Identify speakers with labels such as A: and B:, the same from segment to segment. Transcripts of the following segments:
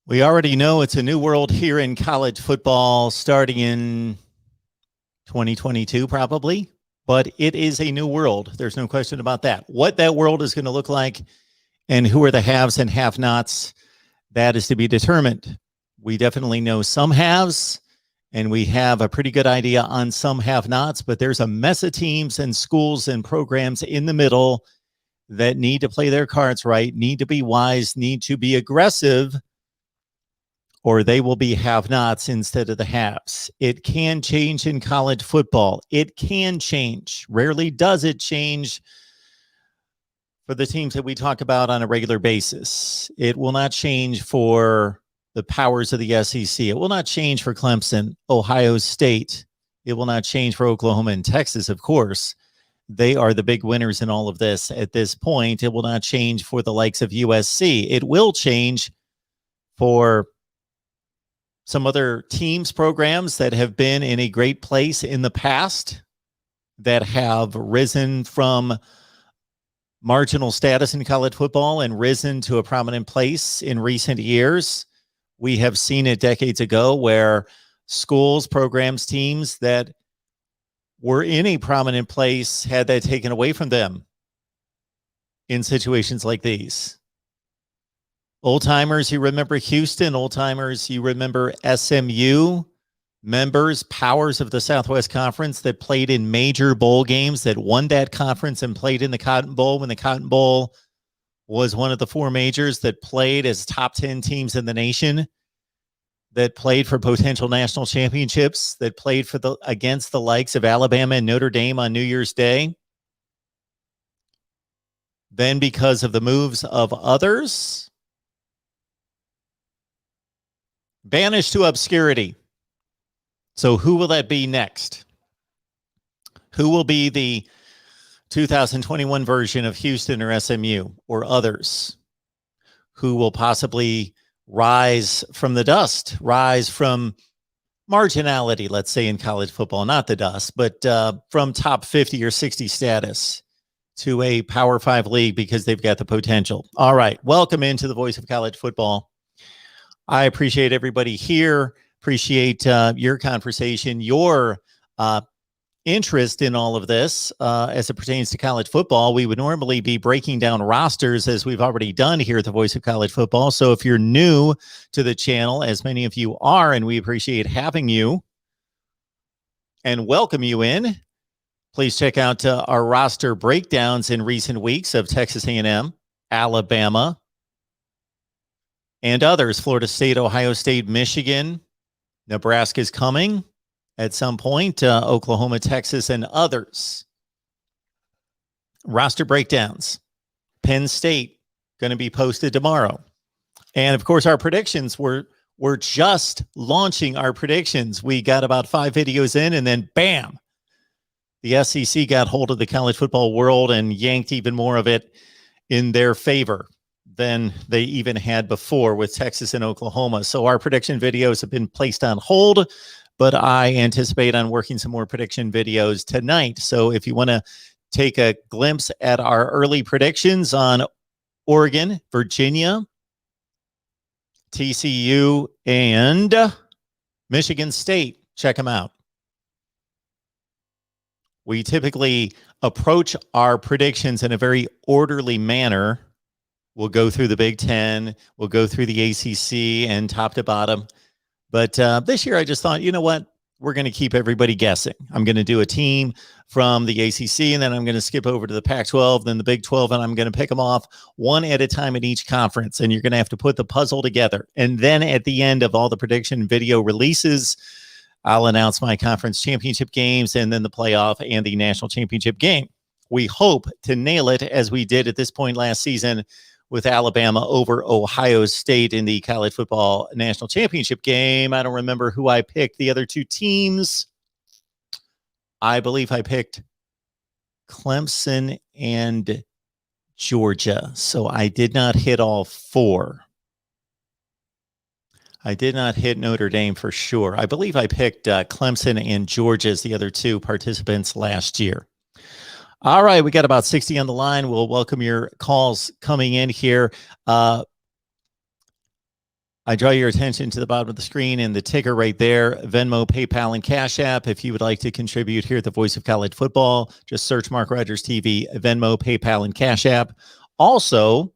A: We already know it's a new world here in college football starting in 2022 probably, but it is a new world. There's no question about that. What that world is going to look like and who are the haves and have-nots, that is to be determined. We definitely know some haves, and we have a pretty good idea on some have-nots, but there's a mess of teams and schools and programs in the middle that need to play their cards right, need to be wise, need to be aggressive, or they will be have-nots instead of the haves. It can change in college football. It can change. Rarely does it change for the teams that we talk about on a regular basis. It will not change for the powers of the SEC. It will not change for Clemson, Ohio State. It will not change for Oklahoma and Texas, of course. They are the big winners in all of this at this point. It will not change for the likes of USC. It will change for some other teams, programs that have been in a great place in the past, that have risen from marginal status in college football and risen to a prominent place in recent years. We have seen it decades ago where schools, programs, teams that were in a prominent place had that taken away from them in situations like these. Old timers, you remember Houston. Old timers, you remember SMU. Members, powers of the Southwest Conference that played in major bowl games, that won that conference and played in the Cotton Bowl when the Cotton Bowl was one of the four majors, that played as top 10 teams in the nation, that played for potential national championships, that played for against the likes of Alabama and Notre Dame on New Year's Day. Then, because of the moves of others, banished to obscurity. So who will that be next? Who will be the 2021 version of Houston or SMU or others? Who will possibly rise from the dust, rise from marginality, let's say, in college football, not the dust, but from top 50 or 60 status to a Power 5 league because they've got the potential. All right, welcome into the Voice of College Football. I appreciate everybody here. Appreciate your conversation, your interest in all of this as it pertains to college football. We would normally be breaking down rosters as we've already done here at the Voice of College Football. So if you're new to the channel, as many of you are, and we appreciate having you and welcome you in, please check out our roster breakdowns in recent weeks of Texas A&M, Alabama, and others, Florida State, Ohio State, Michigan. Nebraska's coming at some point, Oklahoma, Texas, and others. Roster breakdowns. Penn State going to be posted tomorrow. And, of course, our predictions. We're just launching our predictions. We got about 5 videos in, and then, bam, the SEC got hold of the college football world and yanked even more of it in their favor than they even had before with Texas and Oklahoma. So our prediction videos have been placed on hold, but I anticipate on working some more prediction videos tonight. So if you want to take a glimpse at our early predictions on Oregon, Virginia, TCU, and Michigan State, check them out. We typically approach our predictions in a very orderly manner. We'll go through the Big Ten. We'll go through the ACC and top to bottom. But this year, I just thought, you know what? We're going to keep everybody guessing. I'm going to do a team from the ACC, and then I'm going to skip over to the Pac-12, then the Big 12, and I'm going to pick them off one at a time in each conference. And you're going to have to put the puzzle together. And then at the end of all the prediction video releases, I'll announce my conference championship games and then the playoff and the national championship game. We hope to nail it as we did at this point last season with Alabama over Ohio State in the college football national championship game. I don't remember who I picked. The other two teams, I believe I picked Clemson and Georgia. So I did not hit all 4. I did not hit Notre Dame for sure. I believe I picked Clemson and Georgia as the other two participants last year. All right, we got about 60 on the line. We'll welcome your calls coming in here. I draw your attention to the bottom of the screen and the ticker right there, Venmo, PayPal, and Cash App. If you would like to contribute here at the Voice of College Football, just search Mark Rogers TV, Venmo, PayPal, and Cash App. Also,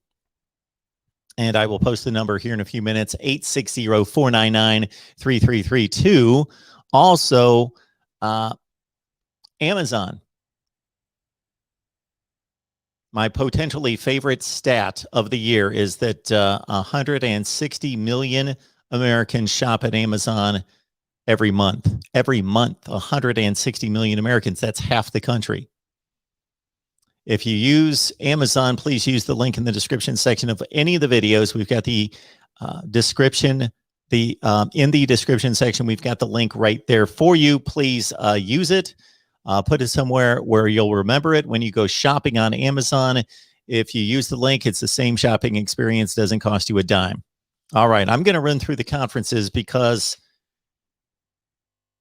A: and I will post the number here in a few minutes, 860-499-3332. Also, Amazon. My potentially favorite stat of the year is that 160 million Americans shop at Amazon every month. Every month, 160 million Americans. That's half the country. If you use Amazon, please use the link in the description section of any of the videos. We've got the description. In the description section, we've got the link right there for you. Please use it. Put it somewhere where you'll remember it when you go shopping on Amazon. If you use the link, it's the same shopping experience. Doesn't cost you a dime. All right, I'm going to run through the conferences because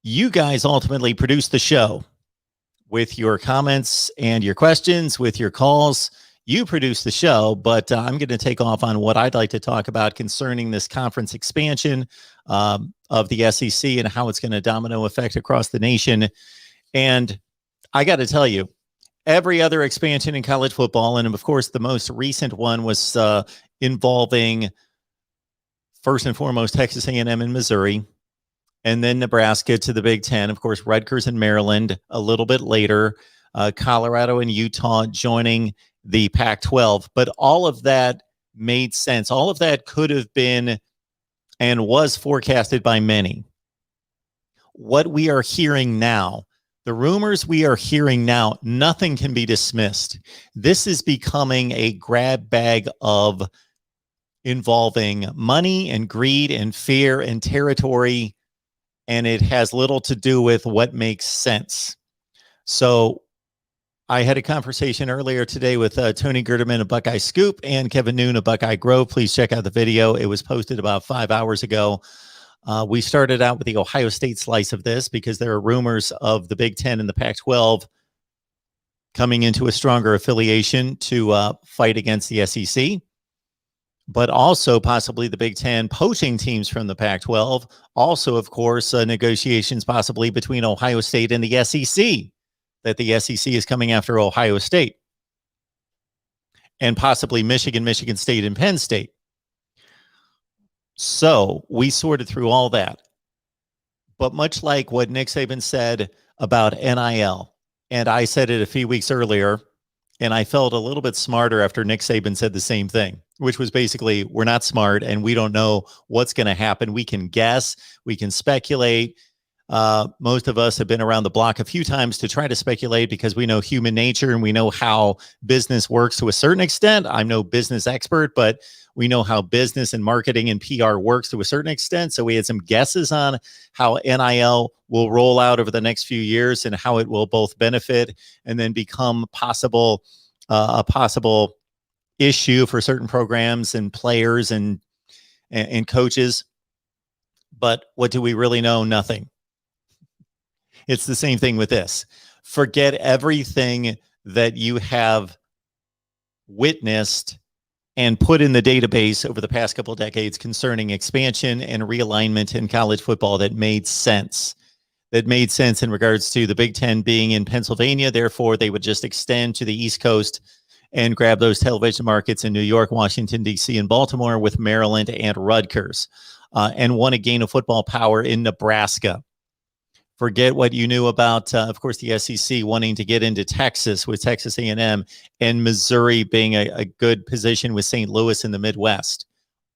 A: you guys ultimately produce the show with your comments and your questions, with your calls. You produce the show, but I'm going to take off on what I'd like to talk about concerning this conference expansion of the SEC and how it's going to domino effect across the nation. And I got to tell you, every other expansion in college football, and of course, the most recent one was involving, first and foremost, Texas A&M and Missouri, and then Nebraska to the Big Ten. Of course, Rutgers and Maryland a little bit later, Colorado and Utah joining the Pac-12. But all of that made sense. All of that could have been and was forecasted by many. What we are hearing now, the rumors we are hearing now, nothing can be dismissed. This is becoming a grab bag of involving money and greed and fear and territory, and it has little to do with what makes sense. So I had a conversation earlier today with Tony Gerderman of Buckeye Scoop and Kevin Noon of Buckeye Grove. Please check out the video. It was posted about 5 hours ago. We started out with the Ohio State slice of this because there are rumors of the Big Ten and the Pac-12 coming into a stronger affiliation to fight against the SEC, but also possibly the Big Ten poaching teams from the Pac-12. Also, of course, negotiations possibly between Ohio State and the SEC, that the SEC is coming after Ohio State, and possibly Michigan, Michigan State, and Penn State. So we sorted through all that. But much like what Nick Saban said about NIL, and I said it a few weeks earlier, and I felt a little bit smarter after Nick Saban said the same thing, which was basically, we're not smart and we don't know what's going to happen. We can guess, we can speculate. Most of us have been around the block a few times to try to speculate because we know human nature and we know how business works to a certain extent. I'm no business expert, but we know how business and marketing and PR works to a certain extent. So we had some guesses on how NIL will roll out over the next few years and how it will both benefit and then become a possible issue for certain programs and players and coaches. But what do we really know? Nothing. It's the same thing with this. Forget everything that you have witnessed and put in the database over the past couple of decades concerning expansion and realignment in college football that made sense. That made sense in regards to the Big Ten being in Pennsylvania. Therefore, they would just extend to the East Coast and grab those television markets in New York, Washington, D.C., and Baltimore with Maryland and Rutgers, and want to gain a football power in Nebraska. Forget what you knew about, of course, the SEC wanting to get into Texas with Texas A&M and Missouri being a good position with St. Louis in the Midwest.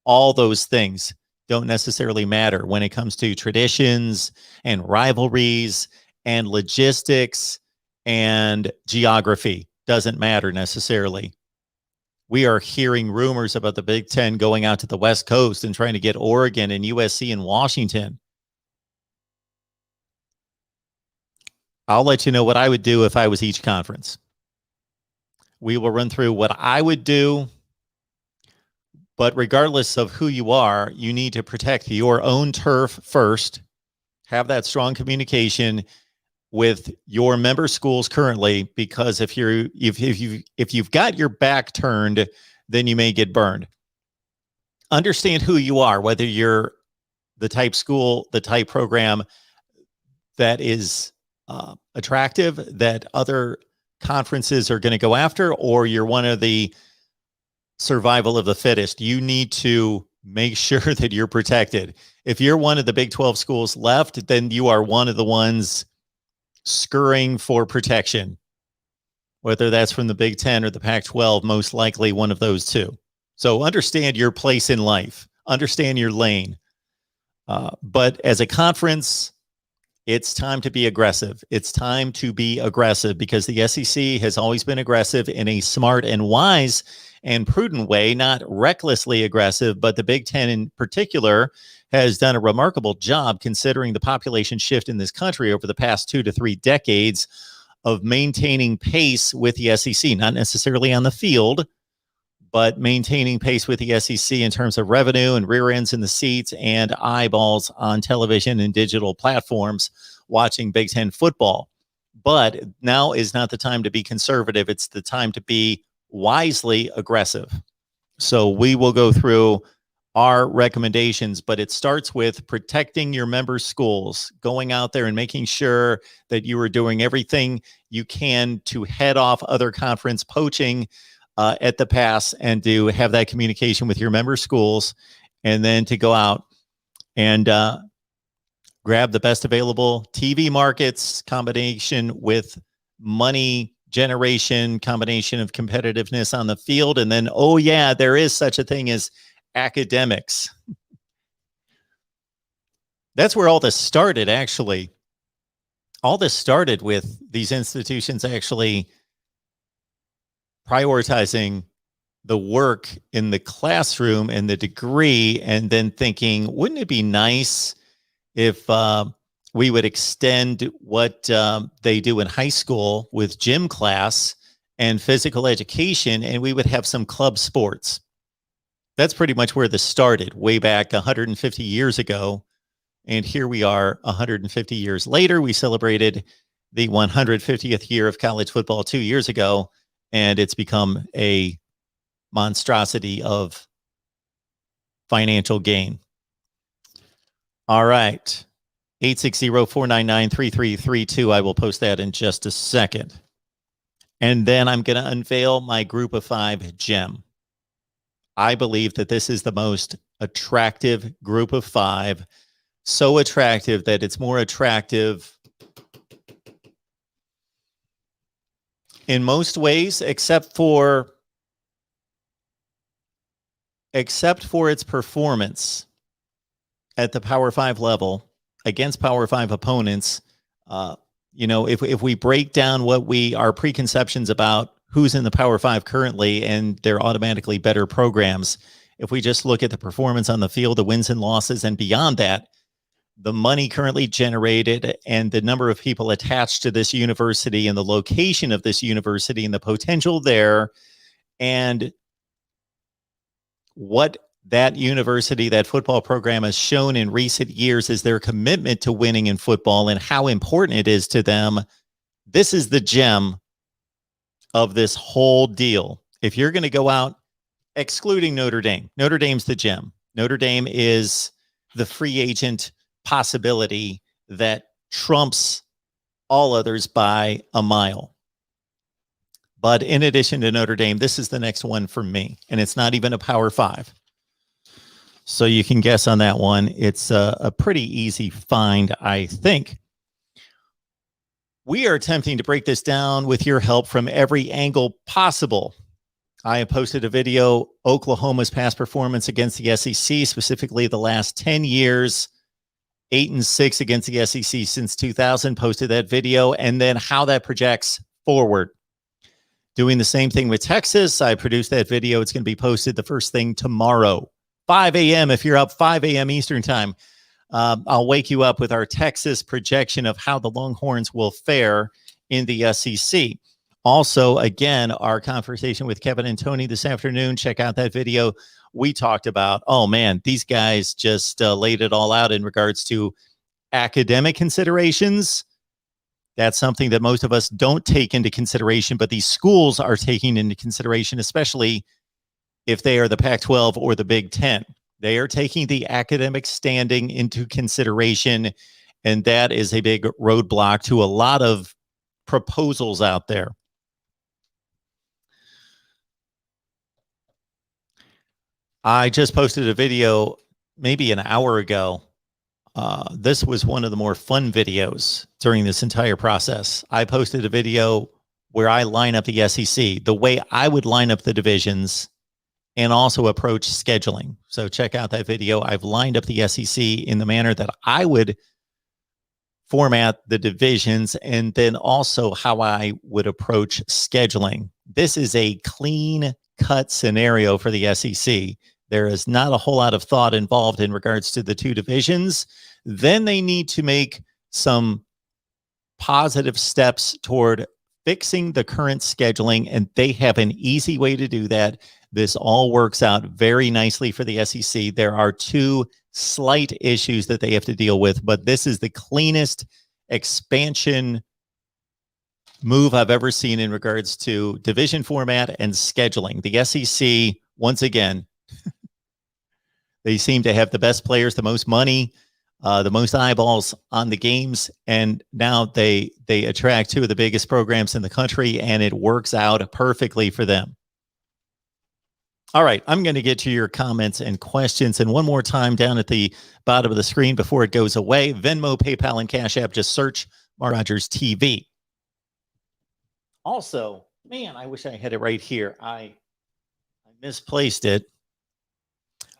A: All those things don't necessarily matter when it comes to traditions and rivalries and logistics and geography. Doesn't matter necessarily. We are hearing rumors about the Big Ten going out to the West Coast and trying to get Oregon and USC and Washington. I'll let you know what I would do if I was each conference. We will run through what I would do, but regardless of who you are, you need to protect your own turf first. Have that strong communication with your member schools currently, because if you've got your back turned, then you may get burned. understand who you are, whether you're the type school, the type program that is attractive, that other conferences are going to go after, or you're one of the survival of the fittest. You need to make sure that you're protected. If you're one of the Big 12 schools left, then you are one of the ones scurrying for protection, whether that's from the Big 10 or the Pac-12, most likely one of those two. So understand your place in life, understand your lane. But as a conference, it's time to be aggressive. It's time to be aggressive because the SEC has always been aggressive in a smart and wise and prudent way, not recklessly aggressive, but the Big Ten in particular has done a remarkable job considering the population shift in this country over the past 2 to 3 decades of maintaining pace with the SEC, not necessarily on the field, but maintaining pace with the SEC in terms of revenue and rear ends in the seats and eyeballs on television and digital platforms watching Big Ten football. But now is not the time to be conservative. It's the time to be wisely aggressive. So we will go through our recommendations, but it starts with protecting your member schools, going out there and making sure that you are doing everything you can to head off other conference poaching at the pass and to have that communication with your member schools, and then to go out and grab the best available TV markets, combination with money generation, combination of competitiveness on the field. And then, oh yeah, there is such a thing as academics. That's where all this started, actually. All this started with these institutions actually prioritizing the work in the classroom and the degree, and then thinking, wouldn't it be nice if we would extend what they do in high school with gym class and physical education, and we would have some club sports. That's pretty much where this started, way back 150 years ago. And here we are 150 years later. We celebrated the 150th year of college football 2 years ago, and it's become a monstrosity of financial gain. All right. 860-499-3332. I will post that in just a second. And then I'm going to unveil my group of 5 gem. I believe that this is the most attractive group of 5. So attractive that it's more attractive in most ways, except for its performance at the Power 5 level against Power 5 opponents. If we break down what our preconceptions about who's in the Power 5 currently, and they're automatically better programs. If we just look at the performance on the field, the wins and losses, and beyond that, the money currently generated and the number of people attached to this university and the location of this university and the potential there, and what that university, that football program has shown in recent years is their commitment to winning in football and how important it is to them. This is the gem of this whole deal. If you're going to go out, excluding Notre Dame, Notre Dame's the gem. Notre Dame is the free agent possibility that trumps all others by a mile. But in addition to Notre Dame, this is the next one for me, and it's not even a Power 5. So you can guess on that one. It's a pretty easy find, I think. We are attempting to break this down with your help from every angle possible. I have posted a video, Oklahoma's past performance against the SEC, specifically the last 10 years, 8-6 against the SEC since 2000, posted that video, and then how that projects forward. Doing the same thing with Texas. I produced that video. It's going to be posted the first thing tomorrow, 5 a.m. If you're up 5 a.m. Eastern time. I'll wake you up with our Texas projection of how the Longhorns will fare in the SEC. Also, again, our conversation with Kevin and Tony this afternoon. Check out that video. We talked about, oh man, these guys just laid it all out in regards to academic considerations. That's something that most of us don't take into consideration, but these schools are taking into consideration, especially if they are the Pac-12 or the Big Ten. They are taking the academic standing into consideration, and that is a big roadblock to a lot of proposals out there. I just posted a video maybe an hour ago. This was one of the more fun videos during this entire process. I posted a video where I line up the SEC, the way I would line up the divisions, and also approach scheduling. So check out that video. I've lined up the SEC in the manner that I would format the divisions, and then also how I would approach scheduling. This is a clean cut scenario for the SEC. There is not a whole lot of thought involved in regards to the two divisions. Then they need to make some positive steps toward fixing the current scheduling, and they have an easy way to do that. This all works out very nicely for the SEC. There are two slight issues that they have to deal with, but this is the cleanest expansion move I've ever seen in regards to division format and scheduling. The SEC, once again, they seem to have the best players, the most money, the most eyeballs on the games, and now they attract two of the biggest programs in the country, and it works out perfectly for them. All right, I'm going to get to your comments and questions. And one more time down at the bottom of the screen before it goes away, Venmo, PayPal, and Cash App, just search MarkRogersTV. Also, man, I wish I had it right here. I misplaced it.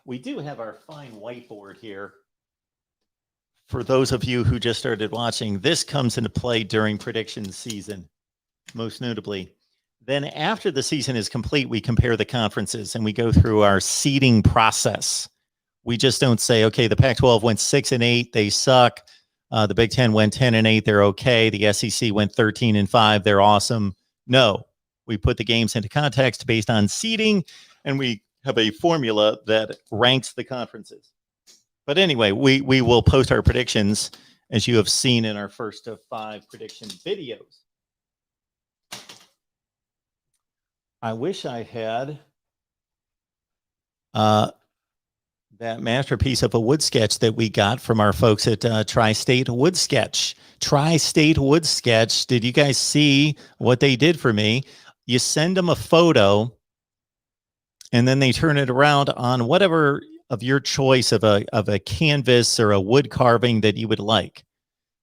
A: We do have our fine whiteboard here. For those of you who just started watching, this comes into play during prediction season, most notably. Then after the season is complete, we compare the conferences and we go through our seeding process. We just don't say, okay, the Pac-12 went 6-8, they suck. The Big Ten went 10-8, they're okay. The SEC went 13-5, they're awesome. No, we put the games into context based on seeding, and we have a formula that ranks the conferences. But anyway, we will post our predictions, as you have seen in our first of 5 prediction videos. I wish I had that masterpiece of a wood sketch that we got from our folks at Tri-State Wood Sketch. Tri-State Wood Sketch. Did you guys see what they did for me? You send them a photo, and then they turn it around on whatever of your choice of a canvas or a wood carving that you would like.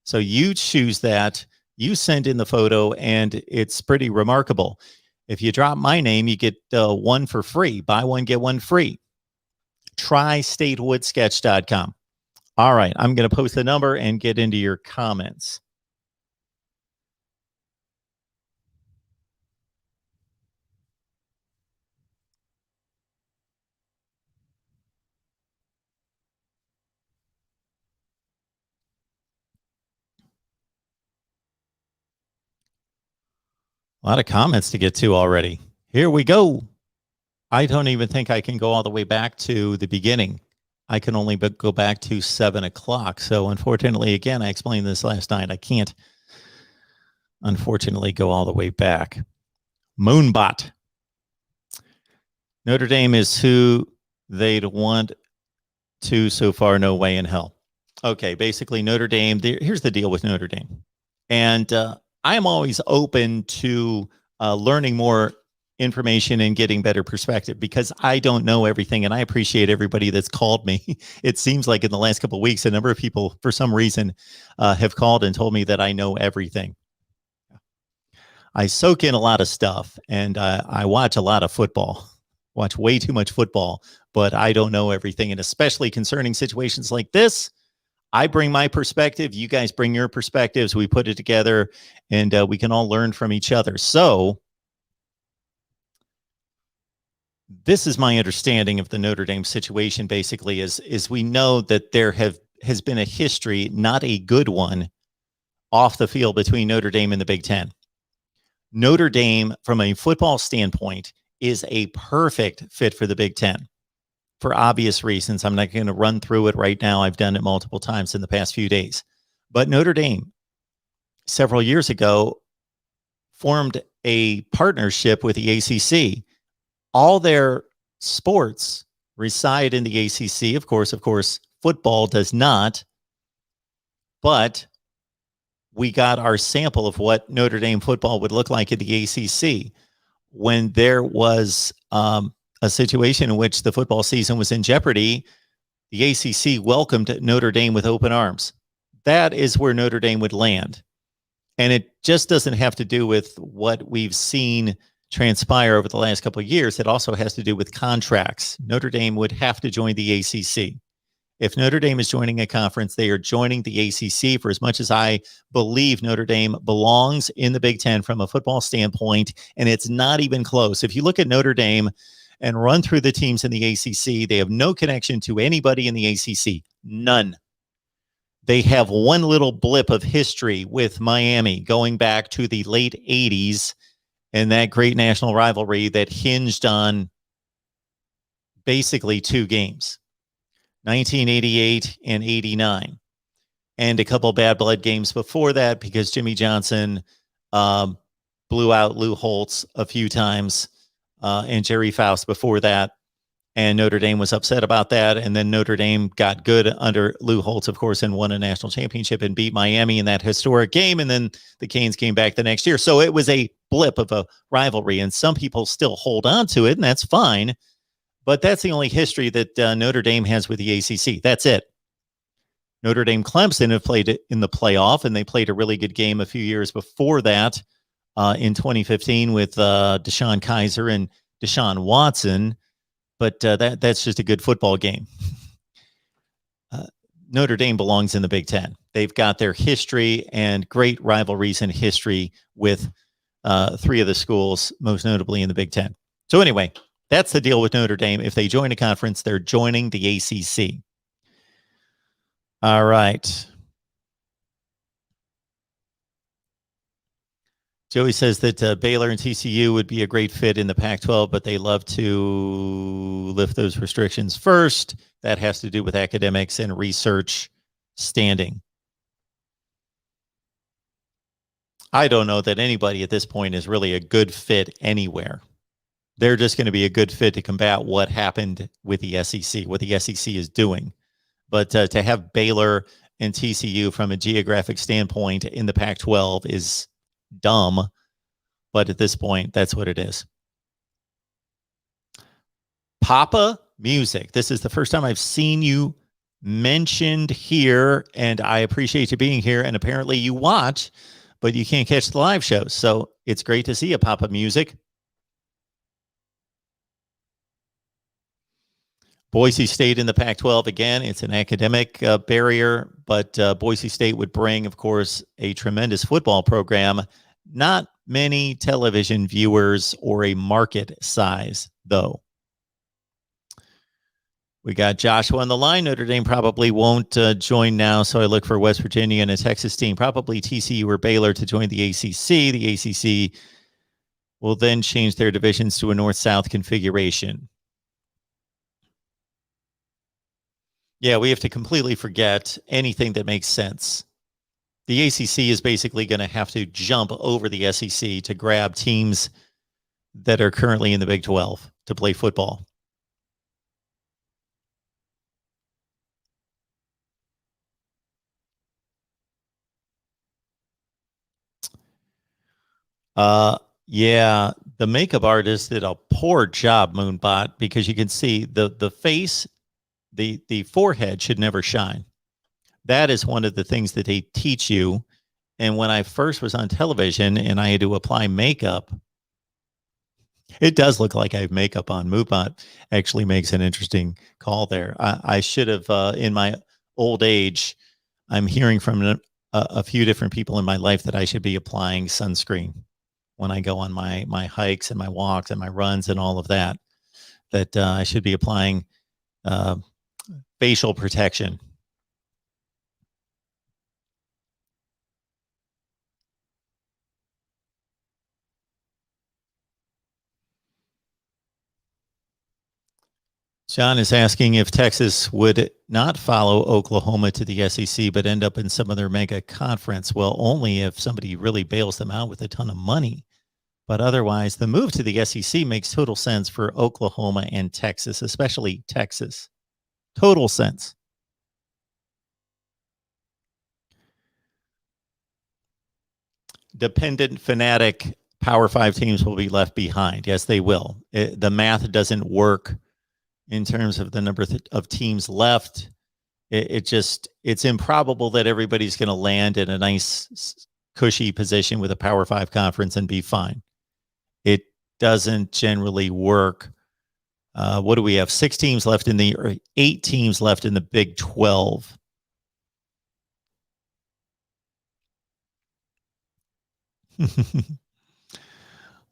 A: So you choose that, you send in the photo, and it's pretty remarkable. If you drop my name, you get one for free. Buy one, get one free. TriStateWoodSketch.com. All right, I'm going to post the number and get into your comments. A lot of comments to get to already. Here we go. I don't even think I can go all the way back to the beginning. I can only go back to 7 o'clock. So unfortunately, again, I explained this last night. I can't, unfortunately, go all the way back. Moonbot. Notre Dame is who they'd want to so far. No way in hell. Okay, basically Notre Dame. Here's the deal with Notre Dame. And I am always open to learning more information and getting better perspective, because I don't know everything, and I appreciate everybody that's called me. It seems like in the last couple of weeks, a number of people, for some reason, have called and told me that I know everything. I soak in a lot of stuff, and I watch a lot of football, watch way too much football, but I don't know everything, and especially concerning situations like this, I bring my perspective, you guys bring your perspectives, we put it together, and we can all learn from each other. So this is my understanding of the Notre Dame situation, basically, is we know that there has been a history, not a good one, off the field between Notre Dame and the Big Ten. Notre Dame, from a football standpoint, is a perfect fit for the Big Ten for obvious reasons. I'm not going to run through it right now. I've done it multiple times in the past few days. But Notre Dame, several years ago, formed a partnership with the ACC. All their sports reside in the ACC. Of course, football does not. But we got our sample of what Notre Dame football would look like in the ACC when there was a situation in which the football season was in jeopardy. The ACC welcomed Notre Dame with open arms. That is where Notre Dame would land. And it just doesn't have to do with what we've seen transpire over the last couple of years. It also has to do with contracts. Notre Dame would have to join the ACC. If Notre Dame is joining a conference, they are joining the ACC. For as much as I believe Notre Dame belongs in the Big Ten from a football standpoint, and it's not even close. If you look at Notre Dame and run through the teams in the ACC, they have no connection to anybody in the ACC. None. They have one little blip of history with Miami going back to the late 80s and that great national rivalry that hinged on basically two games, 1988 and 89, and a couple bad blood games before that because Jimmy Johnson blew out Lou Holtz a few times and Jerry Faust before that. And Notre Dame was upset about that. And then Notre Dame got good under Lou Holtz, of course, and won a national championship and beat Miami in that historic game. And then the Canes came back the next year. So it was a blip of a rivalry. And some people still hold on to it, and that's fine. But that's the only history that Notre Dame has with the ACC. That's it. Notre Dame Clemson have played it in the playoff, and they played a really good game a few years before that in 2015 with Deshaun Kaiser and Deshaun Watson. But that's just a good football game. Notre Dame belongs in the Big Ten. They've got their history and great rivalries and history with three of the schools, most notably in the Big Ten. So anyway, that's the deal with Notre Dame. If they join a conference, they're joining the ACC. All right. Joey says that Baylor and TCU would be a great fit in the Pac-12, but they love to lift those restrictions first. That has to do with academics and research standing. I don't know that anybody at this point is really a good fit anywhere. They're just going to be a good fit to combat what happened with the SEC, what the SEC is doing. But to have Baylor and TCU from a geographic standpoint in the Pac-12 is dumb, but at this point, that's what it is. Papa Music. This is the first time I've seen you mentioned here, and I appreciate you being here. And apparently you watch, but you can't catch the live shows. So it's great to see you, Papa Music. Boise State in the Pac-12 again. It's an academic barrier, but Boise State would bring, of course, a tremendous football program. Not many television viewers or a market size, though. We got Joshua on the line. Notre Dame probably won't join now, so I look for West Virginia and a Texas team, probably TCU or Baylor, to join the ACC. The ACC will then change their divisions to a north-south configuration. Yeah, we have to completely forget anything that makes sense. The ACC is basically going to have to jump over the SEC to grab teams that are currently in the Big 12 to play football. Yeah, the makeup artist did a poor job, Moonbot, because you can see the face, the forehead should never shine. That is one of the things that they teach you. And when I first was on television and I had to apply makeup, it does look like I have makeup on. Moonbot actually makes an interesting call there. I should have, in my old age, I'm hearing from a few different people in my life that I should be applying sunscreen when I go on my hikes and my walks and my runs and all of that, that I should be applying facial protection. John is asking if Texas would not follow Oklahoma to the SEC, but end up in some other mega conference. Well, only if somebody really bails them out with a ton of money. But otherwise, the move to the SEC makes total sense for Oklahoma and Texas, especially Texas. Total sense. Dependent, fanatic Power 5 teams will be left behind. Yes, they will. The math doesn't work in terms of the number of teams left. It's improbable that everybody's going to land in a nice, cushy position with a Power 5 conference and be fine. It doesn't generally work. What do we have? 8 teams left in the Big 12.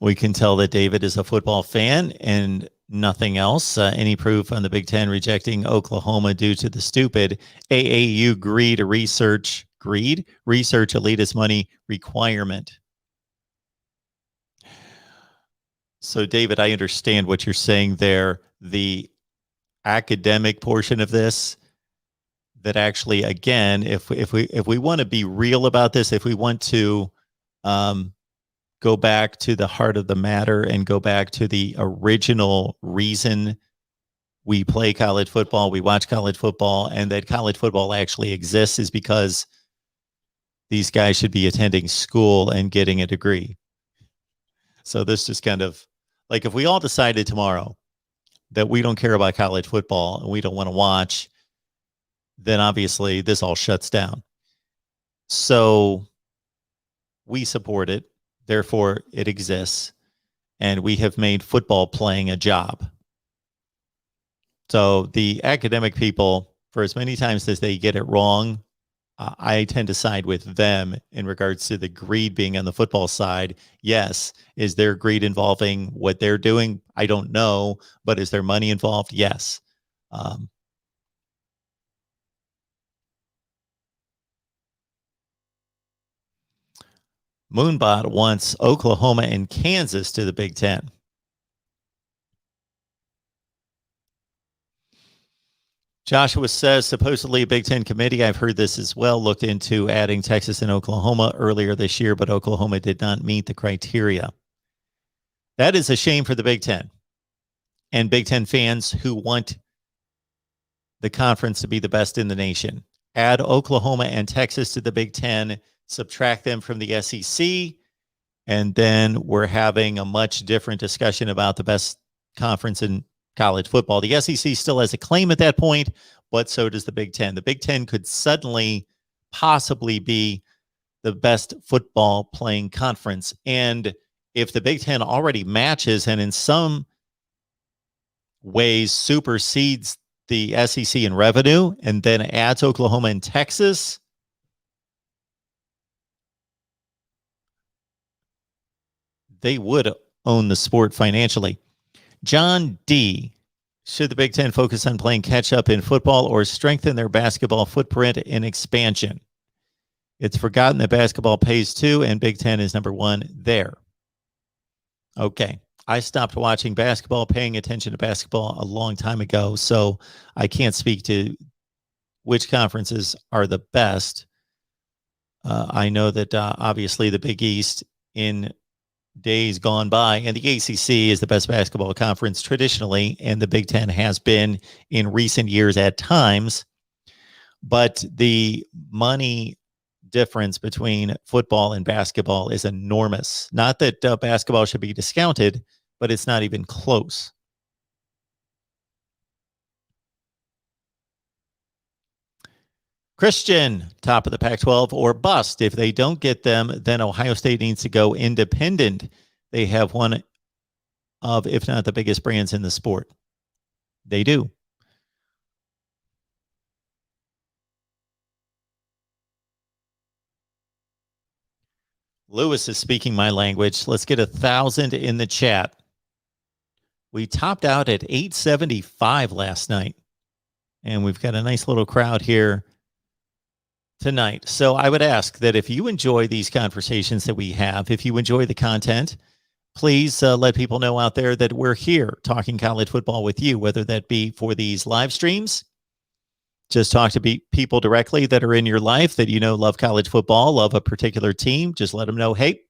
A: We can tell that David is a football fan and nothing else. Any proof on the Big Ten rejecting Oklahoma due to the stupid AAU research elitist money requirement? So, David, I understand what you're saying there. The academic portion of this, that actually, again, if we want to be real about this, if we want to go back to the heart of the matter and go back to the original reason we play college football, we watch college football, and that college football actually exists is because these guys should be attending school and getting a degree. So this just kind of like if we all decided tomorrow that we don't care about college football and we don't want to watch, then obviously this all shuts down. So we support it. Therefore, it exists. And we have made football playing a job. So the academic people, for as many times as they get it wrong, I tend to side with them in regards to the greed being on the football side. Yes. Is there greed involving what they're doing? I don't know. But is there money involved? Yes. Moonbot wants Oklahoma and Kansas to the Big Ten. Joshua says, supposedly a Big Ten committee, I've heard this as well, looked into adding Texas and Oklahoma earlier this year, but Oklahoma did not meet the criteria. That is a shame for the Big Ten and Big Ten fans who want the conference to be the best in the nation. Add Oklahoma and Texas to the Big Ten, subtract them from the SEC, and then we're having a much different discussion about the best conference in college football. The SEC still has a claim at that point, but so does the Big Ten. The Big Ten could suddenly possibly be the best football playing conference. And if the Big Ten already matches and in some ways supersedes the SEC in revenue and then adds Oklahoma and Texas, they would own the sport financially. John D. Should the Big Ten focus on playing catch-up in football or strengthen their basketball footprint in expansion? It's forgotten that basketball pays too, and Big Ten is number one there. Okay. I stopped watching basketball, paying attention to basketball a long time ago, so I can't speak to which conferences are the best. I know that obviously the Big East in days gone by, and the ACC is the best basketball conference traditionally, and the Big Ten has been in recent years at times. But the money difference between football and basketball is enormous. Not that basketball should be discounted, but it's not even close. Christian, top of the Pac-12 or bust. If they don't get them, then Ohio State needs to go independent. They have one of, if not the biggest brands in the sport. They do. Lewis is speaking my language. Let's get 1,000 in the chat. We topped out at 875 last night, and we've got a nice little crowd here tonight. So I would ask that if you enjoy these conversations that we have, if you enjoy the content, please let people know out there that we're here talking college football with you, whether that be for these live streams. Just talk to people directly that are in your life that you know love college football, love a particular team. Just let them know, hey,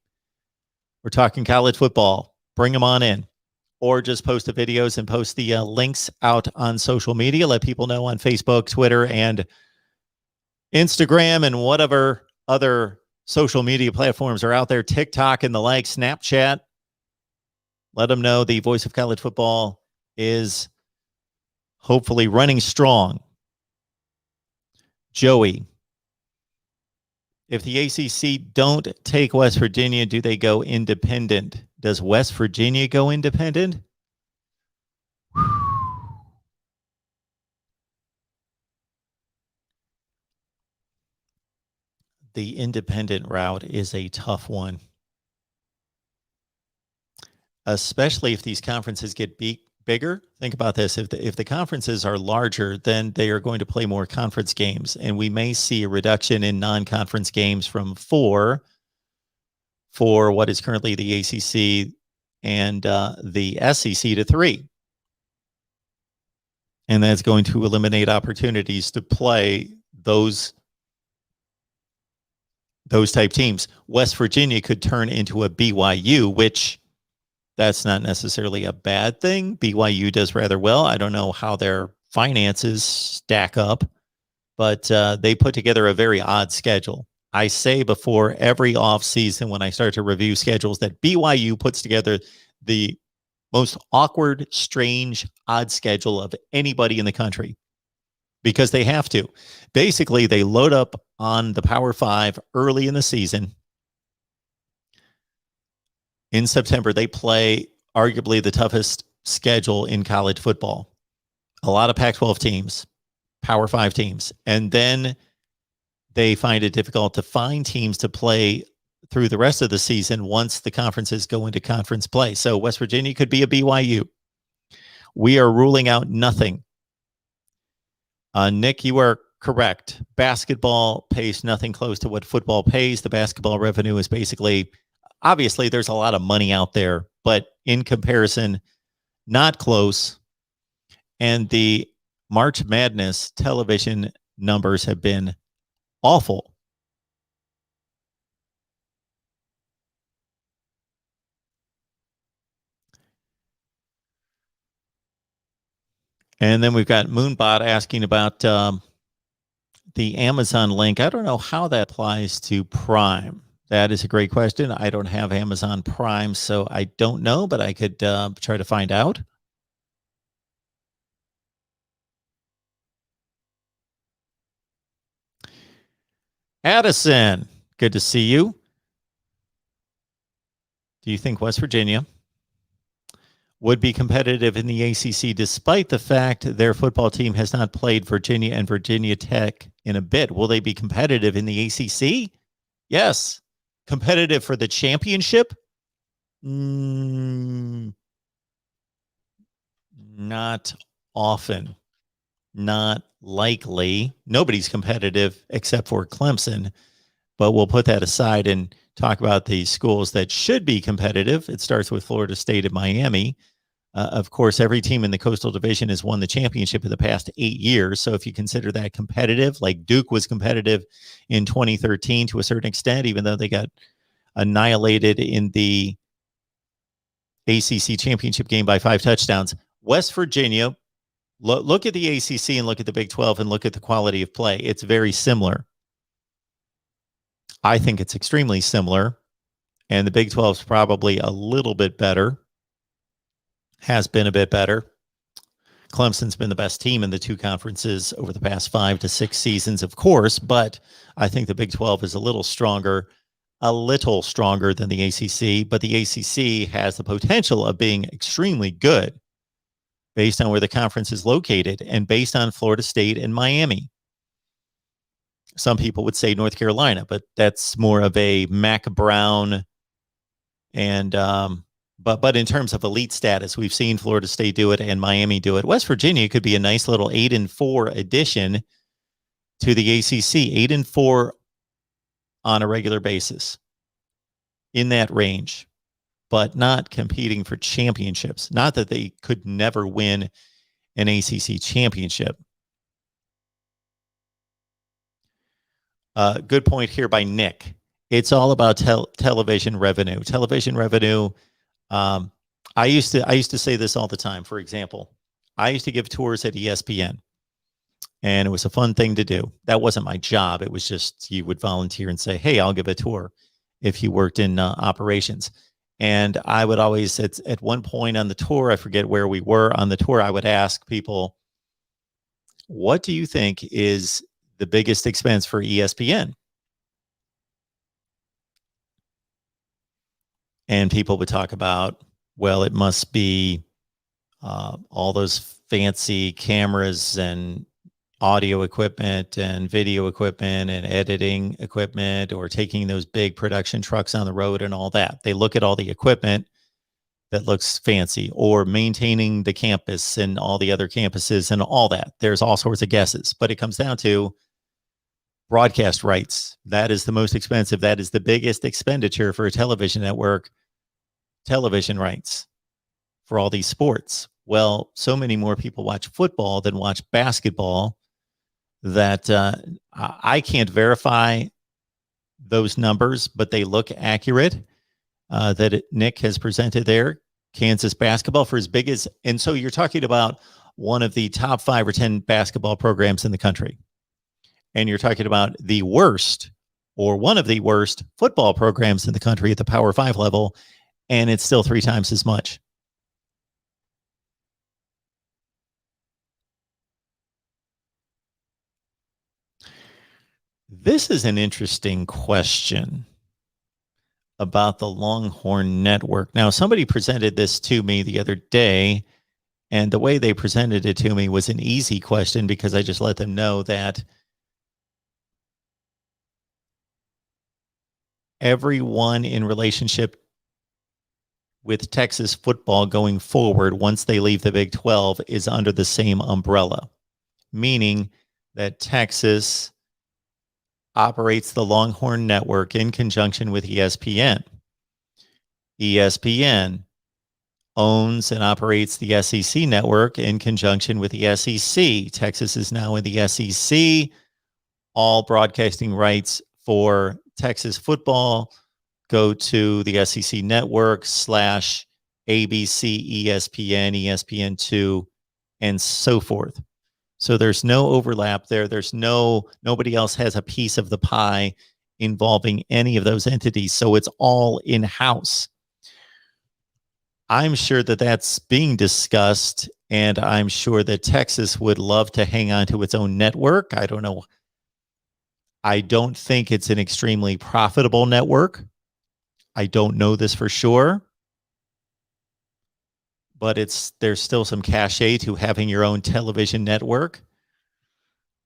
A: We're talking college football. Bring them on in. Or just post the videos and post the links out on social media. Let people know on Facebook, Twitter, and Instagram, and whatever other social media platforms are out there, TikTok and the like, Snapchat. Let them know the Voice of College Football is hopefully running strong. Joey, if the ACC don't take West Virginia, do they go independent? Does West Virginia go independent? The independent route is a tough one, especially if these conferences get bigger. Think about this. If the conferences are larger, then they are going to play more conference games, and we may see a reduction in non-conference games from 4 for what is currently the ACC and the SEC to 3. And that's going to eliminate opportunities to play those type teams. West Virginia could turn into a BYU, which that's not necessarily a bad thing. BYU does rather well. I don't know how their finances stack up, but they put together a very odd schedule. I say before every offseason when I start to review schedules that BYU puts together the most awkward, strange, odd schedule of anybody in the country, because they have to. Basically, they load up on the Power 5 early in the season. In September, they play arguably the toughest schedule in college football. A lot of Pac-12 teams, Power 5 teams. And then they find it difficult to find teams to play through the rest of the season once the conferences go into conference play. So West Virginia could be a BYU. We are ruling out nothing. Nick, you are correct. Basketball pays nothing close to what football pays. The basketball revenue is basically, obviously, there's a lot of money out there, but in comparison, not close. And the March Madness television numbers have been awful. And then we've got Moonbot asking about the Amazon link. I don't know how that applies to Prime. That is a great question. I don't have Amazon Prime, so I don't know, but I could try to find out. Addison, good to see you. Do you think West Virginia would be competitive in the ACC despite the fact their football team has not played Virginia and Virginia Tech in a bit? Will they be competitive in the ACC? Yes. Competitive for the championship? Not often. Not likely. Nobody's competitive except for Clemson, but we'll put that aside and talk about the schools that should be competitive. It starts with Florida State and Miami. Of course, every team in the Coastal Division has won the championship in the past 8 years. So if you consider that competitive, like Duke was competitive in 2013 to a certain extent, even though they got annihilated in the ACC championship game by 5 touchdowns. West Virginia, look at the ACC and look at the Big 12 and look at the quality of play. It's very similar. I think it's extremely similar. And the Big 12 is probably a little bit better. Has been a bit better. Clemson's been the best team in the 2 conferences over the past 5 to 6 seasons, of course, but I think the Big 12 is a little stronger than the ACC, but the ACC has the potential of being extremely good based on where the conference is located and based on Florida State and Miami. Some people would say North Carolina, but that's more of a Mac Brown and But in terms of elite status, we've seen Florida State do it and Miami do it. West Virginia could be a nice little 8-4 addition to the ACC. 8-4 on a regular basis, in that range, but not competing for championships. Not that they could never win an ACC championship. Good point here by Nick. It's all about television revenue. Television revenue. I used to say this all the time. For example, I used to give tours at ESPN, and it was a fun thing to do. That wasn't my job. It was just you would volunteer and say, "Hey, I'll give a tour," if you worked in operations. And I would always, at one point on the tour, I forget where we were on the tour, I would ask people, "What do you think is the biggest expense for ESPN?" And people would talk about, well, it must be all those fancy cameras and audio equipment and video equipment and editing equipment, or taking those big production trucks on the road and all that. They look at all the equipment that looks fancy, or maintaining the campus and all the other campuses and all that. There's all sorts of guesses, but it comes down to broadcast rights. That is the most expensive. That is the biggest expenditure for a television network. Television rights for all these sports. Well, so many more people watch football than watch basketball that I can't verify those numbers, but they look accurate. Nick has presented there. Kansas basketball, for as big as, and so you're talking about one of the top 5 or 10 basketball programs in the country. And you're talking about the worst, or one of the worst, football programs in the country at the Power 5 level, and it's still 3 times as much. This is an interesting question about the Longhorn Network. Now, somebody presented this to me the other day, and the way they presented it to me was an easy question, because I just let them know that everyone in relationship with Texas football going forward, once they leave the Big 12, is under the same umbrella, meaning that Texas operates the Longhorn Network in conjunction with ESPN. ESPN owns and operates the SEC network in conjunction with the SEC. Texas is now in the SEC. All broadcasting rights for Texas football go to the SEC network / ABC, ESPN, ESPN2, and so forth. So there's no overlap there. Nobody else has a piece of the pie involving any of those entities. So it's all in-house. I'm sure that that's being discussed, and I'm sure that Texas would love to hang on to its own network. I don't know. I don't think it's an extremely profitable network. I don't know this for sure, but there's still some cachet to having your own television network.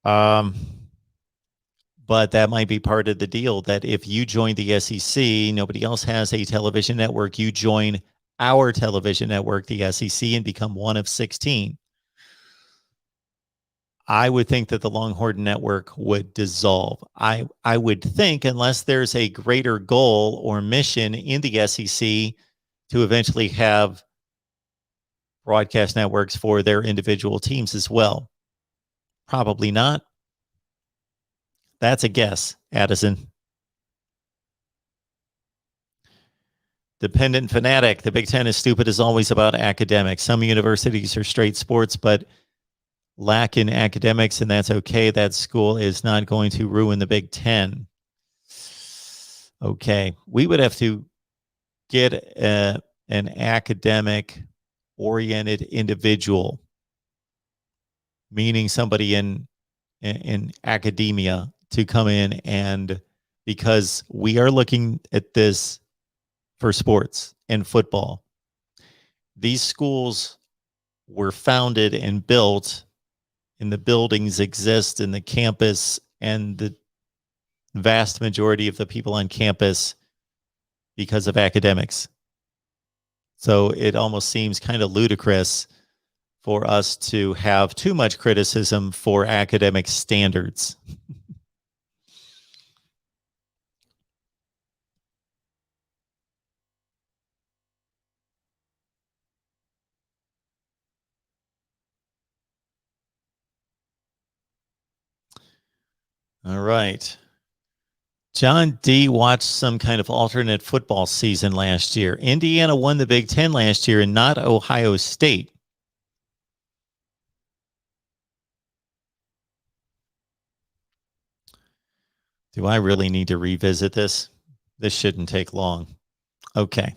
A: But that might be part of the deal, that if you join the SEC, nobody else has a television network, you join our television network, the SEC, and become one of 16. I would think that the Longhorn Network would dissolve. I would think, unless there's a greater goal or mission in the SEC to eventually have broadcast networks for their individual teams as well. Probably not. That's a guess, Addison. Dependent fanatic. The Big Ten is stupid as always about academics. Some universities are straight sports, but lack in academics, and that's okay. That school is not going to ruin the Big Ten. Okay. We would have to get an academic-oriented individual, meaning somebody in academia, to come in, and because we are looking at this for sports and football. These schools were founded and built, and the buildings exist, and the campus and the vast majority of the people on campus because of academics. So it almost seems kind of ludicrous for us to have too much criticism for academic standards. All right. John D. watched some kind of alternate football season last year. Indiana won the Big Ten last year and not Ohio State. Do I really need to revisit this? This shouldn't take long. Okay.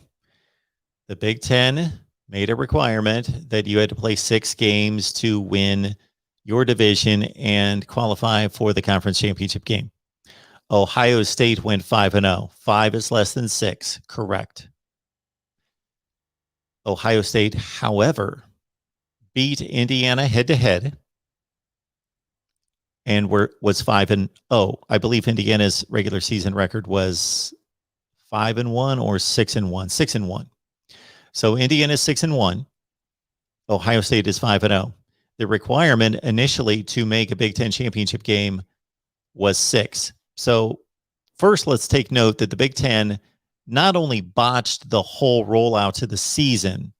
A: The Big Ten made a requirement that you had to play 6 games to win your division and qualify for the conference championship game. Ohio State went 5-0. 5 is less than 6. Correct. Ohio State, however, beat Indiana head-to-head and was 5-0. I believe Indiana's regular season record was 5-1 or 6-1. 6-1. So Indiana's 6-1. Ohio State is 5-0. The requirement initially to make a Big Ten championship game was 6. So first, let's take note that the Big Ten not only botched the whole rollout to the season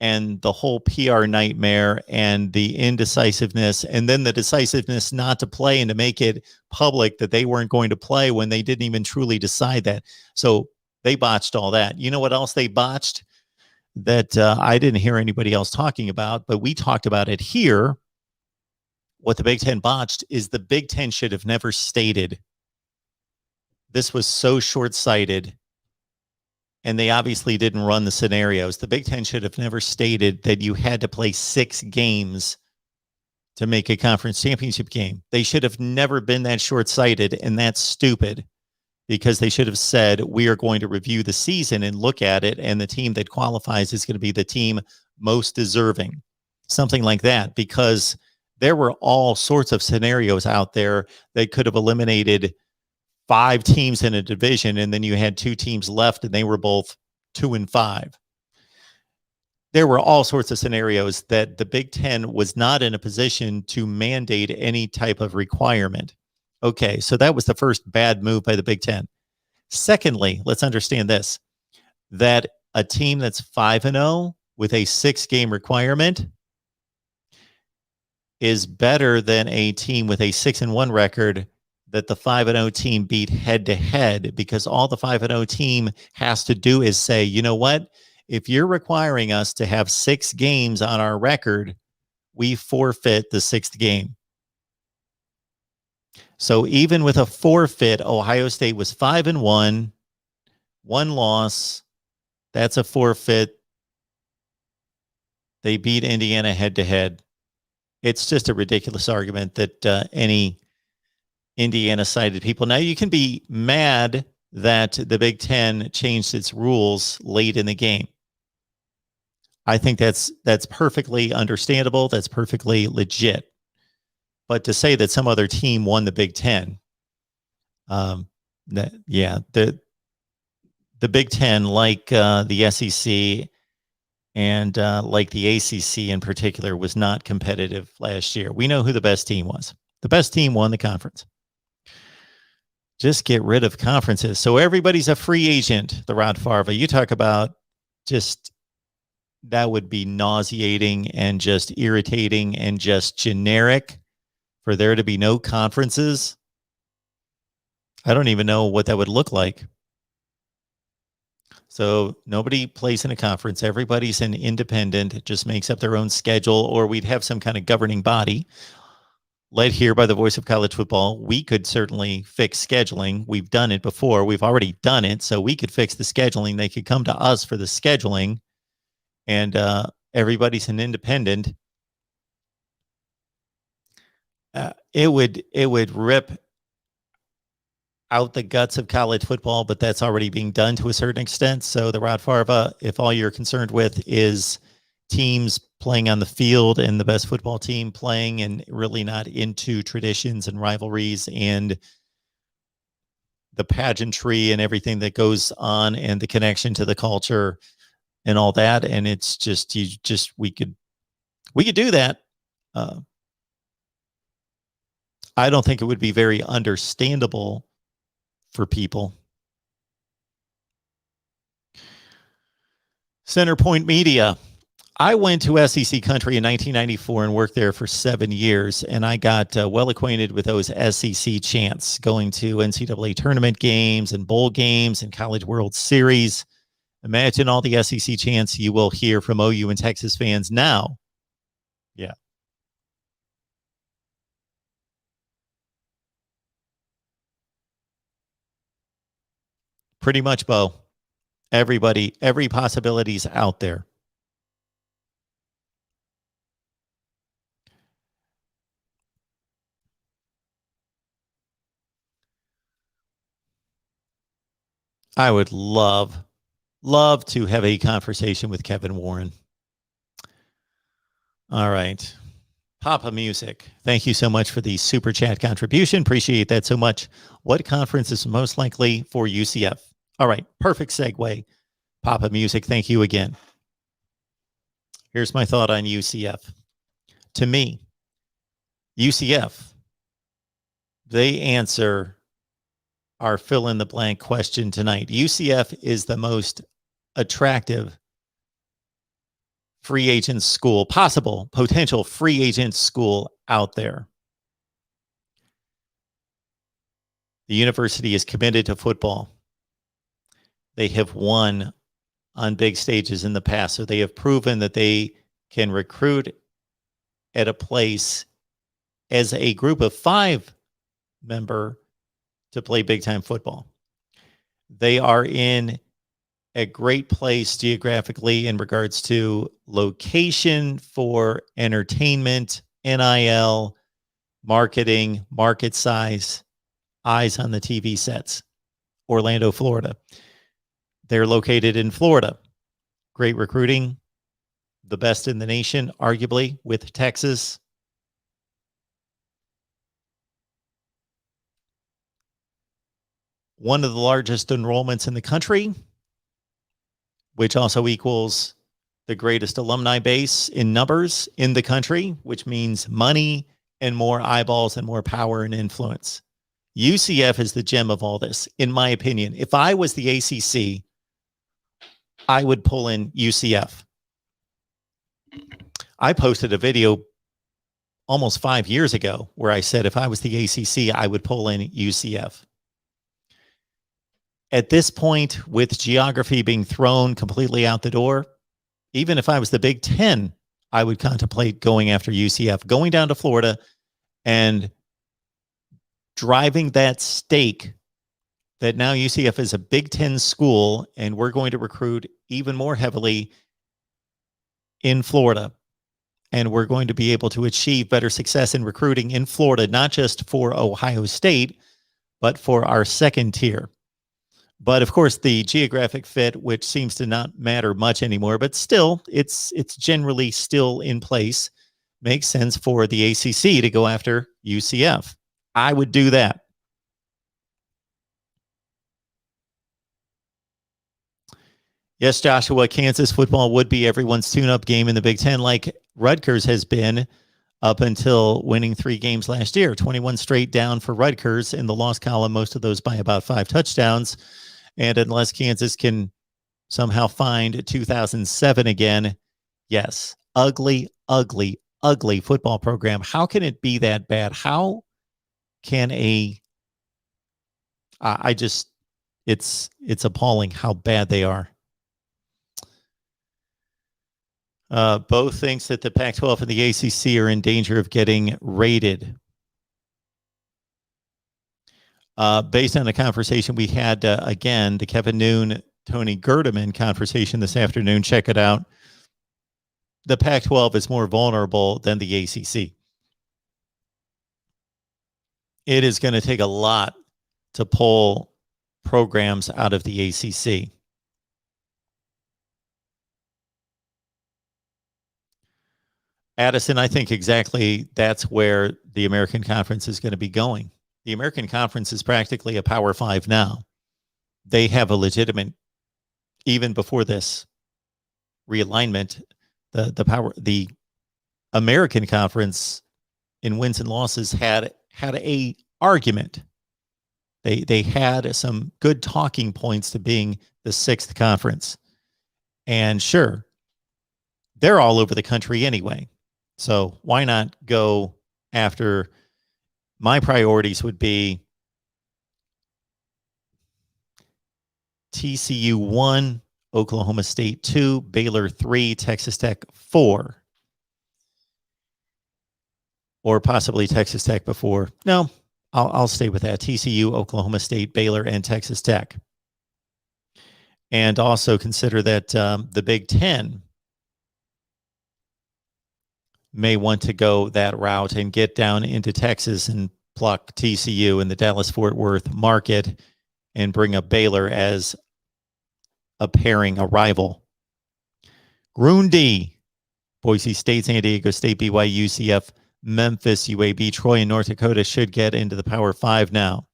A: and the whole PR nightmare and the indecisiveness, and then the decisiveness not to play and to make it public that they weren't going to play when they didn't even truly decide that. So they botched all that. You know what else they botched that I didn't hear anybody else talking about, but we talked about it here? What the Big Ten botched is the Big Ten should have never stated this was so short-sighted, and they obviously didn't run the scenarios. The Big Ten should have never stated that you had to play 6 games to make a conference championship game. They should have never been that short-sighted, and that's stupid, because they should have said, we are going to review the season and look at it, and the team that qualifies is going to be the team most deserving. Something like that, because there were all sorts of scenarios out there that could have eliminated 5 teams in a division, and then you had 2 teams left, and they were both 2-5. There were all sorts of scenarios that the Big Ten was not in a position to mandate any type of requirement. Okay, so that was the first bad move by the Big Ten. Secondly, let's understand this, that a team that's 5-0 with a 6-game requirement is better than a team with a 6-1 record that the 5-0 team beat head-to-head, because all the 5-0 team has to do is say, you know what? If you're requiring us to have 6 games on our record, we forfeit the 6th game. So even with a forfeit, Ohio State was 5-1, 1 loss. That's a forfeit. They beat Indiana head-to-head. It's just a ridiculous argument that any Indiana-sided people. Now, you can be mad that the Big Ten changed its rules late in the game. I think that's perfectly understandable. That's perfectly legit. But to say that some other team won the Big Ten, the Big Ten, like the SEC and like the ACC in particular, was not competitive last year. We know who the best team was. The best team won the conference. Just get rid of conferences. So everybody's a free agent, the Rod Farva. You talk about just, that would be nauseating and just irritating and just generic for there to be no conferences. I don't even know what that would look like. So nobody plays in a conference. Everybody's an independent. It just makes up their own schedule, or we'd have some kind of governing body led here by the voice of college football. We could certainly fix scheduling. We've done it before. We've already done it. So we could fix the scheduling. They could come to us for the scheduling, and everybody's an independent. It would rip out the guts of college football, but that's already being done to a certain extent. So the Rod Farva, if all you're concerned with is teams playing on the field and the best football team playing, and really not into traditions and rivalries and the pageantry and everything that goes on and the connection to the culture and all that, and it's just, we could do that. I don't think it would be very understandable for people. Centerpoint Media. I went to SEC country in 1994 and worked there for 7 years, and I got well acquainted with those SEC chants, going to NCAA tournament games and bowl games and College World Series. Imagine all the SEC chants you will hear from OU and Texas fans now. Yeah. Pretty much, Bo. Everybody, every possibility's out there. I would love to have a conversation with Kevin Warren. All right. Papa Music, thank you so much for the super chat contribution. Appreciate that so much. What conference is most likely for UCF? All right, perfect segue. Papa Music, thank you again. Here's my thought on UCF. To me, UCF, they answer our fill-in-the-blank question tonight. UCF is the most attractive free agent school, possible potential free agent school out there. The university is committed to football. They have won on big stages in the past, so they have proven that they can recruit at a place as a group of 5 member to play big time football. They are in a great place geographically in regards to location for entertainment, NIL, marketing, market size, eyes on the TV sets. Orlando, Florida. They're located in Florida. Great recruiting, the best in the nation, arguably, with Texas. One of the largest enrollments in the country, which also equals the greatest alumni base in numbers in the country, which means money and more eyeballs and more power and influence. UCF is the gem of all this, in my opinion. If I was the ACC, I would pull in UCF. I posted a video almost 5 years ago where I said if I was the ACC, I would pull in UCF. At this point, with geography being thrown completely out the door, even if I was the Big Ten, I would contemplate going after UCF, going down to Florida and driving that stake that now UCF is a Big Ten school and we're going to recruit even more heavily in Florida. And we're going to be able to achieve better success in recruiting in Florida, not just for Ohio State, but for our second tier. But of course, the geographic fit, which seems to not matter much anymore, but still, it's generally still in place, makes sense for the ACC to go after UCF. I would do that. Yes, Joshua, Kansas football would be everyone's tune-up game in the Big Ten, like Rutgers has been up until winning 3 games last year. 21 straight down for Rutgers in the loss column, most of those by about 5 touchdowns. And unless Kansas can somehow find 2007 again, yes, ugly, ugly, ugly football program. How can it be that bad? How can it's appalling how bad they are. Both thinks that the Pac-12 and the ACC are in danger of getting raided. Based on a conversation we had, again, the Kevin Noon, Tony Gerdeman conversation this afternoon, check it out. The Pac-12 is more vulnerable than the ACC. It is going to take a lot to pull programs out of the ACC. Addison, I think exactly that's where the American Conference is going to be going. The American Conference is practically a Power 5 now. They have a legitimate, even before this realignment, the American Conference in wins and losses had a argument. They had some good talking points to being the 6th conference. And sure, they're all over the country anyway. So why not go after? My priorities would be TCU 1, Oklahoma State 2, Baylor 3, Texas Tech 4. Or possibly Texas Tech before. No, I'll stay with that. TCU, Oklahoma State, Baylor, and Texas Tech. And also consider that the Big Ten may want to go that route and get down into Texas and pluck TCU in the Dallas-Fort Worth market and bring up Baylor as a pairing, a rival. Grundy, Boise State, San Diego State, BYU, UCF, Memphis, UAB, Troy, and North Dakota should get into the Power 5 now.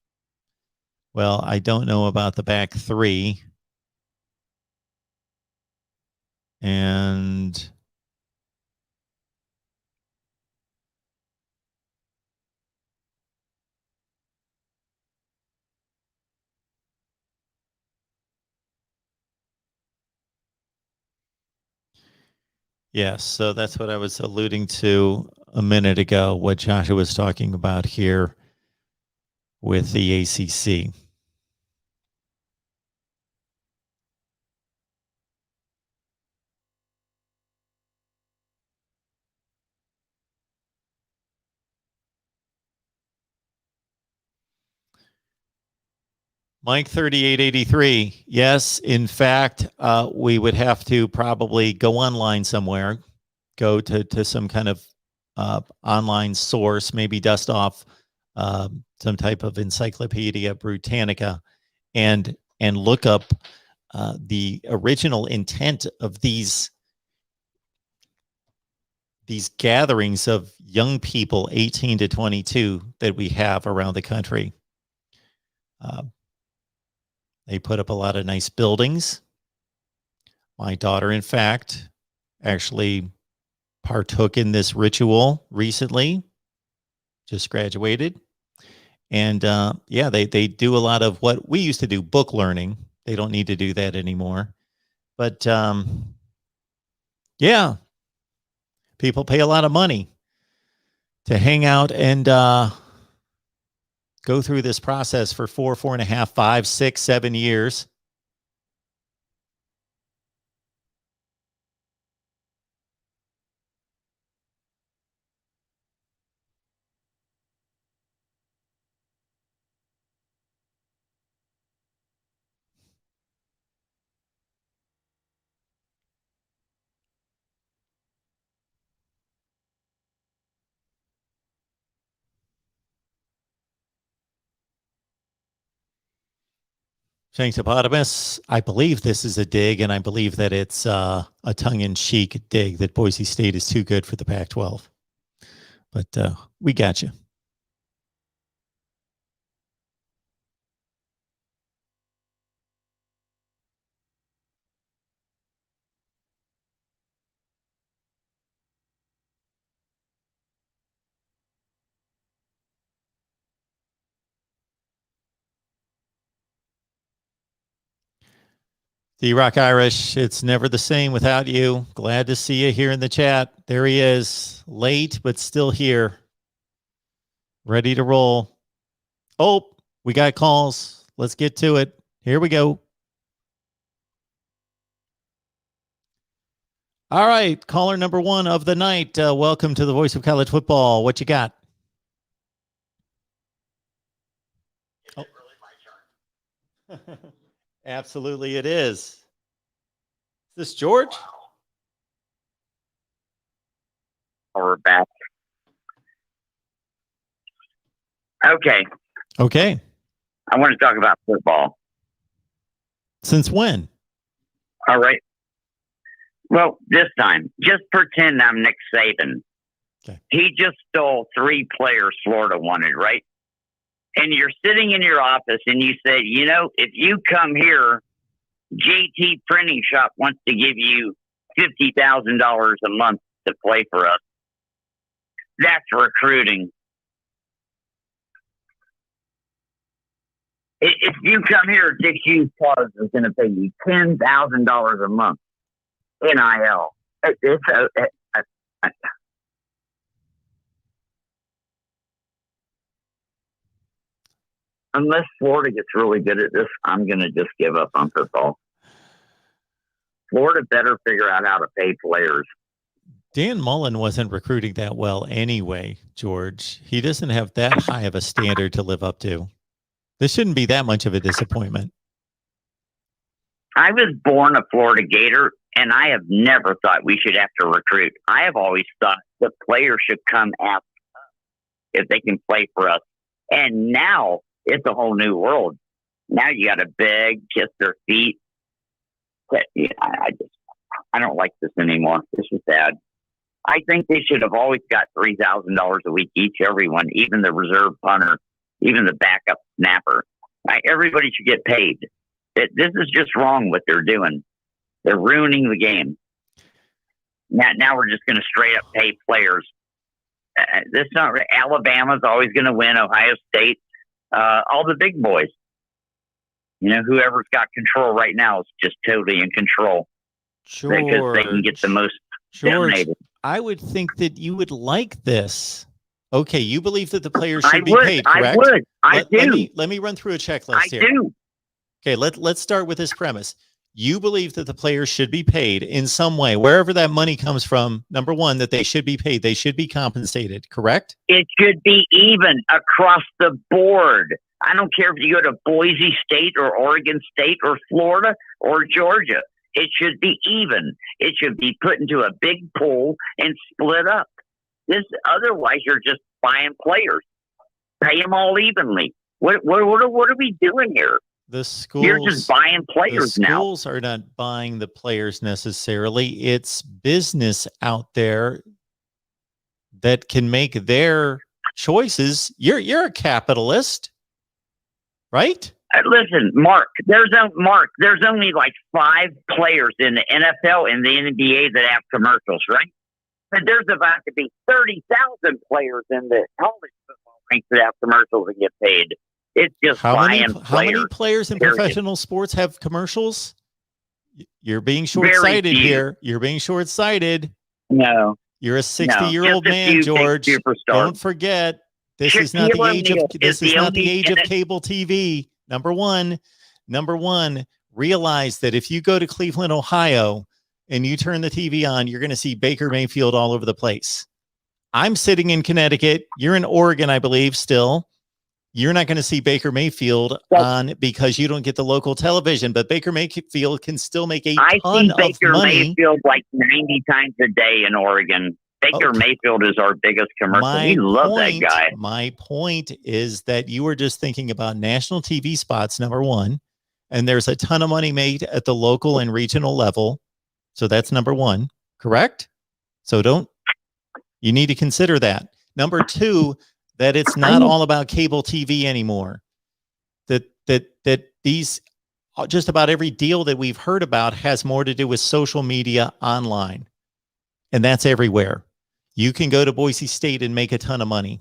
A: Well, I don't know about the back three. And yes, so that's what I was alluding to a minute ago, what Joshua was talking about here with the ACC. Mike 3883. Yes, in fact, we would have to probably go online somewhere, go to some kind of online source, maybe dust off some type of Encyclopedia Britannica, and look up the original intent of these gatherings of young people 18 to 22 that we have around the country. They put up a lot of nice buildings. My daughter, in fact, actually partook in this ritual recently, just graduated. And yeah, they do a lot of what we used to do, book learning. They don't need to do that anymore. But yeah, people pay a lot of money to hang out and go through this process for 4.5, 5, 6, 7 years. Shanktopodimus, I believe this is a dig, and I believe that it's a tongue-in-cheek dig that Boise State is too good for the Pac-12. But we got you. D-Rock Irish, it's never the same without you. Glad to see you here in the chat. There he is, late, but still here. Ready to roll. Oh, we got calls. Let's get to it. Here we go. All right, caller number one of the night. Welcome to the Voice of College Football. What you got? Oh. Absolutely, it is. Is this George?
B: We're back. Okay.
A: Okay.
B: I want to talk about football.
A: Since when?
B: All right. Well, this time, just pretend I'm Nick Saban.
A: Okay.
B: He just stole 3 players Florida wanted, right? And you're sitting in your office and you say, you know, if you come here, JT Printing Shop wants to give you $50,000 a month to play for us. That's recruiting. If you come here, Dick Hughes Cars is going to pay you $10,000 a month. NIL. Unless Florida gets really good at this, I'm going to just give up on football. Florida better figure out how to pay players.
A: Dan Mullen wasn't recruiting that well anyway, George. He doesn't have that high of a standard to live up to. This shouldn't be that much of a disappointment.
B: I was born a Florida Gator, and I have never thought we should have to recruit. I have always thought the players should come after us if they can play for us. And now it's a whole new world. Now you got to beg, kiss their feet. But, yeah, I don't like this anymore. This is bad. I think they should have always got $3,000 a week each, everyone, even the reserve punter, even the backup snapper. Everybody should get paid. This is just wrong what they're doing. They're ruining the game. Now we're just going to straight up pay players. This not Alabama's always going to win. Ohio State, all the big boys. You know, whoever's got control right now is just totally in control.
A: Sure,
B: because they can get the most donated.
A: I would think that you would like this. Okay, you believe that the players should be paid, correct?
B: I would. I do.
A: Let me run through a checklist here.
B: I do.
A: Okay, let's start with this premise. You believe that the players should be paid in some way, wherever that money comes from. Number one, that they should be paid. They should be compensated, correct?
B: It should be even across the board. I don't care if you go to Boise State or Oregon State or Florida or Georgia. It should be even. It should be put into a big pool and split up. Otherwise, you're just buying players. Pay them all evenly. What are we doing here? You're just buying players now.
A: The schools are not buying the players necessarily. It's business out there that can make their choices. You're a capitalist, right?
B: Listen, Mark, there's only like 5 players in the NFL and the NBA that have commercials, right? But there's about to be 30,000 players in the college football ranks that have commercials and get paid. It's just
A: how many players in professional sports have commercials? You're being short-sighted here. You're being short-sighted.
B: No.
A: You're a 60-year-old man, George. Don't forget, this is not the age of cable TV. Number one, realize that if you go to Cleveland, Ohio, and you turn the TV on, you're going to see Baker Mayfield all over the place. I'm sitting in Connecticut. You're in Oregon, I believe, still. You're not going to see Baker Mayfield on because you don't get the local television, but Baker Mayfield can still make a ton of money. I see Baker Mayfield
B: like 90 times a day in Oregon. Baker Mayfield is our biggest commercial. We love that guy.
A: My point is that you were just thinking about national TV spots, number one, and there's a ton of money made at the local and regional level. So that's number one, correct? So you need to consider that. Number two, that it's not all about cable TV anymore. That these, just about every deal that we've heard about has more to do with social media online. And that's everywhere. You can go to Boise State and make a ton of money.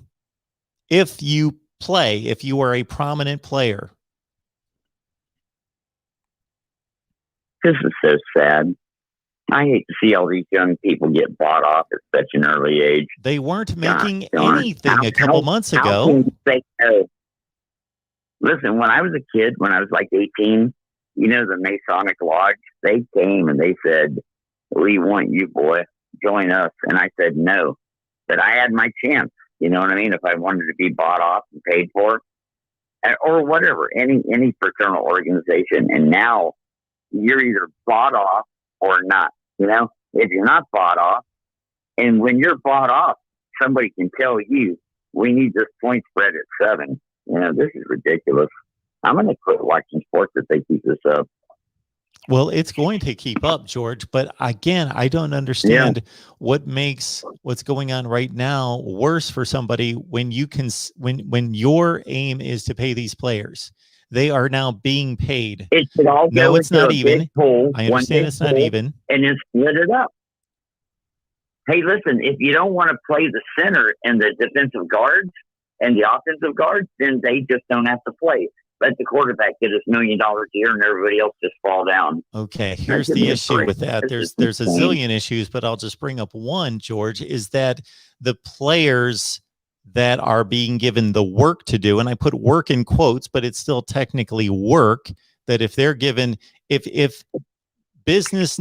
A: If you are a prominent player.
B: This is so sad. I hate to see all these young people get bought off at such an early age.
A: They weren't making anything a couple months ago.
B: Listen, when I was a kid, when I was like 18, you know, the Masonic Lodge, they came and they said, "We want you, boy. Join us." And I said no. But I had my chance. You know what I mean? If I wanted to be bought off and paid for, or whatever, any fraternal organization. And now you're either bought off or not. You know, if you're not bought off, and when you're bought off, somebody can tell you, "We need this point spread at 7." You know, this is ridiculous. I'm going to quit watching sports if they keep this up.
A: Well, it's going to keep up, George. But again, I don't understand what makes what's going on right now worse for somebody when you can, when your aim is to pay these players. They are now being paid.
B: It should all
A: no,
B: go
A: it's not even.
B: Pool,
A: I understand it's not even.
B: And then split it up. Hey, listen, if you don't want to play the center and the defensive guards and the offensive guards, then they just don't have to play. let the quarterback get us $1 million a year and everybody else just fall down.
A: Okay, here's
B: Give
A: the
B: me a
A: issue
B: break.
A: with that.
B: This
A: There's
B: is
A: a
B: insane.
A: zillion issues, but I'll just bring up one, George, is that the players that are being given the work to do, and I put work in quotes, but it's still technically work, that if they're given, if business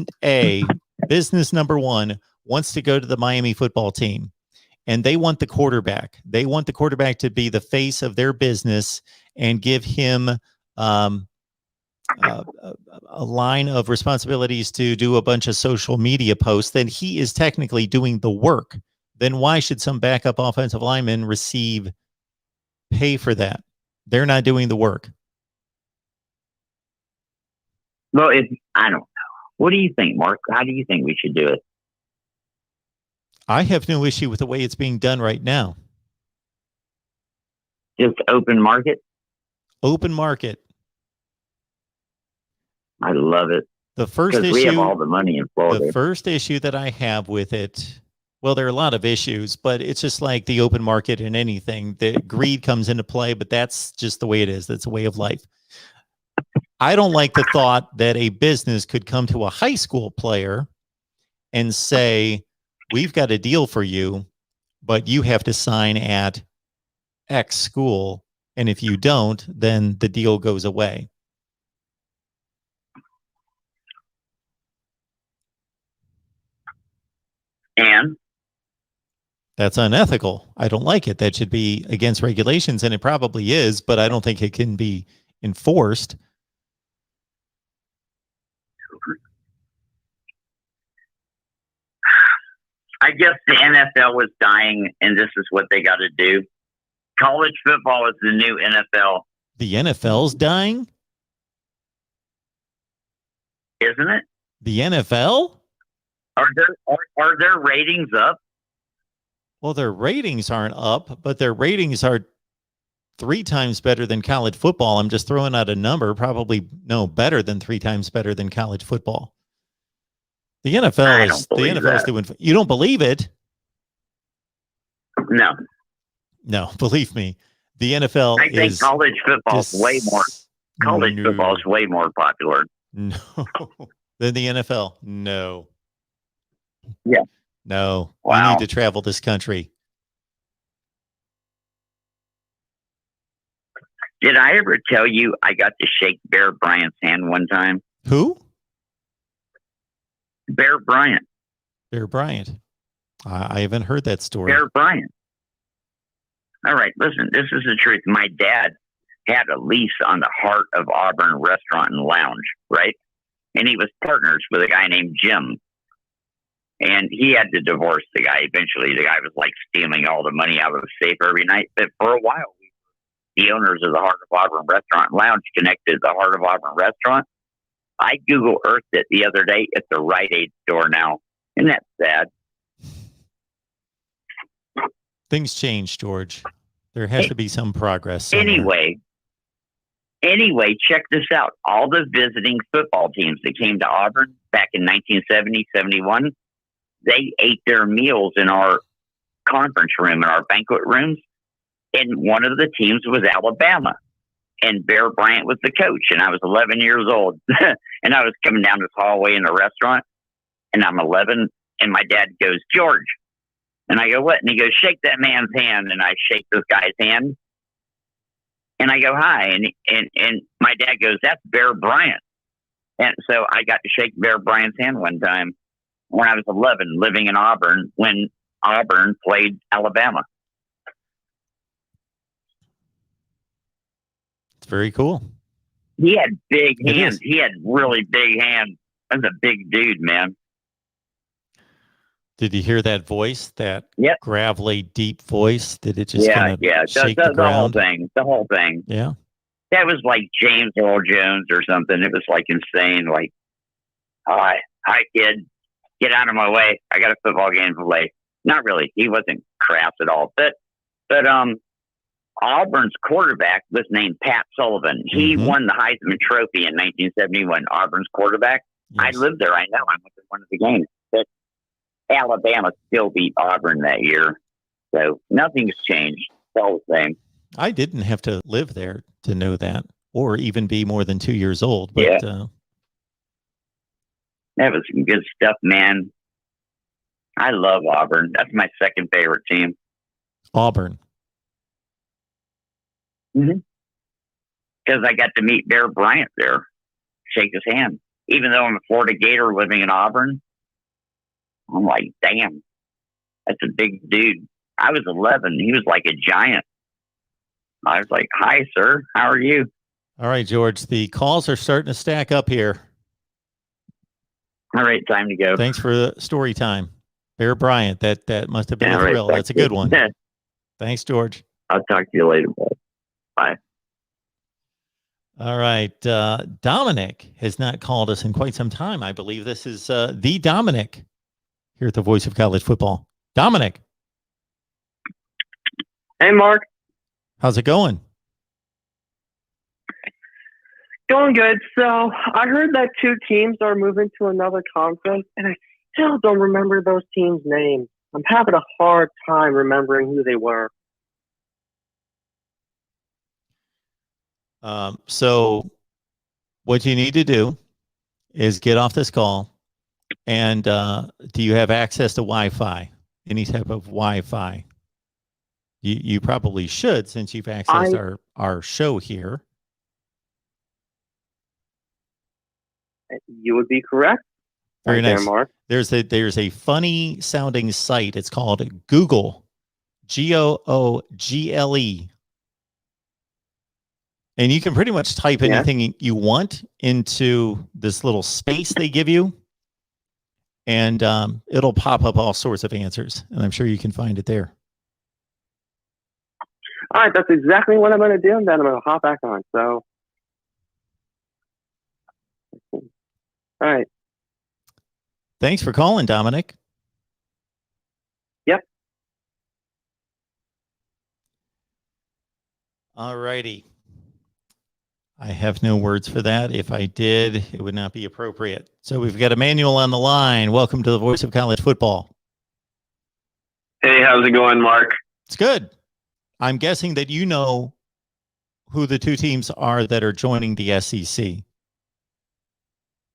A: number one wants to go to the Miami football team and they want the quarterback to be the face of their business and give him a line of responsibilities to do a bunch of social media posts, then he is technically doing the work. Then why should some backup offensive lineman receive pay for that? They're not doing the work.
B: Well, I don't know. What do you think, Mark? How do you think we should do it?
A: I have no issue with the way it's being done right now.
B: Just open market?
A: Open market.
B: I love it.
A: The first
B: Because we have all the money in Florida.
A: The first issue that I have with it, well, there are a lot of issues, but it's just like the open market in anything. The greed comes into play, but that's just the way it is. That's a way of life. I don't like the thought that a business could come to a high school player and say, we've got a deal for you, but you have to sign at X school. And if you don't, then the deal goes away.
B: And
A: that's unethical. I don't like it. That should be against regulations, and it probably is, but I don't think it can be enforced.
B: I guess the NFL was dying, and this is what they got to do. College football is the new NFL.
A: The NFL's dying?
B: Isn't it?
A: The NFL?
B: Are their ratings up?
A: Well, their ratings aren't up, but their ratings are 3 times better than college football. I'm just throwing out a number, probably no better than 3 times better than college football. The NFL is doing. You don't believe it?
B: No.
A: No, believe me. The NFL
B: I think college football is way more. College
A: no.
B: football is way more popular.
A: No, than the NFL. No.
B: Yeah.
A: No.
B: Wow.
A: We need to travel this country.
B: Did I ever tell you I got to shake Bear Bryant's hand one time?
A: Who?
B: Bear Bryant.
A: Bear Bryant. I haven't heard that story.
B: Bear Bryant. All right, listen, this is the truth. My dad had a lease on the Heart of Auburn Restaurant and Lounge, right? And he was partners with a guy named Jim. And he had to divorce the guy eventually. The guy was like stealing all the money out of the safe every night. But for a while, the owners of the Heart of Auburn Restaurant and Lounge connected the Heart of Auburn Restaurant. I Google Earthed it the other day. It's a Rite Aid store now. Isn't that sad?
A: Things change, George. There has to be some progress somewhere.
B: Anyway, check this out. All the visiting football teams that came to Auburn back in 1970, 71, they ate their meals in our conference room, in our banquet rooms. And one of the teams was Alabama. And Bear Bryant was the coach. And I was 11 years old. And I was coming down this hallway in the restaurant. And I'm 11. And my dad goes, George. And I go, what? And he goes, shake that man's hand. And I shake this guy's hand. And I go, hi. And my dad goes, that's Bear Bryant. And so I got to shake Bear Bryant's hand one time when I was 11, living in Auburn, when Auburn played Alabama.
A: It's very cool.
B: He had big hands. He had really big hands. That's a big dude, man.
A: Did you hear that voice? That gravelly, deep voice? Did it just shake the ground?
B: The whole thing.
A: Yeah.
B: That was like James Earl Jones or something. It was like insane. Like, hi kid, get out of my way. I got a football game to play. Not really. He wasn't crass at all. But Auburn's quarterback was named Pat Sullivan. He won the Heisman Trophy in 1971. Auburn's quarterback. Yes. I lived there. I know. I went to one of the games. But Alabama still beat Auburn that year. So nothing's changed. It's all the same.
A: I didn't have to live there to know that. or even be more than 2 years old. But
B: Yeah. That was some good stuff, man. I love Auburn. That's my second favorite team.
A: Auburn.
B: Because I got to meet Bear Bryant there, shake his hand. Even though I'm a Florida Gator living in Auburn, I'm like, damn, that's a big dude. I was 11. He was like a giant. I was like, hi, sir. How are you?
A: All right, George. The calls are starting to stack up here.
B: All right, time to go.
A: Thanks for the story time. Bear Bryant, that must have been a thrill. That's a good one. Thanks, George.
B: I'll talk to you later. Bye.
A: All right. Dominic has not called us in quite some time. I believe this is the Dominic here at the Voice of College Football. Dominic.
C: Hey, Mark.
A: How's it going?
C: Going good. So I heard that 2 teams are moving to another conference, and I still don't remember those teams' names. I'm having a hard time remembering who they were.
A: So what you need to do is get off this call, and do you have access to Wi-Fi? Any type of Wi-Fi? You probably should, since you've accessed our show here.
C: You would be correct.
A: Very nice.
C: There, Mark.
A: There's a funny sounding site. It's called Google, Google. And you can pretty much type anything you want into this little space they give you, and it'll pop up all sorts of answers. And I'm sure you can find it there.
C: All right, that's exactly what I'm going to do, and then I'm going to hop back on. So, all right.
A: Thanks for calling, Dominic.
C: Yep.
A: All righty. I have no words for that. If I did, it would not be appropriate. So we've got Emmanuel on the line. Welcome to the Voice of College Football.
D: Hey, how's it going, Mark?
A: It's good. I'm guessing that you know who the 2 teams are that are joining the SEC.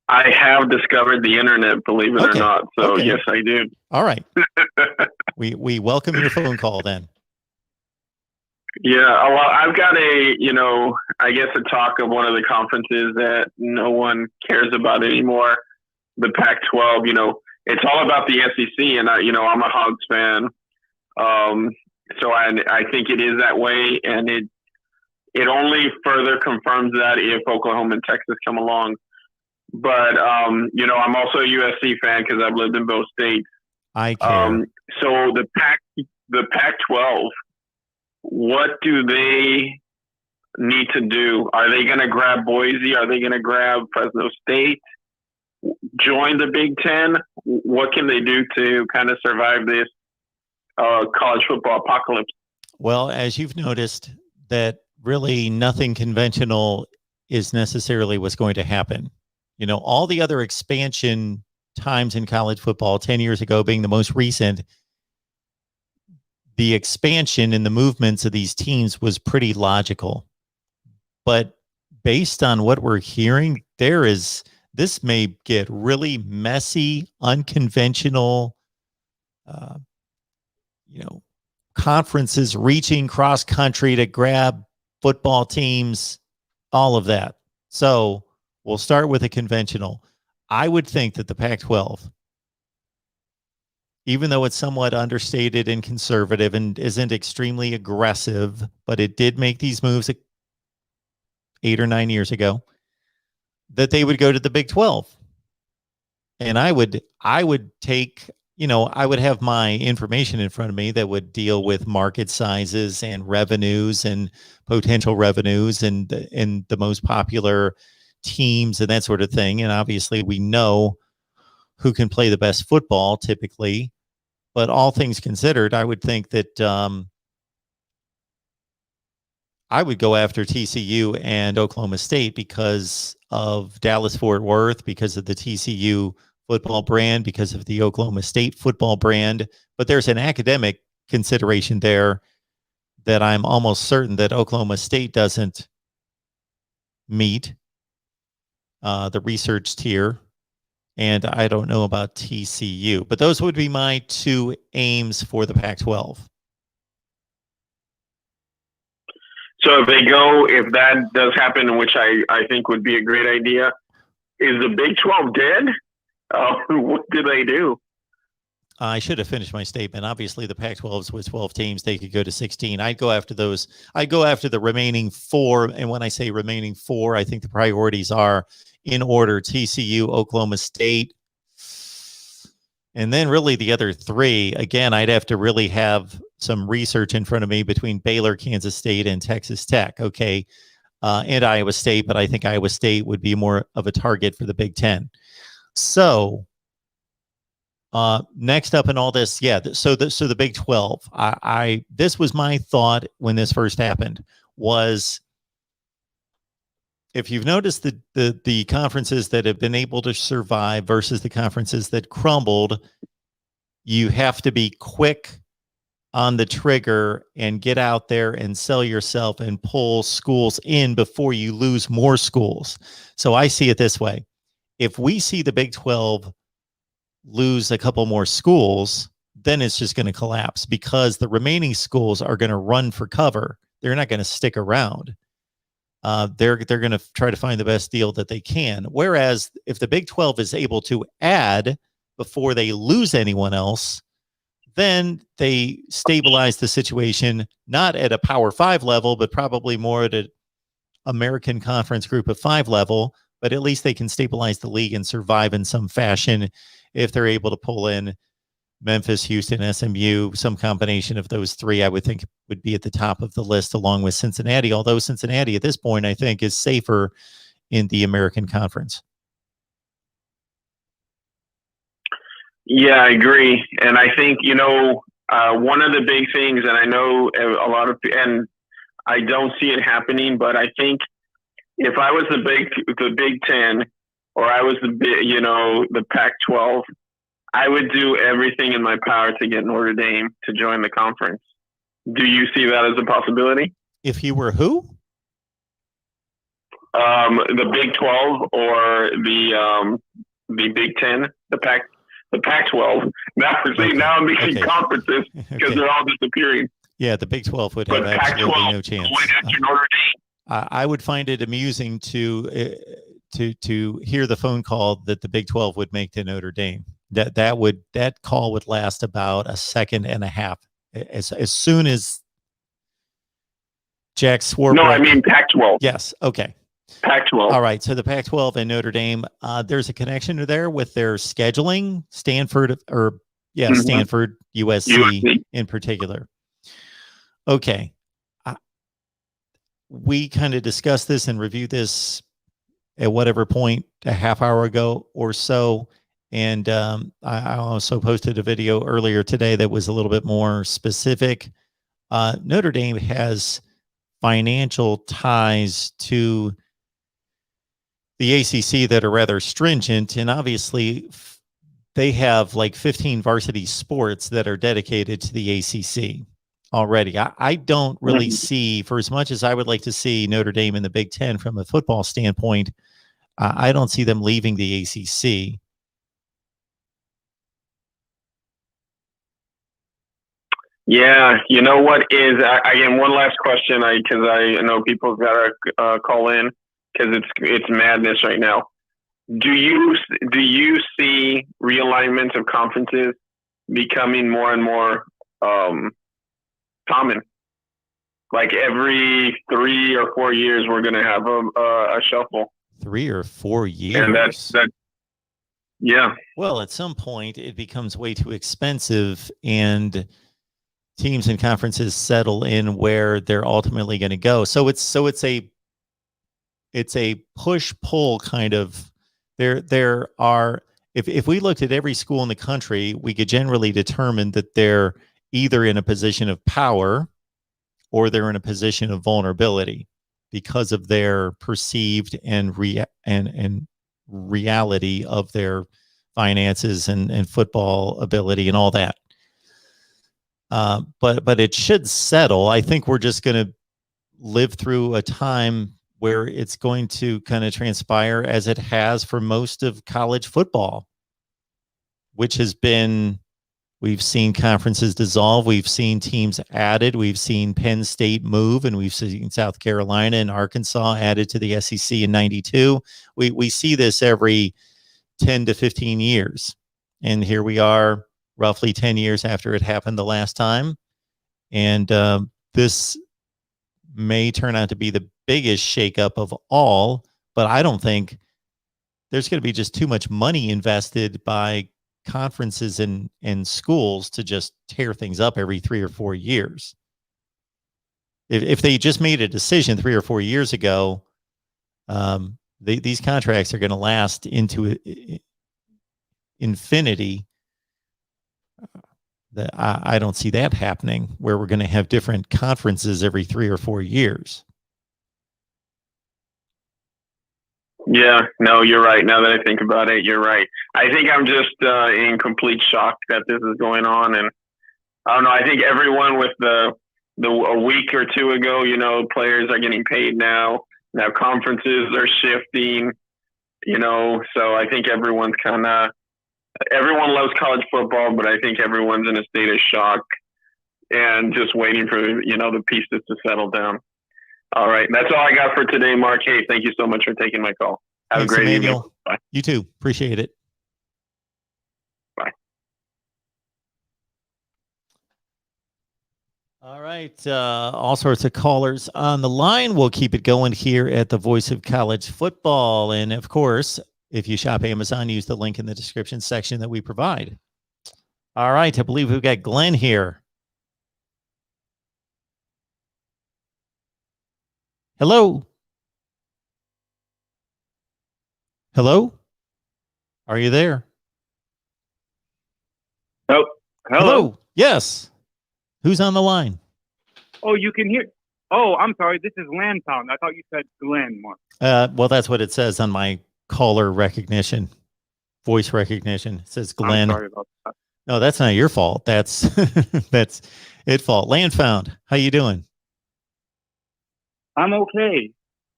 D: I have discovered the internet, believe it or not. So yes, I do.
A: All right. We welcome your phone call then.
D: Yeah, well, I've got I guess a talk of one of the conferences that no one cares about anymore, the Pac-12. It's all about the SEC, and I'm a Hogs fan. So I think it is that way, and it only further confirms that if Oklahoma and Texas come along. But I'm also a USC fan because I've lived in both states.
A: I care.
D: So the Pac-12, what do they need to do? Are they going to grab Boise? Are they going to grab Fresno State? Join the Big Ten? What can they do to kind of survive this college football apocalypse?
A: Well, as you've noticed, that really nothing conventional is necessarily what's going to happen. All the other expansion times in college football, 10 years ago being the most recent, the expansion and the movements of these teams was pretty logical. But based on what we're hearing, this may get really messy, unconventional, conferences reaching cross country to grab football teams, all of that. So we'll start with a conventional. I would think that the Pac-12, even though it's somewhat understated and conservative and isn't extremely aggressive, but it did make these moves 8 or 9 years ago, that they would go to the Big 12. And I would take, I would have my information in front of me that would deal with market sizes and revenues and potential revenues and the most popular teams and that sort of thing. And obviously we know who can play the best football typically, but all things considered, I would think that I would go after TCU and Oklahoma State because of Dallas-Fort Worth, because of the TCU football brand, because of the Oklahoma State football brand. But there's an academic consideration there that I'm almost certain that Oklahoma State doesn't meet, the research tier, and I don't know about TCU. But those would be my two aims for the Pac-12.
D: So if that does happen, which I think would be a great idea, is the Big 12 dead? What do they do?
A: I should have finished my statement. Obviously, the Pac-12s with 12 teams, they could go to 16. I'd go after those. I'd go after the remaining four. And when I say remaining four, I think the priorities are in order: TCU, Oklahoma State, and then really the other three. Again, I'd have to really have some research in front of me between Baylor, Kansas State, and Texas Tech. Okay. And Iowa State, but I think Iowa State would be more of a target for the Big Ten. So next up in all this, so the Big 12. This was my thought when this first happened, was if you've noticed the conferences that have been able to survive versus the conferences that crumbled, you have to be quick on the trigger and get out there and sell yourself and pull schools in before you lose more schools. So I see it this way. If we see the Big 12 lose a couple more schools, then it's just going to collapse, because the remaining schools are going to run for cover. They're not going to stick around. They're going to try to find the best deal that they can. Whereas if the Big 12 is able to add before they lose anyone else, then they stabilize the situation, not at a Power 5 level, but probably more at an American Conference Group of 5 level. But at least they can stabilize the league and survive in some fashion if they're able to pull in Memphis, Houston, SMU. Some combination of those three, I would think, would be at the top of the list, along with Cincinnati, although Cincinnati at this point, I think, is safer in the American Conference.
D: Yeah, I agree. And I think, one of the big things, and I know a lot of, and I don't see it happening, but I think if I was the Big Ten, or I was the Pac-12, I would do everything in my power to get Notre Dame to join the conference. Do you see that as a possibility?
A: If you were who?
D: The Big 12 or the Big Ten, the Pac-12. Now I'm mixing conferences because they're all disappearing.
A: Yeah, the Big 12 would have absolutely no chance.
D: Notre Dame.
A: I would find it amusing to hear the phone call that the Big 12 would make to Notre Dame. That call would last about a second and a half. As soon as Jack Swarbrick.
D: No, I mean Pac-12.
A: Yes. Okay.
D: Pac-12.
A: All right. So the Pac-12 and Notre Dame, there's a connection there with their scheduling. Stanford, Stanford, USC in particular. Okay. We kind of discussed this and reviewed this at whatever point, a half hour ago or so. And I also posted a video earlier today that was a little bit more specific. Notre Dame has financial ties to the ACC that are rather stringent, and obviously they have like 15 varsity sports that are dedicated to the ACC already. I don't really see, for as much as I would like to see Notre Dame in the Big Ten from a football standpoint, I don't see them leaving the ACC.
D: Yeah, you know what is, again, one last question, because I know people have got to call in, because it's madness right now. Do you see realignment of conferences becoming more and more common? Like every 3 or 4 years, we're going to have a shuffle.
A: 3 or 4 years.
D: And that's yeah.
A: Well, at some point, it becomes way too expensive, and teams and conferences settle in where they're ultimately going to go. So it's a push-pull kind of. There are, if we looked at every school in the country, we could generally determine that they're either in a position of power or they're in a position of vulnerability because of their perceived and reality of their finances and football ability and all that. But it should settle. I think we're just going to live through a time where it's going to kind of transpire as it has for most of college football, which has been, we've seen conferences dissolve, we've seen teams added, we've seen Penn State move, and we've seen South Carolina and Arkansas added to the SEC in 92. We see this every 10 to 15 years. And here we are roughly 10 years after it happened the last time. And this may turn out to be the biggest shakeup of all, but I don't think there's going to be just too much money invested by conferences and schools to just tear things up every 3 or 4 years. If they just made a decision 3 or 4 years ago, these contracts are going to last into infinity. I don't see that happening, where we're going to have different conferences every 3 or 4 years.
D: Yeah, no, you're right. Now that I think about it, you're right. I think I'm just in complete shock that this is going on. And I don't know, I think everyone with a week or two ago, you know, players are getting paid now. Now conferences are shifting, you know, so I think everyone loves college football, but I think everyone's in a state of shock and just waiting for, you know, the pieces to settle down. All right. That's all I got for today, Mark. Hey, thank you so much for taking my call. Have
A: Thanks,
D: a great
A: Emmanuel.
D: evening. Bye.
A: You too. Appreciate it.
D: Bye.
A: All right. All sorts of callers on the line. We'll keep it going here at the Voice of College Football. And of course, if you shop Amazon, use the link in the description section that we provide. All right. I believe we've got Glenn here. Hello. Hello. Are you there?
E: Oh, hello.
A: Yes. Who's on the line?
E: Oh, you can hear. Oh, I'm sorry. This is Landpound. I thought you said Glenn, Mark.
A: Well, that's what it says on my caller recognition, voice recognition. It says Glenn.
E: I'm sorry about that.
A: No, that's not your fault. That's that's it fault. Landfound. How you doing?
E: I'm okay.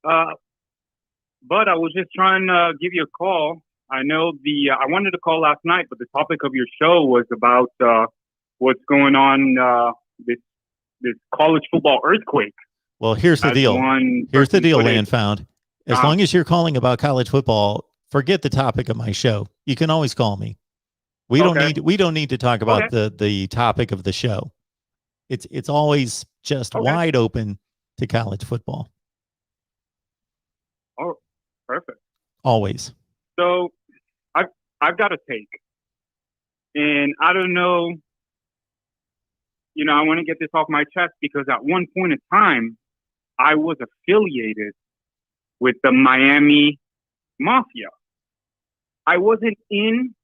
E: But I was just trying to give you a call. I know I wanted to call last night, but the topic of your show was about what's going on, this college football earthquake.
A: Well, here's the deal. Here's the deal, Landfound. As long as you're calling about college football, forget the topic of my show. You can always call me. We don't need to talk about the topic of the show. It's always just wide open to college football.
E: Oh, perfect.
A: Always.
E: So I've got a take, and I don't know. You know, I want to get this off my chest because at one point in time, I was affiliated with the Miami Mafia. I wasn't in,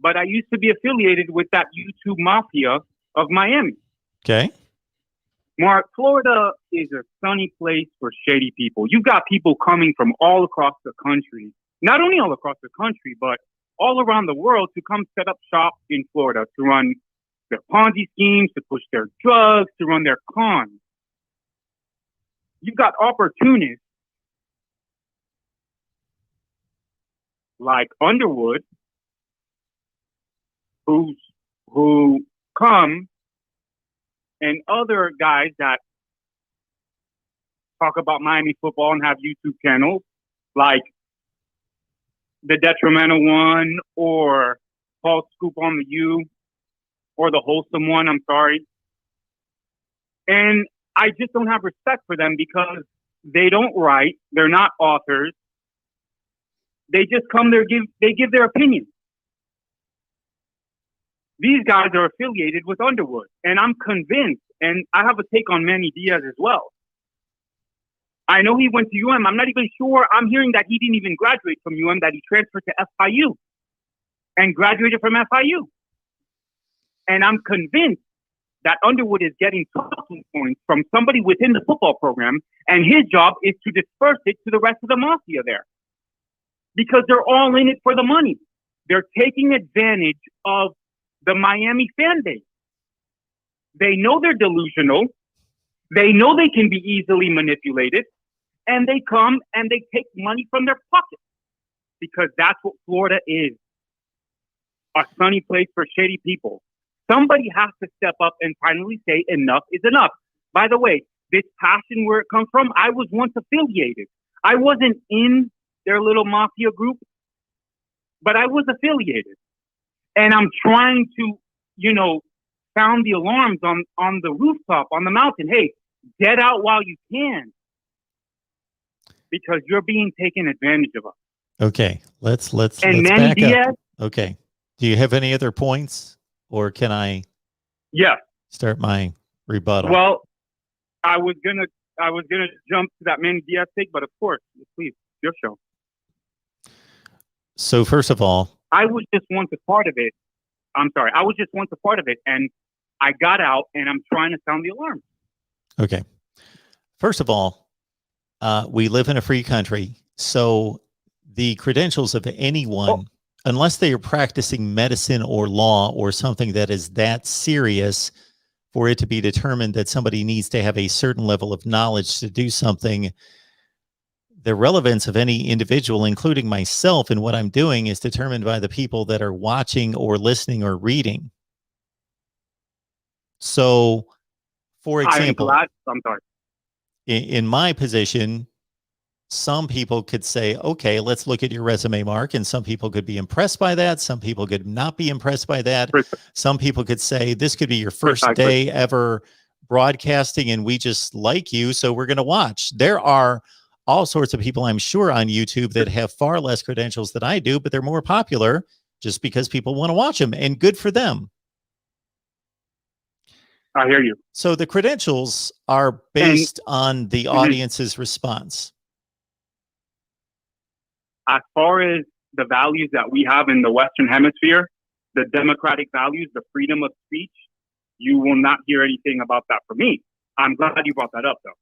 E: but I used to be affiliated with that YouTube Mafia of Miami.
A: Okay.
E: Mark, Florida is a sunny place for shady people. You've got people coming from all across the country, not only all across the country, but all around the world to come set up shop in Florida to run their Ponzi schemes, to push their drugs, to run their cons. You've got opportunists like Underwood who come, and other guys that talk about Miami football and have YouTube channels like The Detrimental One or Paul Scoop on the U or The Wholesome One, I'm sorry. And I just don't have respect for them because they don't write. They're not authors. They just come there, they give their opinion. These guys are affiliated with Underwood, and I'm convinced, and I have a take on Manny Diaz as well. I know he went to UM. I'm not even sure. I'm hearing that he didn't even graduate from UM, that he transferred to FIU and graduated from FIU. And I'm convinced that Underwood is getting talking points from somebody within the football program, and his job is to disperse it to the rest of the mafia there. Because they're all in it for the money. They're taking advantage of the Miami fan base. They know they're delusional. They know they can be easily manipulated. and they come and they take money from their pocket, because that's what Florida is. A sunny place for shady people. Somebody has to step up and finally say enough is enough. By the way, this passion, where it comes from, I was once affiliated. I wasn't in their little mafia group, but I was affiliated. And I'm trying to, sound the alarms on the rooftop, on the mountain. Hey, get out while you can, because you're being taken advantage of us.
A: Okay, let's
E: And Manny
A: back
E: Diaz,
A: up. Okay, do you have any other points, or can I
E: yeah.
A: start my rebuttal?
E: Well, I was gonna jump to that Manny Diaz take, but of course, please, your show.
A: So first of all,
E: I was just once a part of it. I'm sorry, I was just once a part of it, and I got out, and I'm trying to sound the alarm.
A: okay. First of all, we live in a free country, so the credentials of anyone, unless they are practicing medicine or law or something that is that serious for it to be determined that somebody needs to have a certain level of knowledge to do something, the relevance of any individual, including myself, and what I'm doing is determined by the people that are watching or listening or reading. So, for example,
E: I'm sorry.
A: in my position, some people could say, okay, let's look at your resume, Mark. And some people could be impressed by that. Some people could not be impressed by that. Some people could say, this could be your first day ever broadcasting, and we just like you, so we're going to watch. There are all sorts of people, I'm sure, on YouTube that have far less credentials than I do, but they're more popular just because people want to watch them, and good for them.
E: I hear you.
A: So the credentials are based on the audience's response.
E: As far as the values that we have in the Western Hemisphere, the democratic values, the freedom of speech, you will not hear anything about that from me. I'm glad you brought that up, though.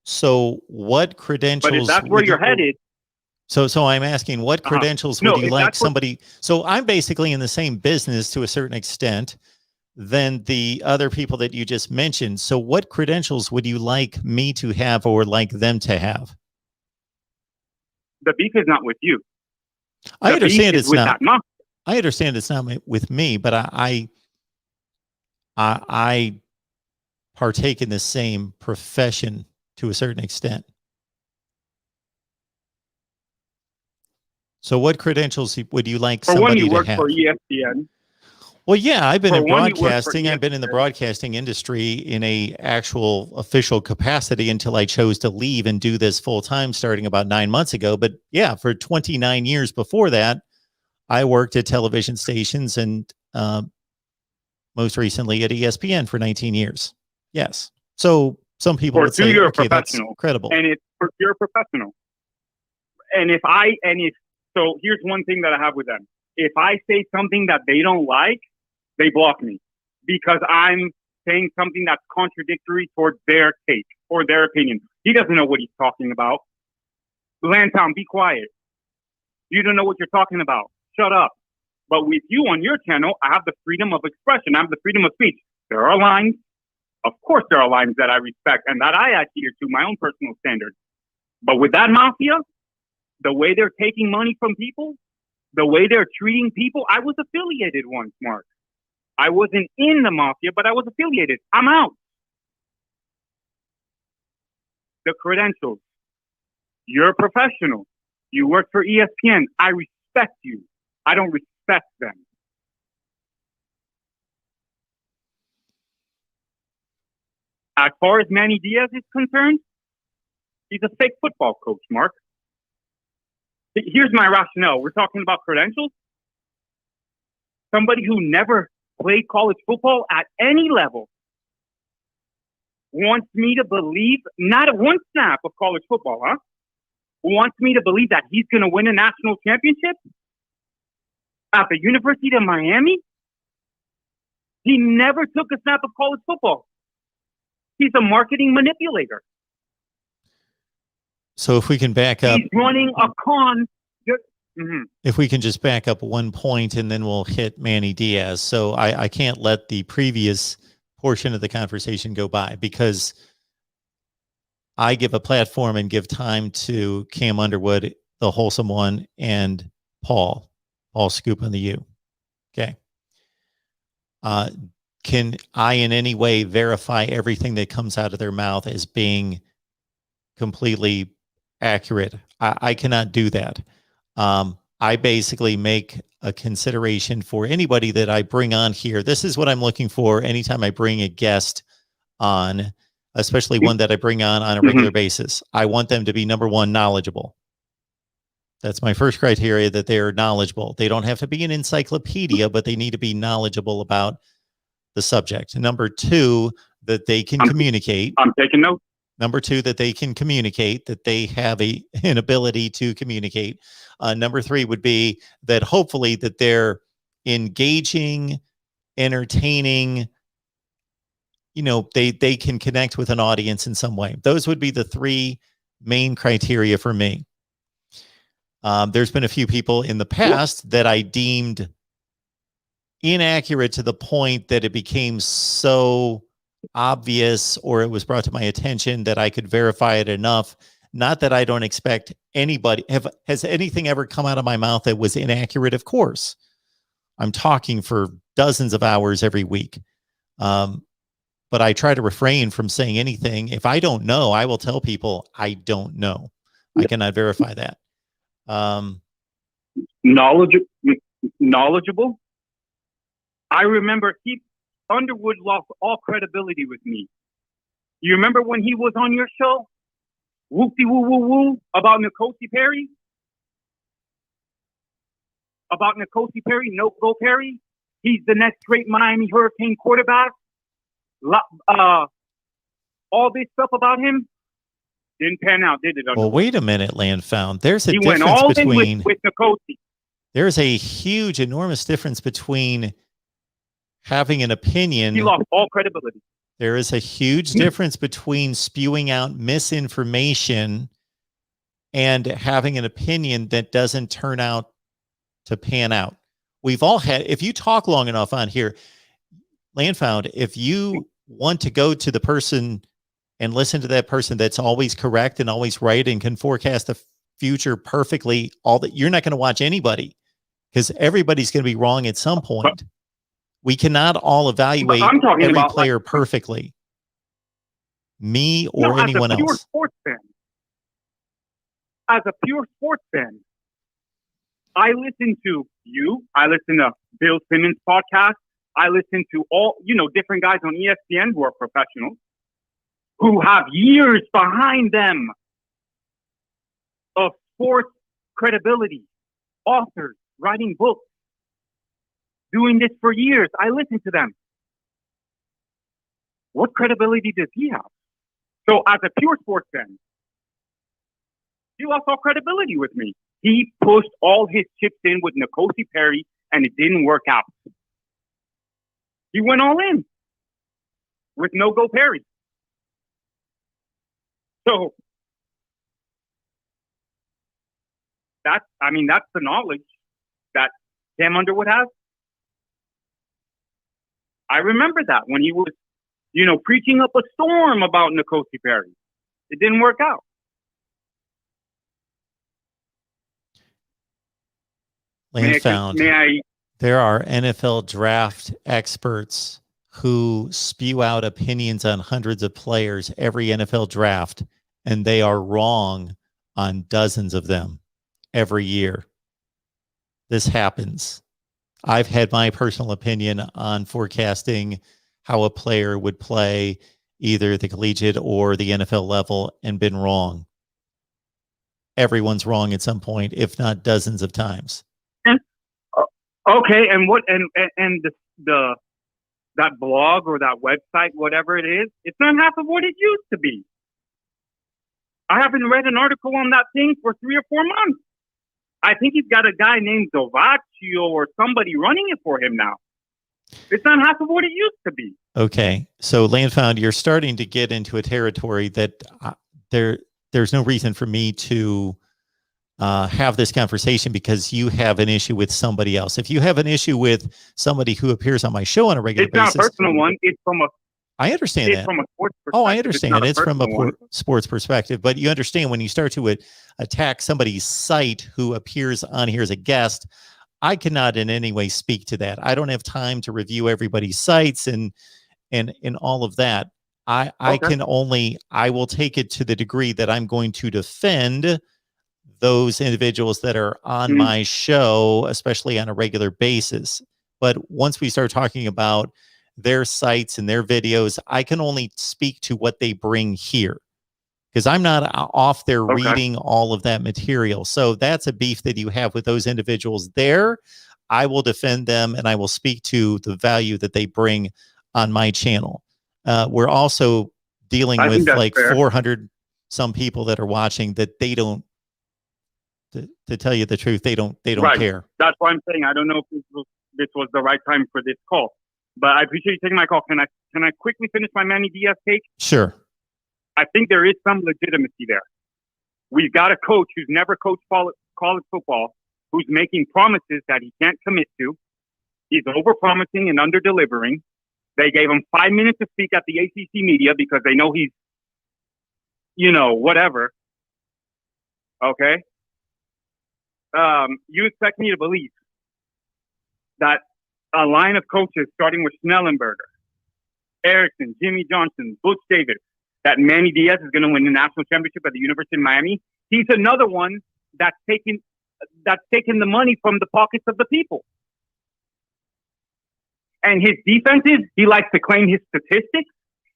A: So what credentials?
E: But if that's where you're headed.
A: So I'm asking, what credentials would you like somebody? So I'm basically in the same business to a certain extent than the other people that you just mentioned. So what credentials would you like me to have or like them to have?
E: The beef is not with you.
A: I understand it's not. I understand it's not with me, but I partake in the same profession to a certain extent. So what credentials would you like somebody to have? For one, you work
E: for ESPN.
A: Well, yeah, I've been in broadcasting. I've been in the broadcasting industry in a actual official capacity until I chose to leave and do this full time starting about 9 months ago. But yeah, for 29 years before that, I worked at television stations and most recently at ESPN for 19 years. Yes. So some people would say, okay, that's credible.
E: And it's for pure professional. So here's one thing that I have with them. If I say something that they don't like, they block me because I'm saying something that's contradictory towards their take or their opinion. He doesn't know what he's talking about. Lantown, be quiet. You don't know what you're talking about. Shut up. But with you on your channel, I have the freedom of expression. I have the freedom of speech. There are lines. Of course, there are lines that I respect and that I adhere to my own personal standards. But with that mafia, the way they're taking money from people, the way they're treating people, I was affiliated once, Mark. I wasn't in the mafia, but I was affiliated. I'm out. The credentials. You're a professional. You work for ESPN. I respect you. I don't respect them. As far as Manny Diaz is concerned, he's a fake football coach, Mark. Here's my rationale. We're talking about credentials. Somebody who never played college football at any level wants me to believe, not one snap of college football, wants me to believe that he's going to win a national championship at the University of Miami. He never took a snap of college football. He's a marketing manipulator.
A: So if we can back up,
E: he's running a con.
A: If we can just back up one point and then we'll hit Manny Diaz. So I can't let the previous portion of the conversation go by because I give a platform and give time to Cam Underwood, the wholesome one, and Paul Scoop on the U. Okay. Can I in any way verify everything that comes out of their mouth as being completely accurate? I cannot do that. I basically make a consideration for anybody that I bring on here. This is what I'm looking for anytime I bring a guest on, especially one that I bring on a regular basis. I want them to be, number one, knowledgeable. That's my first criteria, that they're knowledgeable. They don't have to be an encyclopedia, but they need to be knowledgeable about the subject. Number two, that they can communicate.
E: I'm taking notes.
A: Number two, that they can communicate, that they have an ability to communicate. Number three would be that hopefully that they're engaging, entertaining, they can connect with an audience in some way. Those would be the three main criteria for me. There's been a few people in the past that I deemed inaccurate to the point that it became so obvious, or it was brought to my attention that I could verify it enough. Not that I don't expect anybody. Has anything ever come out of my mouth that was inaccurate? Of course. I'm talking for dozens of hours every week. But I try to refrain from saying anything. If I don't know, I will tell people I don't know. I cannot verify that.
E: Knowledgeable. I remember Underwood lost all credibility with me. You remember when he was on your show? Whoopty woo woo woo about N'Kosi Perry? About N'Kosi Perry, no go Perry? He's the next great Miami Hurricane quarterback. All this stuff about him didn't pan out, did it?
A: Well, wait a minute, Landfound. There's a
E: he
A: difference
E: went all
A: between
E: in with N'Kosi.
A: There's a huge, enormous difference between having an opinion.
E: He lost all credibility.
A: There is a huge difference between spewing out misinformation and having an opinion that doesn't turn out to pan out. We've all had, if you talk long enough on here, Landfound, if you want to go to the person and listen to that person that's always correct and always right and can forecast the future perfectly, you're not going to watch anybody, because everybody's going to be wrong at some point. We cannot all evaluate every player perfectly. Me or anyone else.
E: As a pure sports fan, I listen to you. I listen to Bill Simmons' podcast. I listen to all, different guys on ESPN who are professionals, who have years behind them of sports credibility, authors writing books, doing this for years. I listen to them. What credibility does he have? So as a pure sports fan, he lost all credibility with me. He pushed all his chips in with N'Kosi Perry, and it didn't work out. He went all in with no-go Perry. So that's the knowledge that Cam Underwood has. I remember that when he was, preaching up a storm about N'Kosi Perry. It didn't work out.
A: Landfound. There are NFL draft experts who spew out opinions on hundreds of players every NFL draft, and they are wrong on dozens of them every year. This happens. I've had my personal opinion on forecasting how a player would play either the collegiate or the NFL level and been wrong. Everyone's wrong at some point, if not dozens of times.
E: Okay, and that blog or that website, whatever it is, it's not half of what it used to be. I haven't read an article on that thing for 3 or 4 months. I think he's got a guy named Dovaccio or somebody running it for him now. It's not half of what it used to be.
A: Okay, so Landfound, you're starting to get into a territory that there's no reason for me to have this conversation, because you have an issue with somebody else. If you have an issue with somebody who appears on my show on a regular basis,
E: it's not a personal one. It's from
A: I understand
E: It's
A: that.
E: from a sports perspective.
A: Oh, I understand. It's from a
E: personal one.
A: sports perspective, but you understand when you start to attack somebody's site who appears on here as a guest, I cannot in any way speak to that. I don't have time to review everybody's sites and all of that. I will take it to the degree that I'm going to defend those individuals that are on my show, especially on a regular basis. But once we start talking about their sites and their videos, I can only speak to what they bring here because I'm not off there reading all of that material. So that's a beef that you have with those individuals there. I will defend them and I will speak to the value that they bring on my channel. We're also dealing with like 400 some people that are watching that they don't, to tell you the truth, they don't care.
E: That's why I'm saying I don't know if this was the right time for this call. But I appreciate you taking my call. Can I quickly finish my Manny Diaz take?
A: Sure.
E: I think there is some legitimacy there. We've got a coach who's never coached college football, who's making promises that he can't commit to. He's over-promising and under-delivering. They gave him 5 minutes to speak at the ACC media because they know he's, whatever. Okay? You expect me to believe that a line of coaches, starting with Schnellenberger, Erickson, Jimmy Johnson, Butch Davis, that Manny Diaz is going to win the national championship at the University of Miami. He's another one that's taking the money from the pockets of the people. And his defenses, he likes to claim his statistics.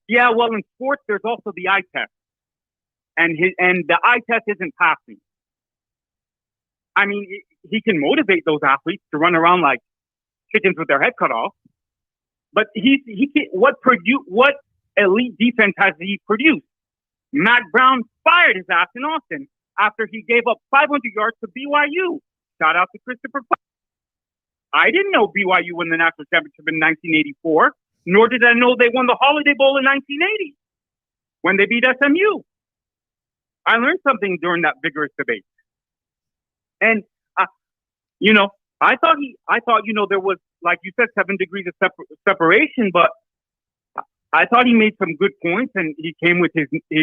E: Yeah, well, in sports, there's also the eye test, and the eye test isn't passing. I mean, he can motivate those athletes to run around like chickens with their head cut off, but what elite defense has he produced? Matt Brown fired his ass in Austin after he gave up 500 yards to BYU. Shout out to Christopher. I didn't know BYU won the national championship in 1984, nor did I know they won the Holiday Bowl in 1980 when they beat SMU. I learned something during that vigorous debate, and I thought there was, like you said, 7 degrees of separation, but I thought he made some good points and he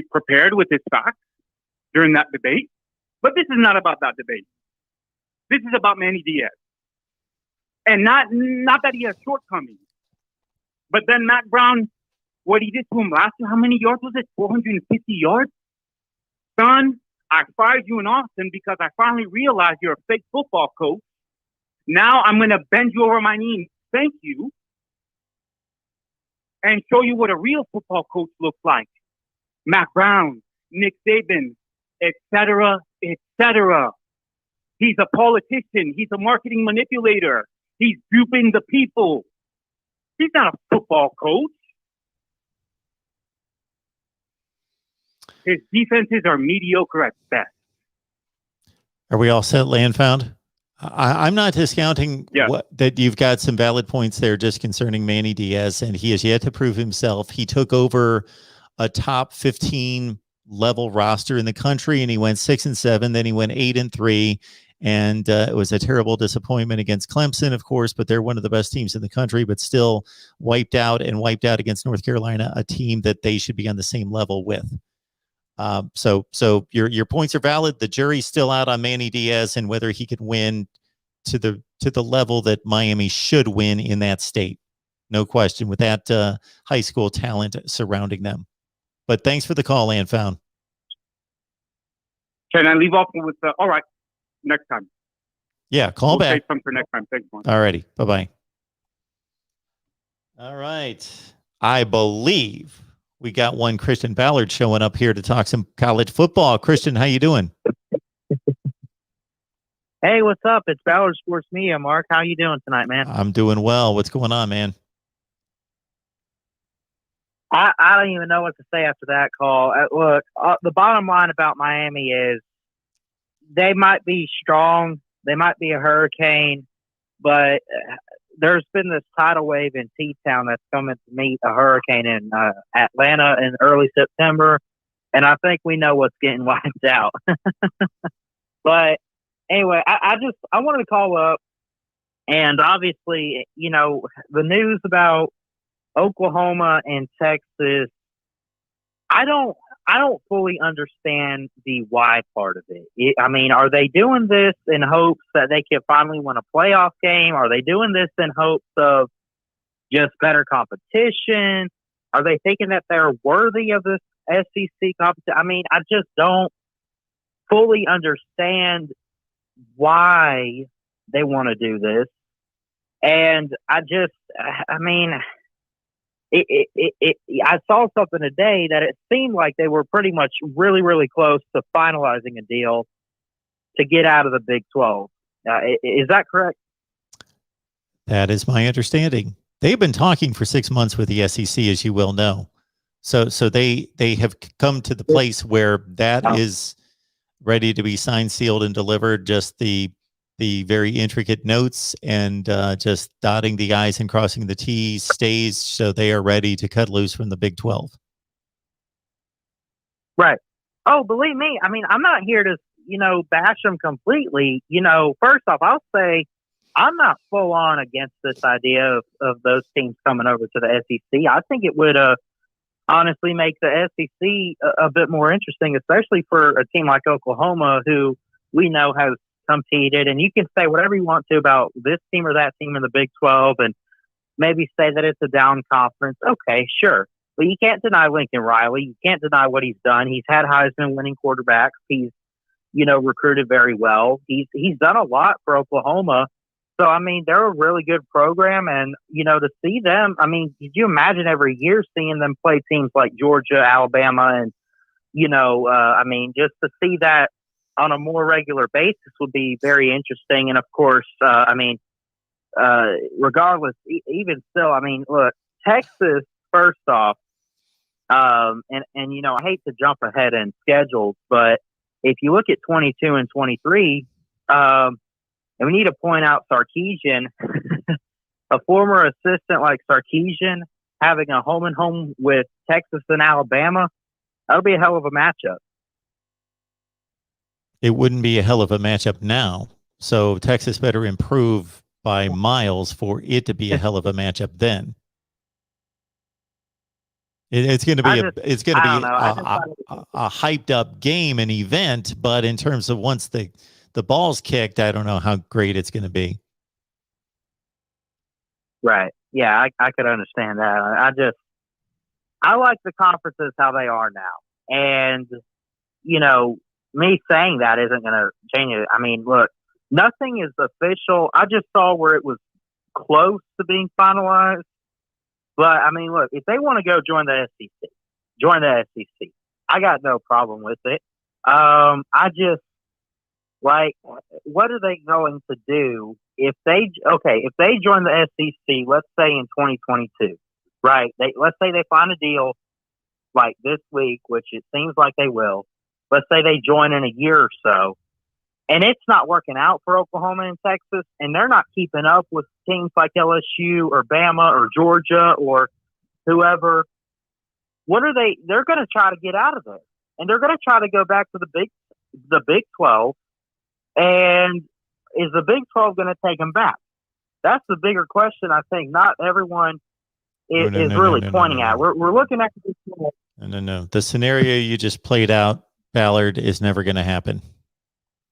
E: prepared with his facts during that debate. But this is not about that debate. This is about Manny Diaz. And not that he has shortcomings. But then Matt Brown, what he did to him last year, how many yards was it? 450 yards? Son, I fired you in Austin because I finally realized you're a fake football coach. Now I'm going to bend you over my knee and thank you and show you what a real football coach looks like. Matt Brown, Nick Saban, etc., etc. He's a politician. He's a marketing manipulator. He's duping the people. He's not a football coach. His defenses are mediocre at best.
A: Are we all set, Landfound? I'm not discounting that you've got some valid points there just concerning Manny Diaz, and he has yet to prove himself. He took over a top 15 level roster in the country, and he went 6-7. Then he went 8-3, and it was a terrible disappointment against Clemson, of course, but they're one of the best teams in the country, but still wiped out against North Carolina, a team that they should be on the same level with. So your points are valid. The jury's still out on Manny Diaz and whether he can win to the level that Miami should win in that state. No question with that high school talent surrounding them. But thanks for the call, Landfound.
E: Can I leave off with all right, next time?
A: Yeah, call back.
E: Say something for next time. Thanks, man.
A: All righty. Bye-bye. All right. I believe we got one Kristen Ballard showing up here to talk some college football. Kristen, how you doing?
F: Hey, what's up? It's Ballard Sports Media, Mark. How you doing tonight, man?
A: I'm doing well. What's going on, man?
F: I don't even know what to say after that call. Look, the bottom line about Miami is they might be strong. They might be a hurricane, but there's been this tidal wave in T-Town that's coming to meet a hurricane in Atlanta in early September, and I think we know what's getting wiped out. But anyway, I wanted to call up, and obviously, the news about Oklahoma and Texas, I don't fully understand the why part of it. I mean, are they doing this in hopes that they can finally win a playoff game? Are they doing this in hopes of just better competition? Are they thinking that they're worthy of this SEC competition? I mean, I just don't fully understand why they want to do this. And I mean, I saw something today that it seemed like they were pretty much really, really close to finalizing a deal to get out of the Big 12. Is that correct?
A: That is my understanding. They've been talking for 6 months with the SEC, as you well know. So they have come to the place where that is ready to be signed, sealed, and delivered. Just the very intricate notes and just dotting the I's and crossing the T's stays, so they are ready to cut loose from the Big 12.
F: Right. Oh, believe me, I mean, I'm not here to, bash them completely. First off, I'll say I'm not full on against this idea of those teams coming over to the SEC. I think it would honestly make the SEC a bit more interesting, especially for a team like Oklahoma, who we know has competed. And you can say whatever you want to about this team or that team in the Big 12 and maybe say that it's a down conference. Okay, sure. But you can't deny Lincoln Riley. You can't deny what he's done. He's had Heisman winning quarterbacks. He's, recruited very well. He's done a lot for Oklahoma. So, I mean, they're a really good program. And, to see them, I mean, could you imagine every year seeing them play teams like Georgia, Alabama, and, I mean, just to see that on a more regular basis would be very interesting. And, of course, I mean, regardless, even still, I mean, look, Texas, first off, and I hate to jump ahead in schedules, but if you look at 22 and 23, and we need to point out Sarkisian, a former assistant like Sarkisian, having a home and home with Texas and Alabama, that'll be a hell of a matchup.
A: It wouldn't be a hell of a matchup now. So Texas better improve by miles for it to be a hell of a matchup then. It's going to be a hyped up game and event, but in terms of once the ball's kicked, I don't know how great it's going to be.
F: Right. Yeah, I could understand that. I like the conferences how they are now. And, me saying that isn't going to change it. I mean, look, nothing is official. I just saw where it was close to being finalized. But, I mean, look, if they want to go join the SEC, join the SEC. I got no problem with it. I just, like, what are they going to do if they join the SEC, let's say in 2022, right? Let's say they find a deal like this week, which it seems like they will. Let's say they join in a year or so, and it's not working out for Oklahoma and Texas, and they're not keeping up with teams like LSU or Bama or Georgia or whoever. What are they? They're going to try to get out of there, and they're going to try to go back to the Big 12. And is the Big 12 going to take them back? That's the bigger question. I think not everyone is really pointing at. We're looking at this.
A: No. The scenario you just played out, Ballard, is never going to happen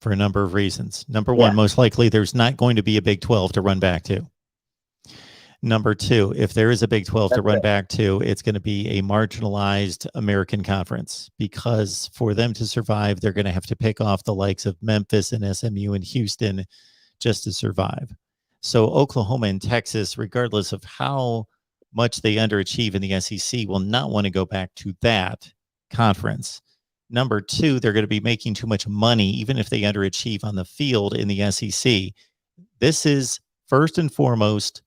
A: for a number of reasons. Number one, most likely there's not going to be a Big 12 to run back to. Number two, if there is a Big 12 to run back to, it's going to be a marginalized American conference, because for them to survive, they're going to have to pick off the likes of Memphis and SMU and Houston just to survive. So Oklahoma and Texas, regardless of how much they underachieve in the SEC, will not want to go back to that conference. Number two, they're going to be making too much money, even if they underachieve on the field in the SEC. This is first and foremost,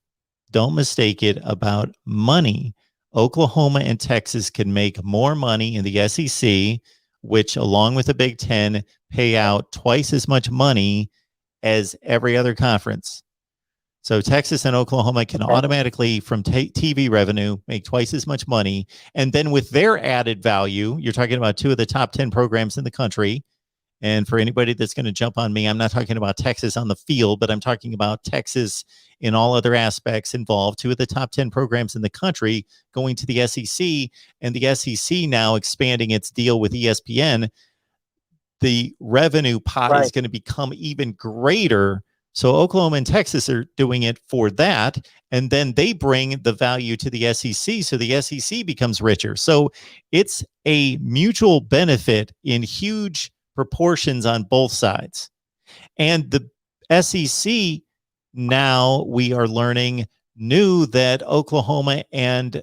A: don't mistake it, about money. Oklahoma and Texas can make more money in the SEC, which along with the Big Ten pay out twice as much money as every other conference. So Texas and Oklahoma can automatically, from TV revenue, make twice as much money. And then with their added value, you're talking about two of the top 10 programs in the country, And for anybody that's going to jump on me, I'm not talking about Texas on the field, but I'm talking about Texas in all other aspects involved. 2 of the top 10 programs in the country going to the SEC, and the SEC now expanding its deal with ESPN. The revenue pot is going to become even greater. So Oklahoma and Texas are doing it for that. And then they bring the value to the SEC. So the SEC becomes richer. So it's a mutual benefit in huge proportions on both sides. And the SEC, now we are learning, knew that Oklahoma and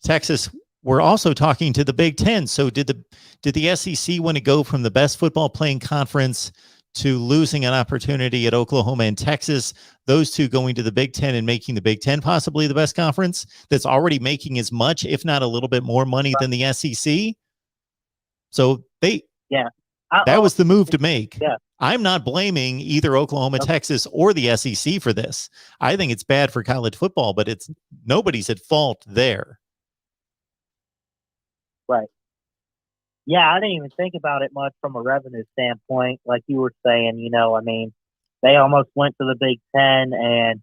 A: Texas were also talking to the Big Ten. So did the SEC want to go from the best football playing conference to losing an opportunity at Oklahoma and Texas, those two going to the Big Ten and making the Big Ten possibly the best conference that's already making as much, if not a little bit more money than the SEC? So that was the move to make.
F: Yeah.
A: I'm not blaming either Oklahoma, Texas, or the SEC for this. I think it's bad for college football, but it's nobody's at fault there.
F: Right. Yeah, I didn't even think about it much from a revenue standpoint. Like you were saying, I mean, they almost went to the Big Ten, and,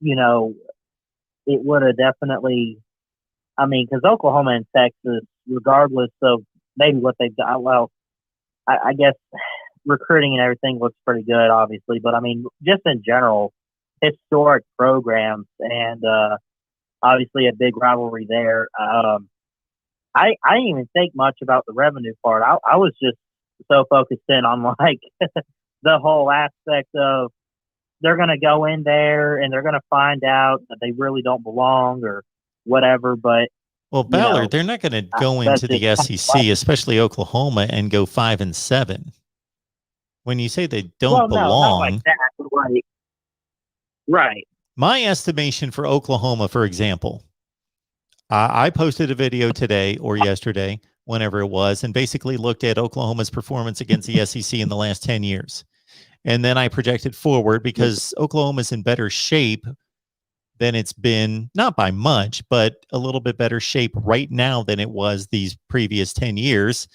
F: it would have definitely, because Oklahoma and Texas, regardless of maybe what they've done, well, I guess recruiting and everything looks pretty good, obviously, but just in general, historic programs, and obviously a big rivalry there. I didn't even think much about the revenue part. I was just so focused in on the whole aspect of they're going to go in there and they're going to find out that they really don't belong or whatever. But
A: well, Ballard, they're not going to go into the SEC, especially Oklahoma, and go 5-7. When you say they don't belong,
F: not like that, right.
A: My estimation for Oklahoma, for example, I posted a video today or yesterday, whenever it was, and basically looked at Oklahoma's performance against the SEC in the last 10 years. And then I projected forward because Oklahoma's in better shape than it's been, not by much, but a little bit better shape right now than it was these previous 10 years.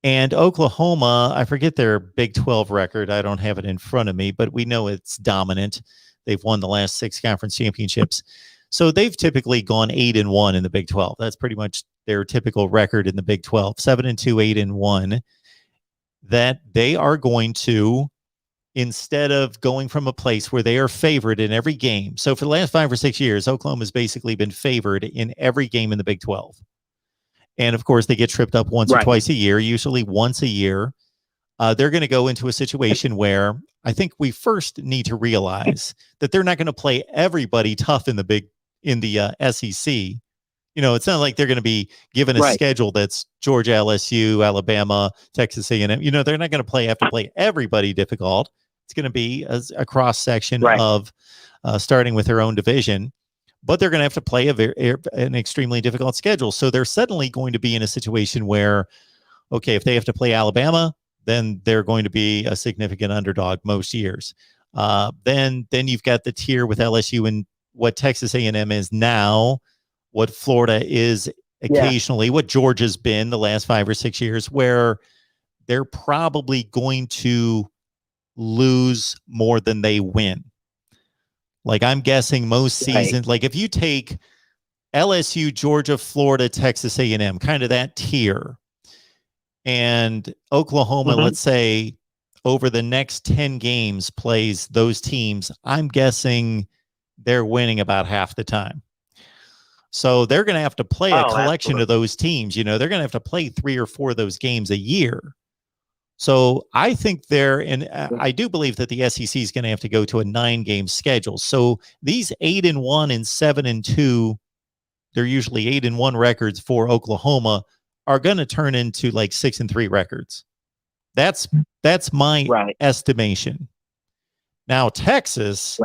A: And Oklahoma, I forget their Big 12 record. I don't have it in front of me, but we know it's dominant. They've won the last 6 conference championships. So they've typically gone 8-1 in the Big 12. That's pretty much their typical record in the Big 12, 7-2, 8-1. That they are going to, instead of going from a place where they are favored in every game. So for the last 5 or 6 years, Oklahoma has basically been favored in every game in the Big 12. And of course, they get tripped up once or twice a year, usually once a year. They're going to go into a situation where I think we first need to realize that they're not going to play everybody tough in the SEC. It's not like they're going to be given a schedule that's Georgia, LSU, Alabama, Texas A&M. They're not going to have to play everybody difficult. It's going to be a cross section of starting with their own division, but they're going to have to play an extremely difficult schedule. So they're suddenly going to be in a situation where, okay, if they have to play Alabama, then they're going to be a significant underdog most years. Then you've got the tier with LSU and what Texas A&M is now, what Florida is occasionally, what Georgia's been the last 5 or 6 years, where they're probably going to lose more than they win. Like I'm guessing most seasons, like if you take LSU, Georgia, Florida, Texas A&M, kind of that tier, and Oklahoma, let's say over the next 10 games plays those teams, I'm guessing they're winning about half the time. So they're going to have to play a collection of those teams. They're going to have to play 3 or 4 of those games a year. So I think I do believe that the SEC is going to have to go to a 9-game schedule. So these 8-1 and 7-2, they're usually 8-1 records for Oklahoma, are going to turn into like 6-3 records. That's my estimation. Now Texas,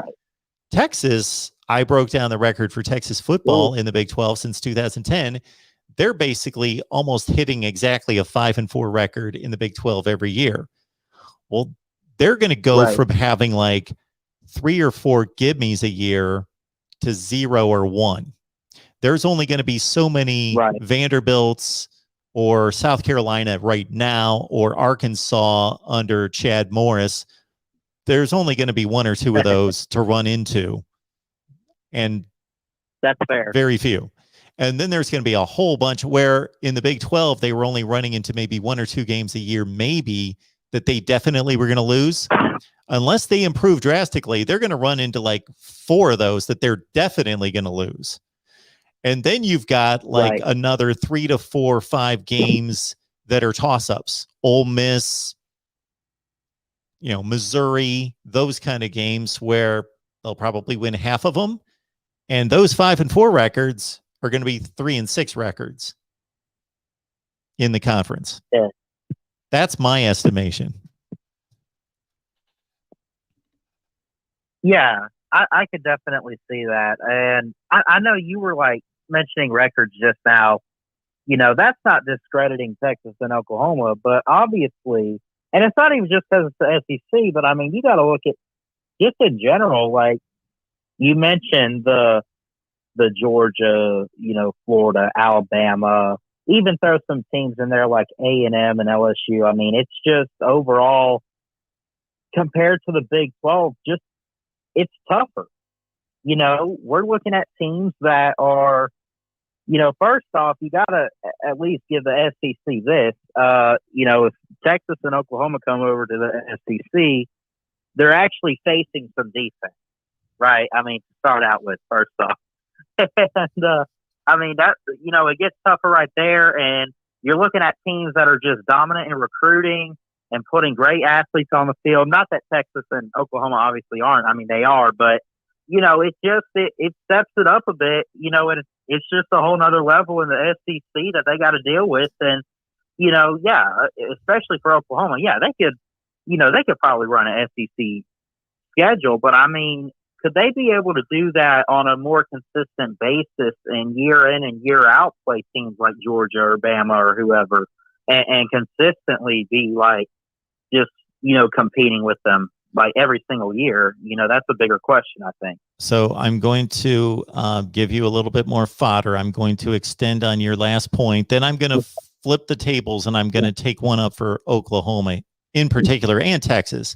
A: I broke down the record for Texas football in the Big 12 since 2010. They're basically almost hitting exactly a 5-4 record in the Big 12 every year. Well, they're going to go from having like 3 or 4 gimmies a year to 0 or 1. There's only going to be so many Vanderbilts, or South Carolina right now, or Arkansas under Chad Morris, there's only going to be one or two of those to run into. And
F: That's fair.
A: very few. And then there's going to be a whole bunch where in the Big 12, they were only running into maybe one or two games a year, maybe that they definitely were going to lose. Unless they improve drastically, they're going to run into like 4 of those that they're definitely going to lose. And then you've got like another 3 to 4 or 5 games that are toss-ups. Ole Miss, Missouri, those kind of games where they'll probably win half of them. And those 5-4 records are going to be 3-6 records in the conference.
F: Yeah.
A: That's my estimation.
F: Yeah, I could definitely see that. And I know you were like mentioning records just now. That's not discrediting Texas and Oklahoma, but obviously, and it's not even just because it's the SEC, but I mean, you got to look at just in general, like you mentioned the Georgia, Florida, Alabama, even throw some teams in there like A&M and LSU. I mean, it's just overall compared to the Big 12, just it's tougher. We're looking at teams that are, first off, you got to at least give the SEC this. If Texas and Oklahoma come over to the SEC, they're actually facing some defense, right? I mean, to start out with, first off. And, I mean, that, it gets tougher right there. And you're looking at teams that are just dominant in recruiting and putting great athletes on the field. Not that Texas and Oklahoma obviously aren't. I mean, they are, but it steps it up a bit, and it's just a whole nother level in the SEC that they got to deal with. And, especially for Oklahoma, they could probably run an SEC schedule, but I mean, could they be able to do that on a more consistent basis and year in and year out play teams like Georgia or Bama or whoever and consistently be like just, competing with them like every single year? That's a bigger question, I think.
A: So I'm going to give you a little bit more fodder. I'm going to extend on your last point. Then I'm going to flip the tables and I'm going to take one up for Oklahoma in particular and Texas.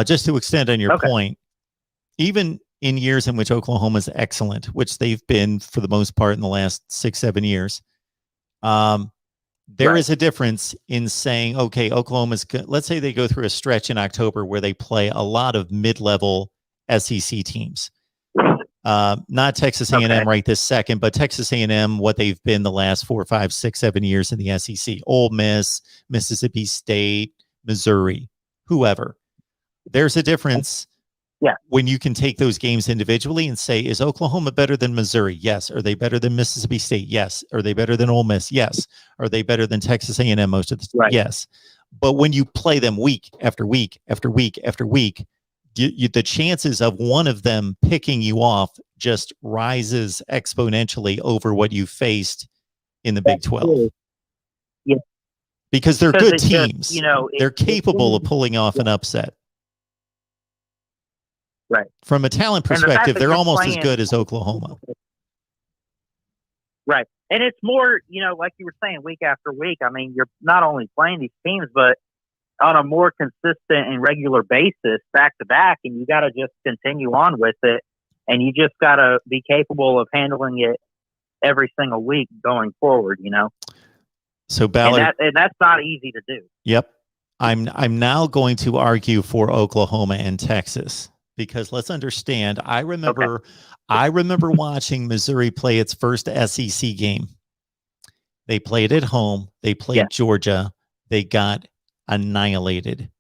A: Just to extend on your point, even in years in which Oklahoma is excellent, which they've been for the most part in the last 6-7 years, there is a difference in saying, okay, Oklahoma's, let's say they go through a stretch in October where they play a lot of mid-level SEC teams. Not Texas A&M right this second, but Texas A&M, what they've been the last 4, 5, 6, 7 years in the SEC. Ole Miss, Mississippi State, Missouri, whoever. There's a difference when you can take those games individually and say, is Oklahoma better than Missouri? Yes. Are they better than Mississippi State? Yes. Are they better than Ole Miss? Yes. Are they better than Texas A&M most of the time? Yes. But when you play them week after week after week after week, the chances of one of them picking you off just rises exponentially over what you faced in the Big 12.
F: Yeah.
A: Because they're good teams. They're capable of pulling off an upset.
F: Right.
A: From a talent perspective, they're almost as good as Oklahoma.
F: Right. And it's more, like you were saying, week after week. I mean, you're not only playing these teams, but on a more consistent and regular basis, back to back, and you got to just continue on with it. And you just got to be capable of handling it every single week going forward,
A: So Ballard,
F: and that's not easy to do.
A: Yep. I'm now going to argue for Oklahoma and Texas. Because let's understand, I remember watching Missouri play its first SEC game. They played at home. They played Georgia. They got annihilated.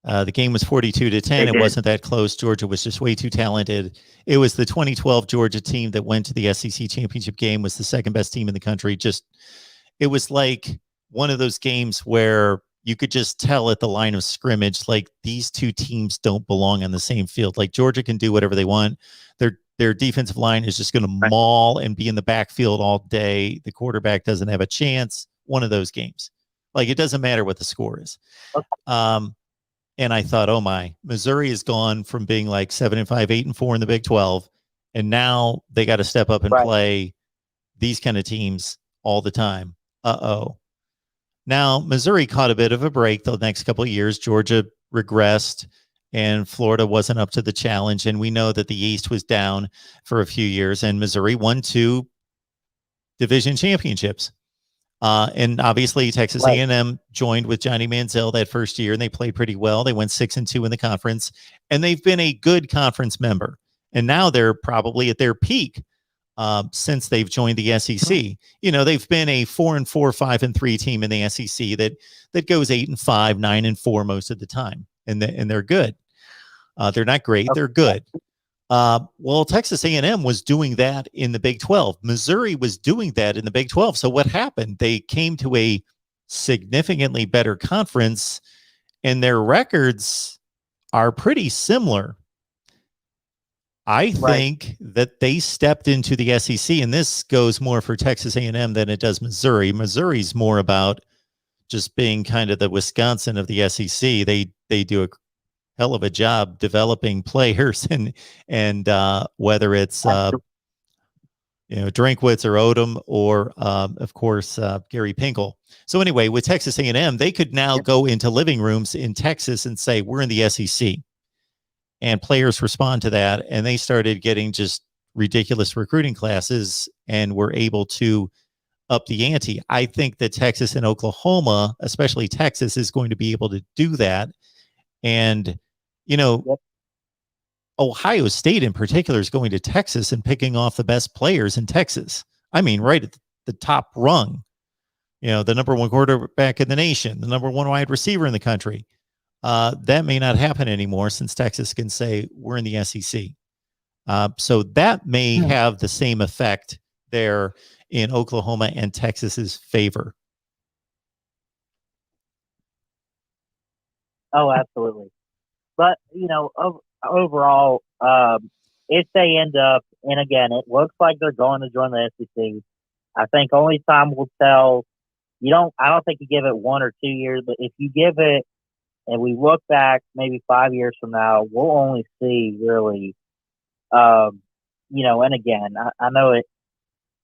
A: The game was 42-10. It wasn't that close. Georgia was just way too talented. It was the 2012 Georgia team that went to the SEC championship game, was the second best team in the country. It was like one of those games where you could just tell at the line of scrimmage, like these two teams don't belong on the same field. Like Georgia can do whatever they want. Their defensive line is just going to maul and be in the backfield all day. The quarterback doesn't have a chance. One of those games. Like it doesn't matter what the score is. And I thought, oh my, Missouri has gone from being like 7-5, 8-4 in the Big 12. And now they got to step up and play these kind of teams all the time. uh-oh. Now, Missouri caught a bit of a break the next couple of years. Georgia regressed, and Florida wasn't up to the challenge. And we know that the East was down for a few years, and Missouri won 2 division championships. And obviously, Texas A&M joined with Johnny Manziel that first year, and they played pretty well. They went 6-2 in the conference, and they've been a good conference member. And now they're probably at their peak since they've joined the SEC. You know, they've been a 4-4, 5-3 team in the SEC that goes 8-5, 9-4 most of the time, and they're good. They're not great; they're good. Well, Texas A&M was doing that in the Big 12. Missouri was doing that in the Big 12. So what happened? They came to a significantly better conference, and their records are pretty similar. I think that they stepped into the SEC, and this goes more for Texas A&M than it does Missouri. Missouri's more about just being kind of the Wisconsin of the SEC. They do a hell of a job developing players, and whether it's Drinkwitz or Odom or of course Gary Pinkel. So anyway, with Texas A&M, they could now go into living rooms in Texas and say, we're in the SEC. And players respond to that, and they started getting just ridiculous recruiting classes and were able to up the ante. I think that Texas and Oklahoma, especially Texas, is going to be able to do that. And, Ohio State in particular is going to Texas and picking off the best players in Texas. I mean, right at the top rung, the number 1 quarterback in the nation, the number 1 wide receiver in the country. That may not happen anymore since Texas can say we're in the SEC. So that may have the same effect there in Oklahoma and Texas's favor.
F: Oh, absolutely. But, overall, if they end up, and again, it looks like they're going to join the SEC. I think only time will tell. I don't think you give it 1 or 2 years, but if you give it, and we look back maybe 5 years from now, we'll only see really, and again, I know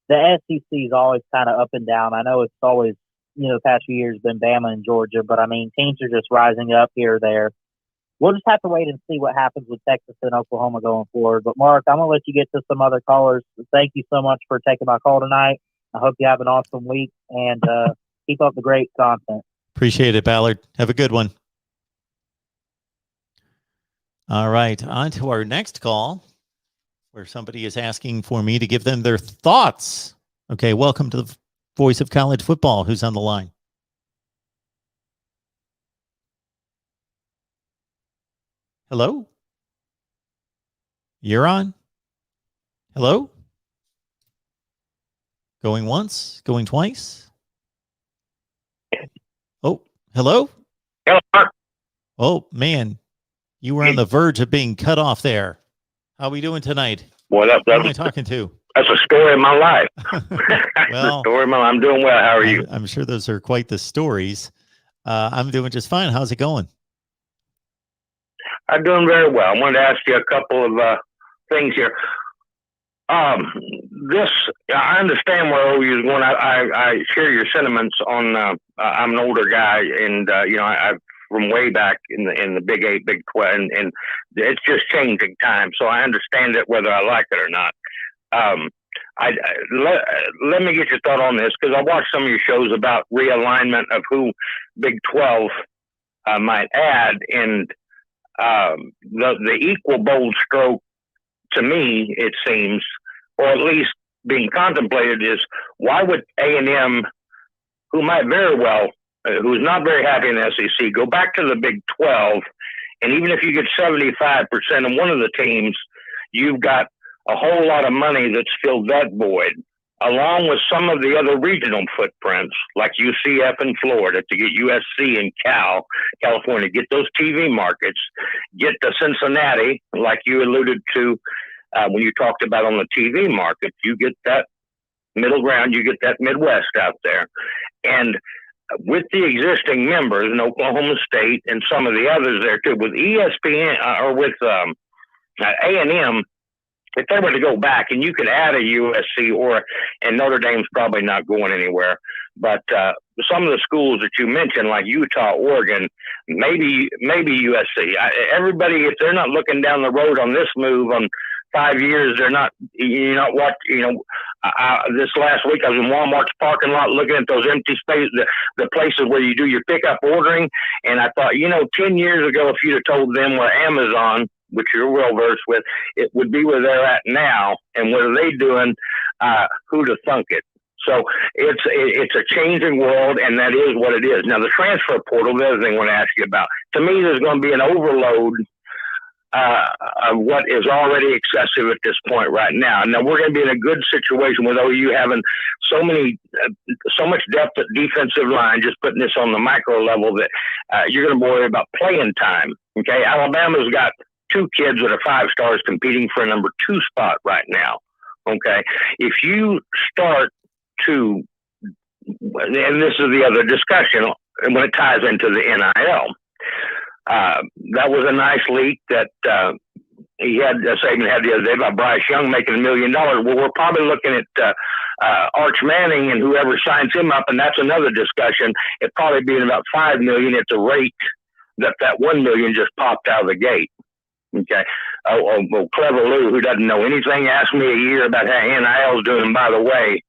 F: the SEC is always kind of up and down. I know it's always, the past few years been Bama and Georgia, but I mean, teams are just rising up here or there. We'll just have to wait and see what happens with Texas and Oklahoma going forward. But Mark, I'm going to let you get to some other callers. Thank you so much for taking my call tonight. I hope you have an awesome week, and keep up the great content.
A: Appreciate it, Ballard. Have a good one. All right, on to our next call, where somebody is asking for me to give them their thoughts. Okay, welcome to the Voice of College Football. Who's on the line? Hello? You're on? Hello? Going once? Going twice? Oh, hello?
B: Hello, Mark.
A: Oh, man. You were on the verge of being cut off there. How are we doing tonight?
B: Well,
A: Who am I talking to?
B: that's a story of my life.
A: Well,
B: story of my life. I'm doing well. How are you?
A: I'm sure those are quite the stories. I'm doing just fine. How's it going?
B: I'm doing very well. I wanted to ask you a couple of things here. I understand where OU is going. I share your sentiments on. I'm an older guy, and I've from way back in the Big 8, Big 12, and it's just changing time. So I understand it whether I like it or not. Let me get your thought on this, because I watched some of your shows about realignment of who Big 12 might add, and the equal bold stroke to me, it seems, or at least being contemplated, is why would A&M, who might very well, who's not very happy in the SEC, go back to the Big 12, and even if you get 75% of one of the teams, you've got a whole lot of money that's filled that void, along with some of the other regional footprints, like UCF in Florida, to get USC and California, get those TV markets, get to Cincinnati, like you alluded to when you talked about on the TV market, you get that middle ground, you get that Midwest out there. And with the existing members in Oklahoma State and some of the others there too, with ESPN or with A&M, if they were to go back, and you could add a USC and Notre Dame's probably not going anywhere,
G: But some of the schools that you mentioned, like Utah, Oregon, maybe USC, everybody, if they're not looking down the road on this move on 5 years, they're not. This last week I was in Walmart's parking lot looking at those empty spaces, the places where you do your pickup ordering, and I thought, 10 years ago, if you'd have told them where Amazon, which you're well versed with, it would be where they're at now, and what are they doing? Who'd have thunk it? So it's a changing world, and that is what it is. Now, the transfer portal, the other thing I want to ask you about, to me, there's going to be an overload of what is already excessive at this point right now. Now, we're going to be in a good situation with OU having so much depth at defensive line, just putting this on the micro level, that you're going to worry about playing time. Okay, Alabama's got 2 kids that are 5 stars competing for a number 2 spot right now. Okay, if you start to, and this is the other discussion when it ties into the NIL, that was a nice leak that he had, Saban had the other day about Bryce Young making $1 million. Well, we're probably looking at Arch Manning and whoever signs him up, and that's another discussion. It probably being about $5 million at the rate that $1 million just popped out of the gate. Okay. Well, Clever Lou, who doesn't know anything, asked me a year about how NIL's doing. And by the way,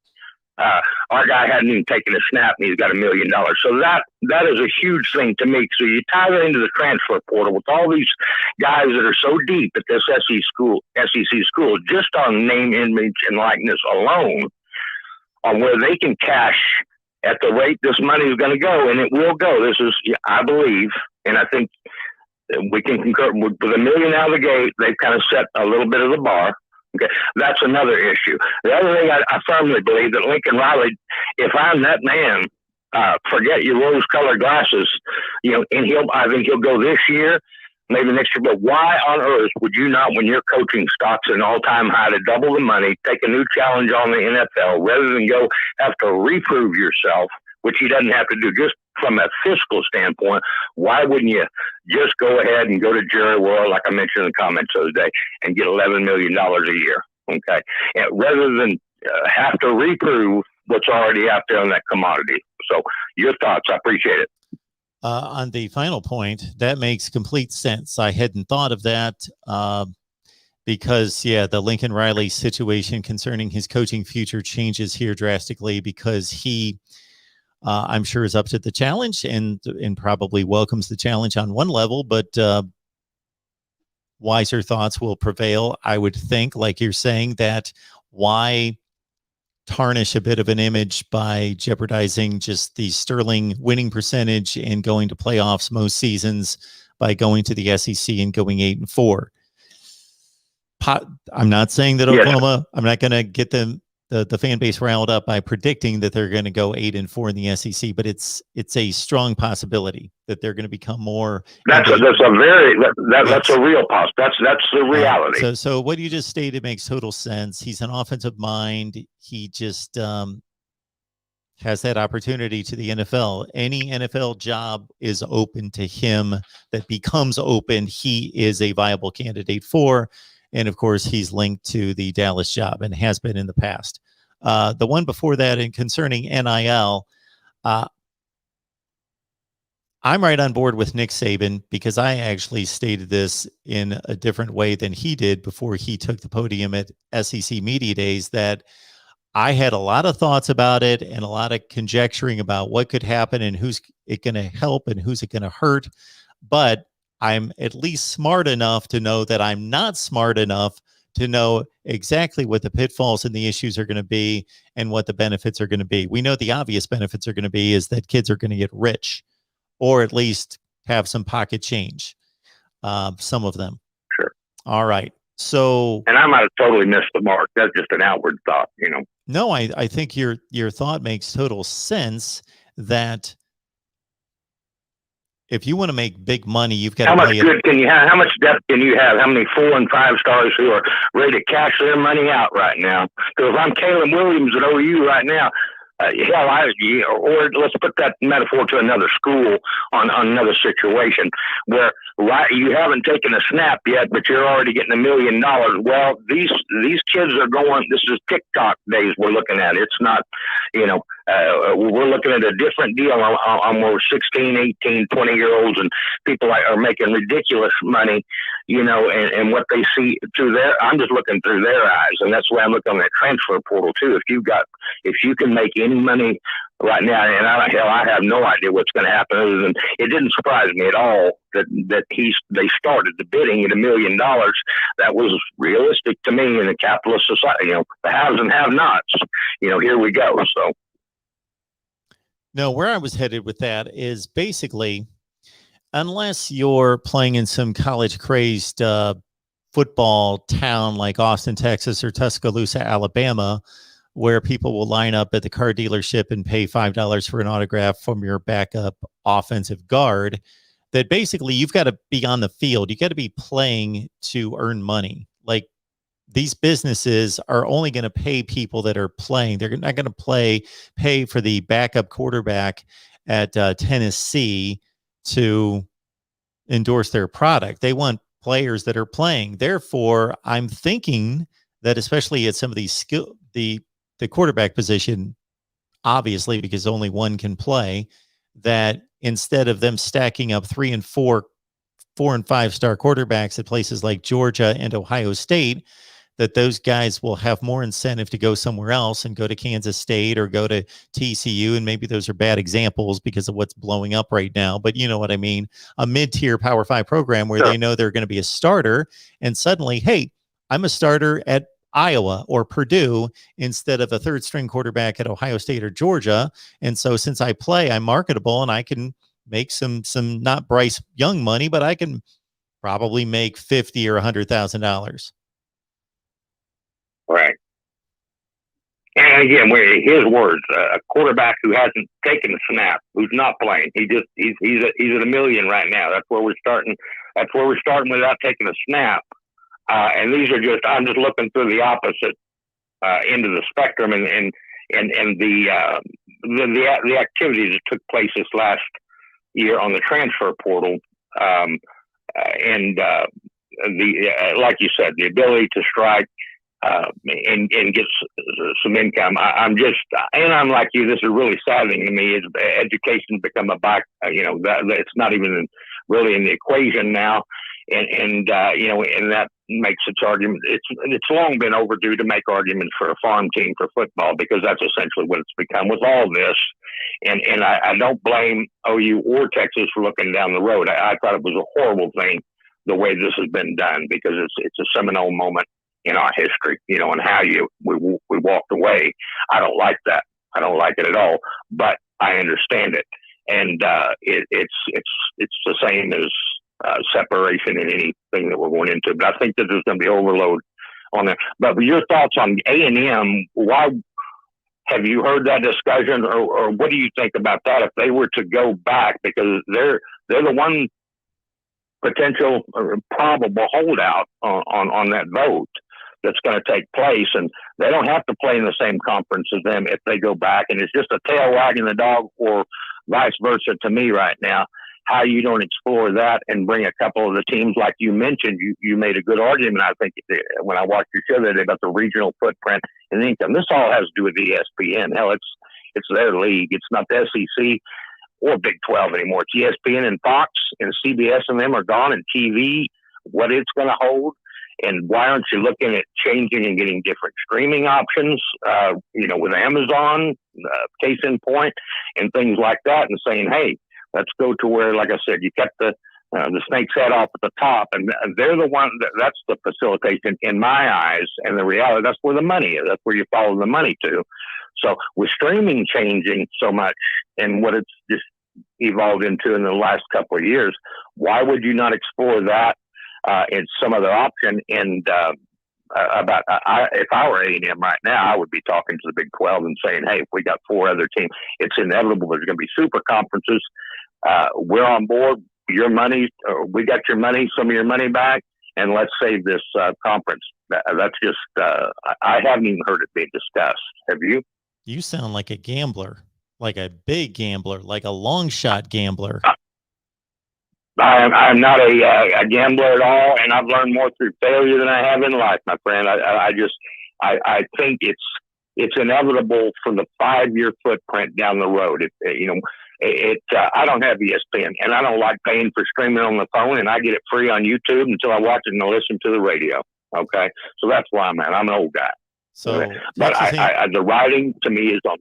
G: our guy hadn't even taken a snap, and he's got $1 million. So that is a huge thing to me. So you tie that into the transfer portal with all these guys that are so deep at this SEC school, just on name, image, and likeness alone, on where they can cash at the rate this money is going to go, and it will go. This is, I believe, and I think we can concur with $1 million out of the gate. They've kind of set a little bit of the bar. Okay, that's another issue. The other thing, I firmly believe that Lincoln Riley, if I'm that man, forget your rose-colored glasses, and I think he'll go this year, maybe next year. But why on earth would you not, when your coaching stock's an all-time high to double the money, take a new challenge on the NFL rather than go have to reprove yourself, which he doesn't have to do just from a fiscal standpoint? Why wouldn't you just go ahead and go to Jerry World, like I mentioned in the comments the other day, and get $11 million a year? Okay, and rather than have to reprove what's already out there on that commodity. So, your thoughts? I appreciate it.
A: On the final point, that makes complete sense. I hadn't thought of that because, the Lincoln Riley situation concerning his coaching future changes here drastically because he, I'm sure, is up to the challenge and probably welcomes the challenge on one level, but wiser thoughts will prevail. I would think, like you're saying, that why tarnish a bit of an image by jeopardizing just the sterling winning percentage and going to playoffs most seasons by going to the SEC and going 8-4. I'm not saying that Oklahoma, I'm not going to get them the fan base riled up by predicting that they're going to go 8-4 in the SEC, but it's a strong possibility that they're going to become more. That's a real
G: possibility. That's the reality.
A: So what you just stated makes total sense. He's an offensive mind. He just has that opportunity to the NFL. Any NFL job is open to him that becomes open. He is a viable candidate for. And of course, he's linked to the Dallas job and has been in the past. The one before that, and concerning NIL, I'm right on board with Nick Saban because I actually stated this in a different way than he did before he took the podium at SEC Media Days, that I had a lot of thoughts about it and a lot of conjecturing about what could happen and who's it going to help and who's it going to hurt. But I'm at least smart enough to know that I'm not smart enough to know exactly what the pitfalls and the issues are going to be and what the benefits are going to be. We know the obvious benefits are going to be is that kids are going to get rich or at least have some pocket change. Some of them.
G: Sure.
A: All right. So,
G: and I might have totally missed the mark. That's just an outward thought,
A: No, I think your thought makes total sense that if you want to make big money, you've got to
G: how much good can you have? How much depth can you have? How many 4 and 5 stars who are ready to cash their money out right now? Because if I'm Caleb Williams at OU right now, or let's put that metaphor to another school on another situation where you haven't taken a snap yet, but you're already getting $1 million. Well, these kids are going. This is TikTok days we're looking at. It's not, We're looking at a different deal on more 16, 18, 20-year-olds, and people are making ridiculous money, and what they see through I'm just looking through their eyes, and that's why I'm looking at that transfer portal too. If you can make any money right now, and I have no idea what's going to happen, other than it didn't surprise me at all that they started the bidding at $1 million. That was realistic to me in a capitalist society. The haves and have-nots. Here we go. So.
A: No, where I was headed with that is basically, unless you're playing in some college crazed football town like Austin, Texas, or Tuscaloosa, Alabama, where people will line up at the car dealership and pay $5 for an autograph from your backup offensive guard, that basically you've got to be on the field. You got to be playing to earn money. Like, these businesses are only going to pay people that are playing. They're not going to pay for the backup quarterback at Tennessee to endorse their product. They want players that are playing. Therefore, I'm thinking that especially at some of these the quarterback position, obviously, because only one can play, that instead of them stacking up 3 and 4 and 5-star quarterbacks at places like Georgia and Ohio State, that those guys will have more incentive to go somewhere else and go to Kansas State or go to TCU. And maybe those are bad examples because of what's blowing up right now, but you know what I mean? A mid-tier Power 5 program where they know they're going to be a starter, and suddenly, hey, I'm a starter at Iowa or Purdue instead of a third-string quarterback at Ohio State or Georgia. And so since I play, I'm marketable, and I can make some not Bryce Young money, but I can probably make $50,000 or $100,000.
G: Right. And again, his words, a quarterback who hasn't taken a snap, who's not playing, he's at $1 million right now. That's where we're starting. That's where we're starting without taking a snap. And these are I'm just looking through the opposite end of the spectrum, and the activities that took place this last year on the transfer portal, like you said, the ability to strike. And get some income. I'm like you. This is really saddening to me. Is education's become a it's not even really in the equation now, and that makes its argument. It's long been overdue to make arguments for a farm team for football, because that's essentially what it's become with all this. And I don't blame OU or Texas for looking down the road. I thought it was a horrible thing the way this has been done, because it's a seminal moment in our history, and how we walked away. I don't like that. I don't like it at all, but I understand it. And it's the same as separation in anything that we're going into. But I think that there's going to be overload on that. But your thoughts on A&M, why have you heard that discussion, or what do you think about that if they were to go back? Because they're the one potential or probable holdout on that vote that's going to take place, and they don't have to play in the same conference as them if they go back, and it's just a tail wagging the dog, or vice versa to me right now. How you don't explore that and bring a couple of the teams like you mentioned. You made a good argument, I think, when I watched your show the other day about the regional footprint and income. This all has to do with ESPN. Hell, it's their league. It's not the SEC or Big 12 anymore. It's ESPN and Fox and CBS, and them are gone, and TV, what it's going to hold. And why aren't you looking at changing and getting different streaming options, with Amazon, case in point, and things like that, and saying, hey, let's go to where, like I said, you kept the snake's head off at the top, and they're the one that's the facilitation in my eyes, and the reality, that's where the money is. That's where you follow the money to. So with streaming changing so much and what it's just evolved into in the last couple of years, why would you not explore that? It's some other option. And if I were A&M right now, I would be talking to the Big 12 and saying, hey, if we got 4 other teams, it's inevitable there's going to be super conferences. We're on board. Your money, we got your money, some of your money back, and let's save this conference. That's just, I haven't even heard it being discussed. Have you?
A: You sound like a gambler, like a big gambler, like a long shot gambler.
G: I'm not a gambler at all, and I've learned more through failure than I have in life, my friend. I think it's inevitable for the 5-year footprint down the road. I don't have ESPN, and I don't like paying for streaming on the phone, and I get it free on YouTube until I watch it and I listen to the radio. Okay, so that's where I'm at. I'm an old guy.
A: So,
G: but the writing to me is on.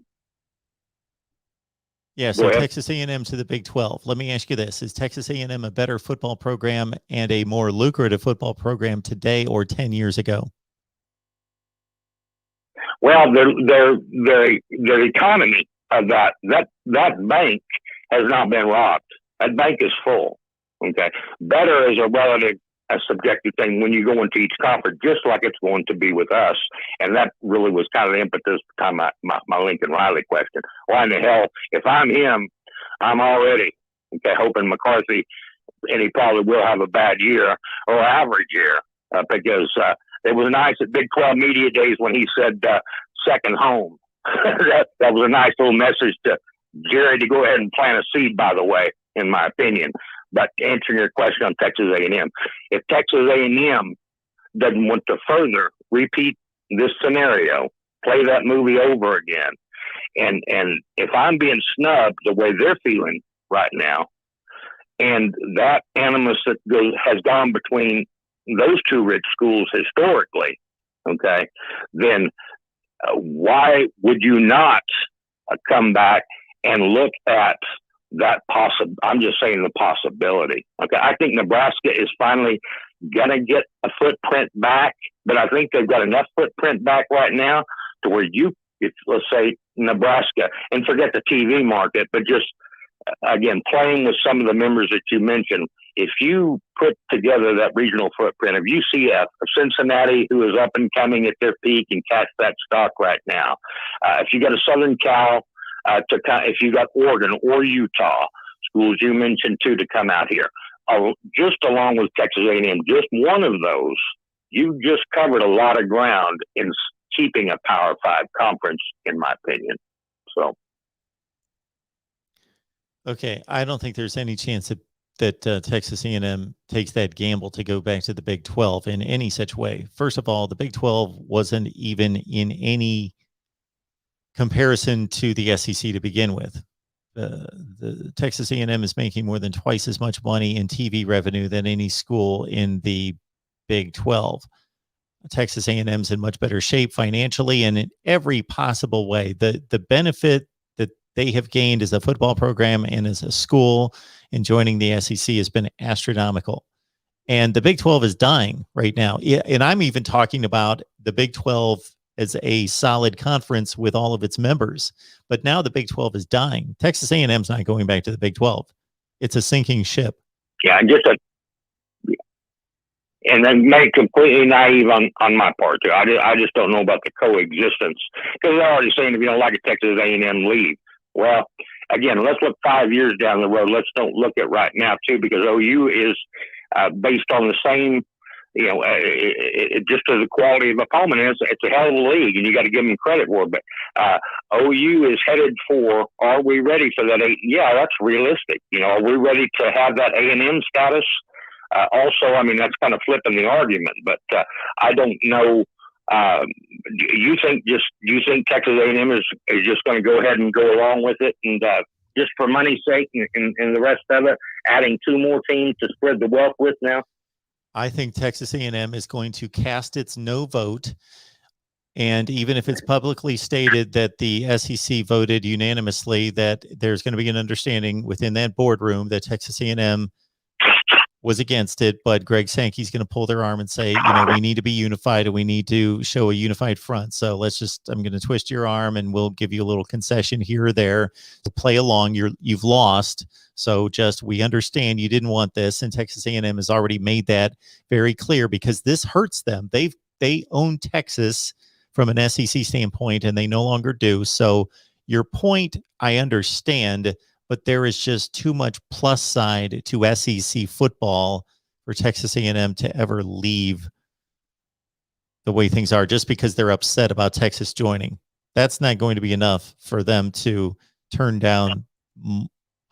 A: Yeah, so Texas A&M to the Big 12. Let me ask you this. Is Texas A&M a better football program and a more lucrative football program today or 10 years ago?
G: Well, their economy of that bank has not been robbed. That bank is full. Okay, better is a subjective thing when you go into each conference, just like it's going to be with us. And that really was kind of the impetus behind my Lincoln Riley question. Why in the hell, if I'm him, I'm already hoping McCarthy, and he probably will have a bad year or average year, because it was nice at Big 12 Media Days when he said second home. that was a nice little message to Jerry to go ahead and plant a seed, by the way, in my opinion. But answering your question on Texas A&M, if Texas A&M doesn't want to further repeat this scenario, play that movie over again, and if I'm being snubbed the way they're feeling right now, and that animus that has gone between those two rich schools historically, then why would you not come back and look at that I'm just saying the possibility. Okay, I think Nebraska is finally gonna get a footprint back, but I think they've got enough footprint back right now to where let's say Nebraska, and forget the TV market, but just again playing with some of the members that you mentioned. If you put together that regional footprint of UCF, of Cincinnati, who is up and coming at their peak and catch that stock right now, if you got a Southern Cal. If you got Oregon or Utah, schools you mentioned too, to come out here, just along with Texas A&M, just one of those, you just covered a lot of ground in keeping a Power 5 conference, in my opinion. So,
A: okay, I don't think there's any chance that Texas A&M takes that gamble to go back to the Big 12 in any such way. First of all, the Big 12 wasn't even in any comparison to the SEC to begin with. The Texas A&M is making more than twice as much money in TV revenue than any school in the Big 12. Texas A&M's in much better shape financially and in every possible way. The benefit that they have gained as a football program and as a school in joining the SEC has been astronomical. And the Big 12 is dying right now. And I'm even talking about the Big 12 as a solid conference with all of its members. But now the Big 12 is dying. Texas A&M's not going back to the Big 12. It's a sinking ship.
G: Yeah, and then made completely naive on my part too. I just don't know about the coexistence, because they're already saying if you don't like it, Texas A&M, leave. Well, again, let's look 5 years down the road. Let's don't look at right now too, because OU is based on the same. Just as the quality of opponent is, it's a hell of a league, and you got to give them credit for it. But OU is headed for. Are we ready for that? Yeah, that's realistic. Are we ready to have that A&M status? Also, I mean, that's kind of flipping the argument, but I don't know. Do you think Texas A&M is just going to go ahead and go along with it, and just for money's sake, and the rest of it, adding 2 more teams to spread the wealth with now?
A: I think Texas A&M is going to cast its no vote. And even if it's publicly stated that the SEC voted unanimously, that there's going to be an understanding within that boardroom that Texas A&M was against it, but Greg Sankey's going to pull their arm and say, we need to be unified and we need to show a unified front. So I'm going to twist your arm and we'll give you a little concession here or there to play along. You've lost. So we understand you didn't want this. And Texas A&M has already made that very clear, because this hurts them. They own Texas from an SEC standpoint, and they no longer do. So your point, I understand, but there is just too much plus side to SEC football for Texas A&M to ever leave the way things are just because they're upset about Texas joining. That's not going to be enough for them to turn down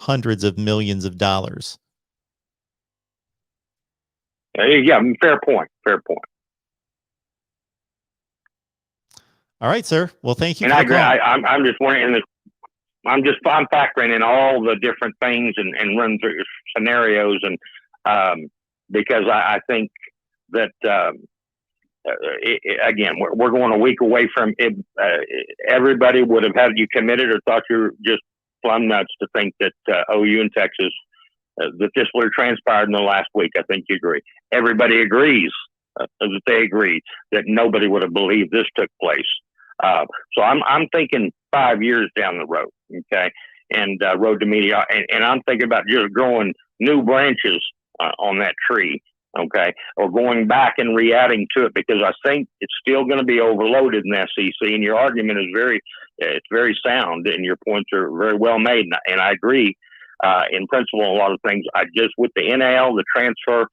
A: hundreds of millions of dollars.
G: Yeah, fair point.
A: All right, sir. Well, thank you.
G: And
A: for
G: I
A: the
G: agree.
A: call.
G: I'm just wondering. I'm factoring in all the different things and run through scenarios, and because I think that again, we're going a week away from it. Everybody would have had you committed or thought you were just plumb nuts to think that OU and Texas, that this would have transpired in the last week. I think you agree. Everybody agrees that they agreed that nobody would have believed this took place. So I'm thinking 5 years down the road, okay, and road to media, and I'm thinking about just growing new branches on that tree, okay, or going back and re-adding to it, because I think it's still going to be overloaded in the SEC. And your argument is very sound, and your points are very well made, and I agree in principle on a lot of things. I just, with the NIL, the transfer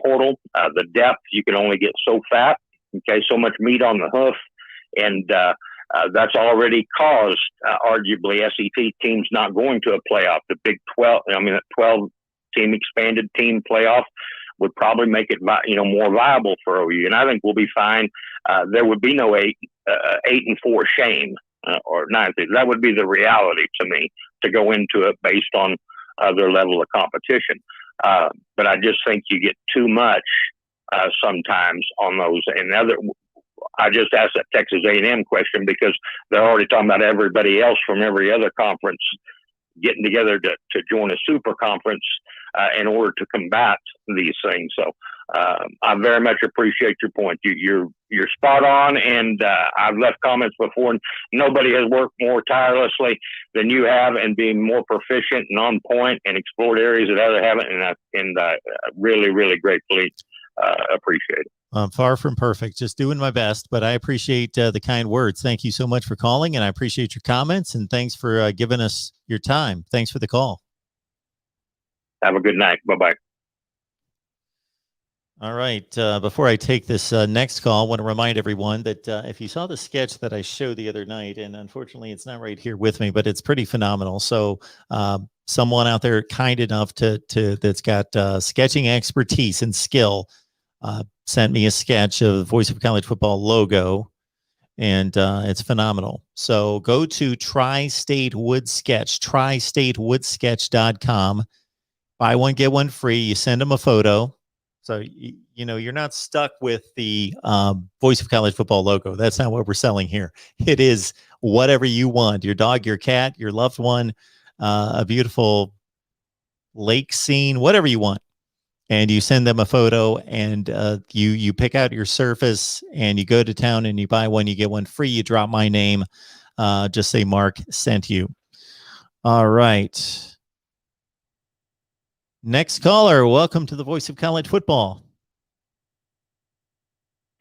G: portal, the depth, you can only get so fat, okay, so much meat on the hoof. And that's already caused, arguably, SEC teams not going to a playoff. The Big 12, that 12-team expanded team playoff would probably make it, more viable for OU. And I think we'll be fine. There would be no 8-4 shame or 9. That would be the reality to me, to go into it based on their level of competition. But I just think you get too much sometimes on those. And I just asked that Texas A&M question because they're already talking about everybody else from every other conference getting together to join a super conference in order to combat these things. So I very much appreciate your point. You're spot on, and I've left comments before, and nobody has worked more tirelessly than you have and being more proficient and on point and explored areas that others haven't, and I really, really gratefully appreciate it.
A: I'm far from perfect, just doing my best, but I appreciate the kind words. Thank you so much for calling, and I appreciate your comments, and thanks for giving us your time. Thanks for the call.
G: Have a good night. Bye-bye.
A: All right. Before I take this next call, I want to remind everyone that if you saw the sketch that I showed the other night, and unfortunately it's not right here with me, but it's pretty phenomenal. So someone out there kind enough that's got sketching expertise and skill sent me a sketch of the Voice of College Football logo, and it's phenomenal. So go to Tri-State Wood Sketch, tristatewoodssketch.com. Buy one, get one free. You send them a photo. So, you're not stuck with the Voice of College Football logo. That's not what we're selling here. It is whatever you want. Your dog, your cat, your loved one, a beautiful lake scene, whatever you want. And you send them a photo, and you pick out your surface, and you go to town and you buy one, you get one free. You drop my name. Just say Mark sent you. All right. Next caller, welcome to the Voice of College Football.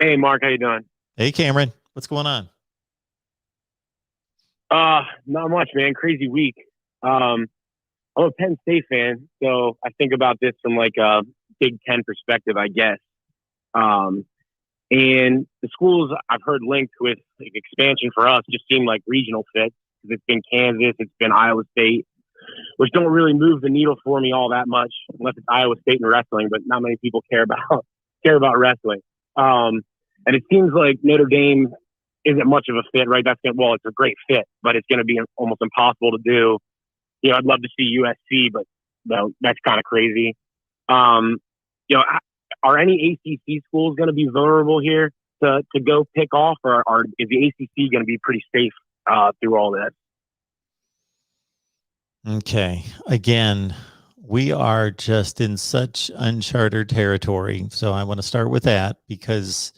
H: Hey, Mark, how you doing?
A: Hey, Cameron, what's going on?
H: Not much, man. Crazy week. I'm a Penn State fan, so I think about this from like a Big Ten perspective, I guess. And the schools I've heard linked with like, expansion for us just seem like regional fits. It's been Kansas, it's been Iowa State, which don't really move the needle for me all that much, unless it's Iowa State and wrestling, but not many people care about wrestling. And it seems like Notre Dame isn't much of a fit, right? It's a great fit, but it's going to be almost impossible to do. I'd love to see USC, but that's kind of crazy. Are any ACC schools going to be vulnerable here to go pick off, or is the ACC going to be pretty safe through all this?
A: Okay. Again, we are just in such uncharted territory. So I want to start with that, because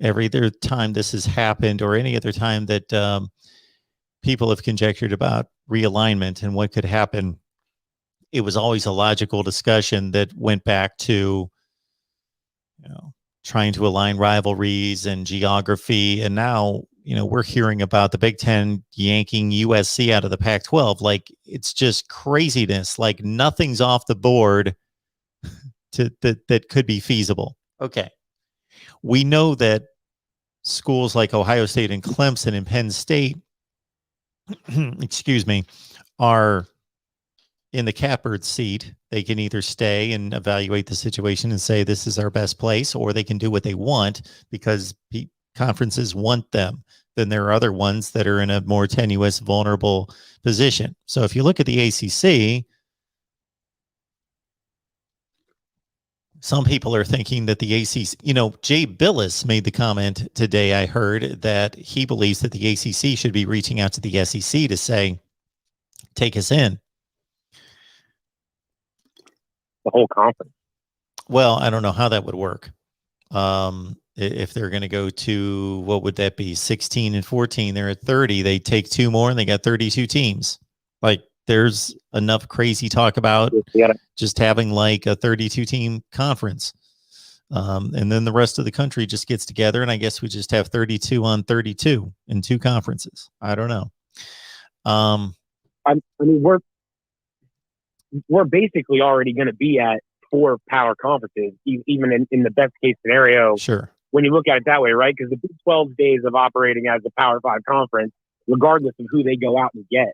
A: every other time this has happened, or any other time that people have conjectured about realignment and what could happen, it was always a logical discussion that went back to, trying to align rivalries and geography. And now, we're hearing about the Big Ten yanking USC out of the Pac-12. Like, it's just craziness. Like, nothing's off the board that could be feasible. Okay. We know that schools like Ohio State and Clemson and Penn State, excuse me, are in the catbird seat. They can either stay and evaluate the situation and say this is our best place, or they can do what they want because conferences want them. Then there are other ones that are in a more tenuous, vulnerable position. So if you look at the ACC, some people are thinking that the ACC, Jay Billis made the comment today, I heard, that he believes that the ACC should be reaching out to the SEC to say, take us in.
H: The whole conference.
A: Well, I don't know how that would work. If they're going to go to, what would that be, 16 and 14, they're at 30, they take two more and they got 32 teams. Like, there's enough crazy talk about just having like a 32 team conference. And then the rest of the country just gets together, and I guess we just have 32 on 32 in two conferences. I don't know.
H: I mean, we're basically already going to be at 4 power conferences, even in the best case scenario.
A: Sure.
H: When you look at it that way, right? Because the Big 12 days of operating as a Power 5 conference, regardless of who they go out and get,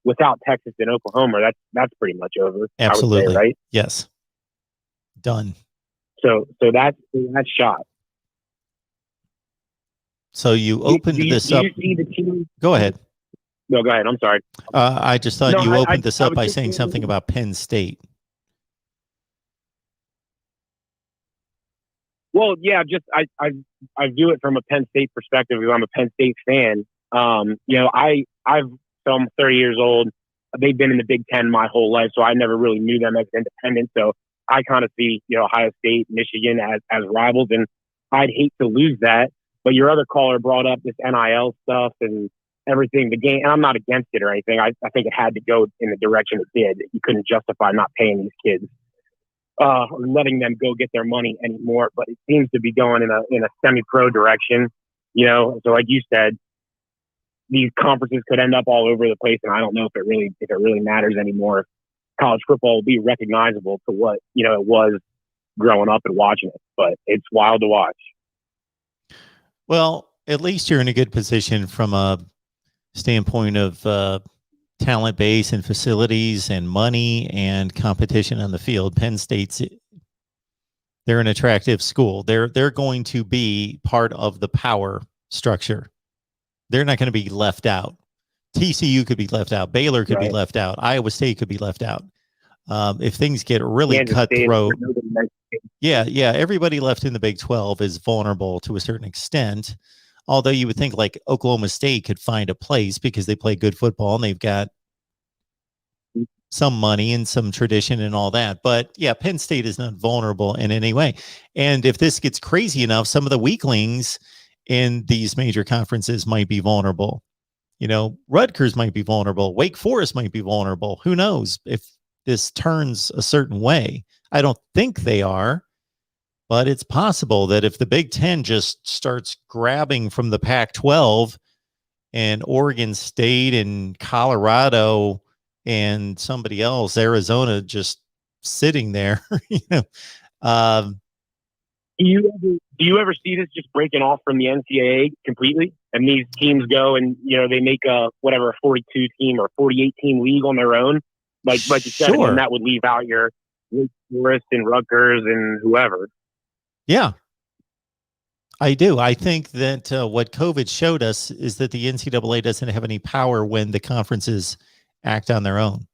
H: without Texas and Oklahoma, that's pretty much over.
A: Absolutely.
H: I would say, right?
A: Yes. Done.
H: So that's shot.
A: So you opened this up. Go ahead.
H: No, go ahead. I'm sorry.
A: I just thought you opened this up by saying something about Penn State.
H: Well, yeah, just I view it from a Penn State perspective because I'm a Penn State fan. I'm 30 years old. They've been in the Big Ten my whole life, so I never really knew them as independent. So I kind of see, Ohio State, Michigan as rivals, and I'd hate to lose that. But your other caller brought up this NIL stuff and everything. The game, and I'm not against it or anything. I think it had to go in the direction it did. You couldn't justify not paying these kids or letting them go get their money anymore. But it seems to be going in a semi-pro direction. So like you said, these conferences could end up all over the place, and I don't know if it really matters anymore. If college football will be recognizable to what it was growing up and watching it, but it's wild to watch.
A: Well, at least you're in a good position from a standpoint of talent base and facilities and money and competition on the field. Penn State's, they're an attractive school. They're going to be part of the power structure. They're not going to be left out. TCU could be left out. Baylor could be left out. Iowa State could be left out. If things get really cutthroat, everybody left in the Big 12 is vulnerable to a certain extent. Although you would think like Oklahoma State could find a place because they play good football and they've got some money and some tradition and all that. But yeah, Penn State is not vulnerable in any way. And if this gets crazy enough, some of the weaklings in these major conferences might be vulnerable. Rutgers might be vulnerable. Wake Forest might be vulnerable. Who knows if this turns a certain way? I don't think they are, but it's possible that if the Big Ten just starts grabbing from the Pac-12 and Oregon State and Colorado and somebody else, Arizona, just sitting there,
H: Do you ever see this just breaking off from the NCAA completely? And these teams go and, they make a 42 team or 48 team league on their own? Like you said,
A: sure.
H: And that would leave out your Wake Forest and Rutgers and whoever.
A: Yeah, I do. I think that what COVID showed us is that the NCAA doesn't have any power when the conferences act on their own.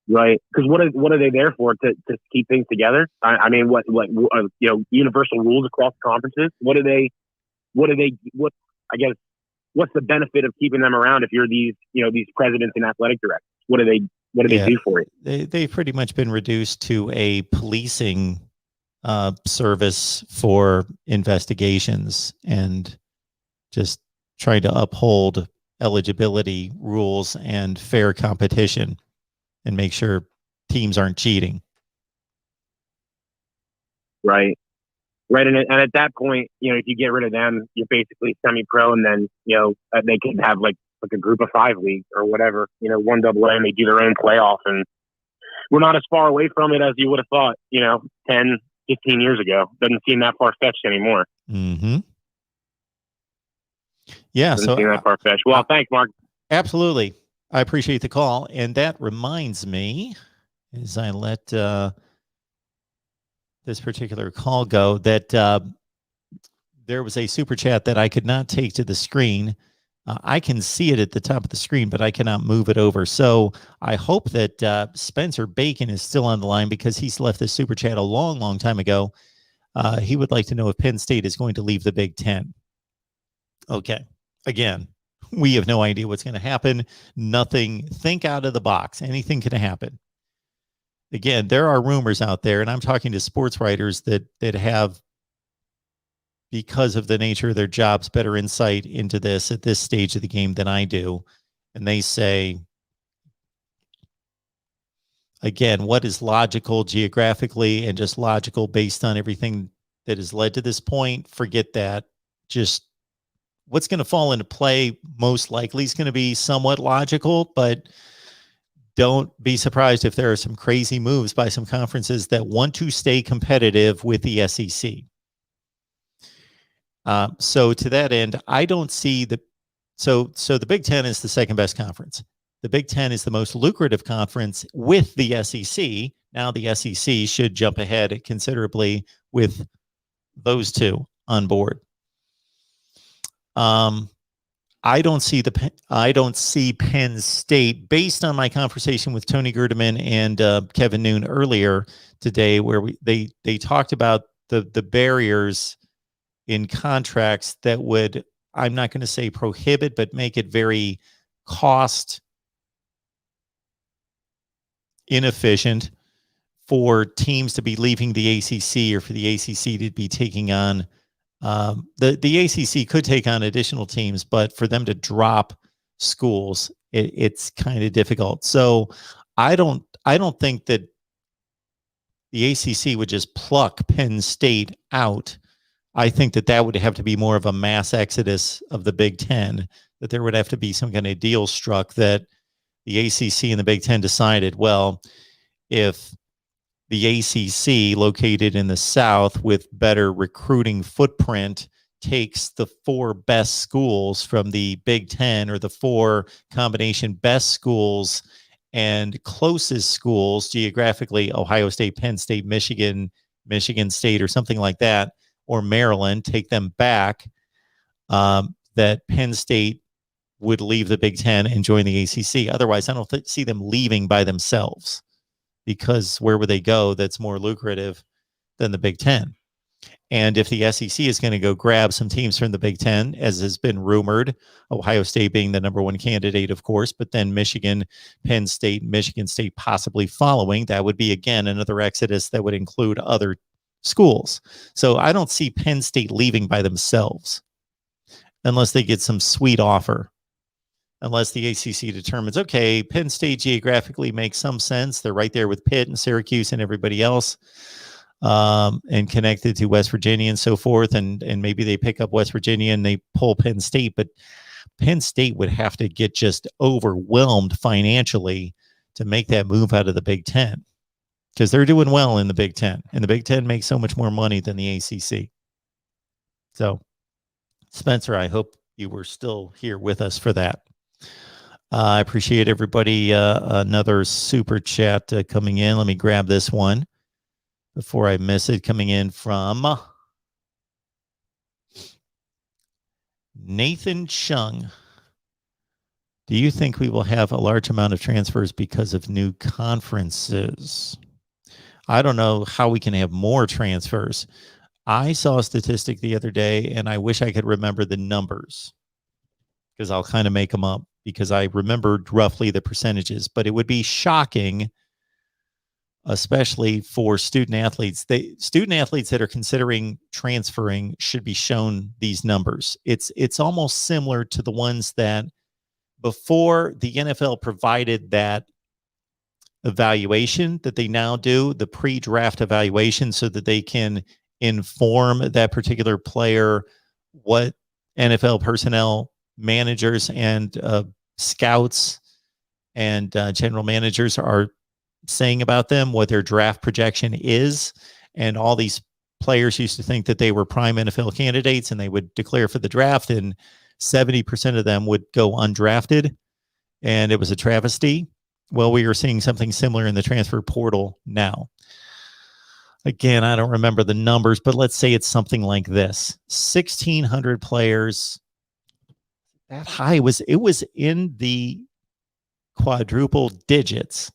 H: Right, because what are they there for? To keep things together? I mean, what universal rules across conferences? What I guess what's the benefit of keeping them around if you're these presidents and athletic directors? What do they do for it?
A: They've pretty much been reduced to a policing service for investigations and just trying to uphold eligibility rules and fair competition and make sure teams aren't cheating.
H: Right. And at that point, if you get rid of them, you're basically semi-pro, and then they can have like a group of 5 league or whatever. 1AA, and they do their own playoff, and we're not as far away from it as you would have thought. 10, 15 years ago. Doesn't seem that far fetched anymore.
A: Mm-hmm. Yeah.
H: Doesn't seem that far fetched. Well, thanks, Mark.
A: Absolutely. I appreciate the call. And that reminds me, as I let this particular call go, that there was a super chat that I could not take to the screen. I can see it at the top of the screen, but I cannot move it over. So I hope that Spencer Bacon is still on the line, because he's left this super chat a long, long time ago. He would like to know if Penn State is going to leave the Big Ten. Okay. Again, we have no idea what's going to happen. Nothing. Think out of the box. Anything can happen. Again, there are rumors out there, and I'm talking to sports writers that have, because of the nature of their jobs, better insight into this at this stage of the game than I do. And they say, again, what is logical geographically and just logical based on everything that has led to this point? Forget that. Just what's going to fall into play most likely is going to be somewhat logical, but don't be surprised if there are some crazy moves by some conferences that want to stay competitive with the SEC. So to that end, I don't see so the Big Ten is the second best conference. The Big Ten is the most lucrative conference with the SEC. Now the SEC should jump ahead considerably with those two on board. I don't see Penn State, based on my conversation with Tony Gerdeman and Kevin Noon earlier today, where they talked about the barriers in contracts that would, I'm not going to say prohibit, but make it very cost inefficient for teams to be leaving the ACC, or for the ACC to be taking on the ACC could take on additional teams, but for them to drop schools, it's kind of difficult. So I don't think that the ACC would just pluck Penn State out. I think that would have to be more of a mass exodus of the Big Ten, that there would have to be some kind of deal struck that the ACC and the Big Ten decided, well, if the ACC, located in the South with better recruiting footprint, takes the 4 best schools from the Big Ten, or the 4 combination best schools and closest schools geographically, Ohio State, Penn State, Michigan State, or something like that, or Maryland, take them back, that Penn State would leave the Big Ten and join the ACC. Otherwise, I don't see them leaving by themselves, because where would they go that's more lucrative than the Big Ten? And if the SEC is going to go grab some teams from the Big Ten, as has been rumored, Ohio State being the number 1 candidate, of course, but then Michigan, Penn State, Michigan State possibly following, that would be, again, another exodus that would include other schools. So I don't see Penn State leaving by themselves unless they get some sweet offer. Unless the ACC determines, okay, Penn State geographically makes some sense. They're right there with Pitt and Syracuse and everybody else, and connected to West Virginia and so forth. And maybe they pick up West Virginia and they pull Penn State. But Penn State would have to get just overwhelmed financially to make that move out of the Big Ten, because they're doing well in the Big Ten. And the Big Ten makes so much more money than the ACC. So, Spencer, I hope you were still here with us for that. I appreciate everybody. Another super chat coming in. Let me grab this one before I miss it. Coming in from Nathan Chung. Do you think we will have a large amount of transfers because of new conferences? I don't know how we can have more transfers. I saw a statistic the other day, and I wish I could remember the numbers, because I'll kind of make them up, because I remembered roughly the percentages, but it would be shocking, especially for student athletes. Student athletes that are considering transferring should be shown these numbers. It's almost similar to the ones that before the NFL provided that evaluation that they now do, the pre-draft evaluation, so that they can inform that particular player what NFL personnel, managers, and scouts and general managers are saying about them, what their draft projection is. And all these players used to think that they were prime NFL candidates, and they would declare for the draft, and 70% of them would go undrafted, and it was a travesty. Well, we are seeing something similar in the transfer portal now. Again, I don't remember the numbers, but let's say it's something like this. 1,600 players. That high was in the quadruple digits.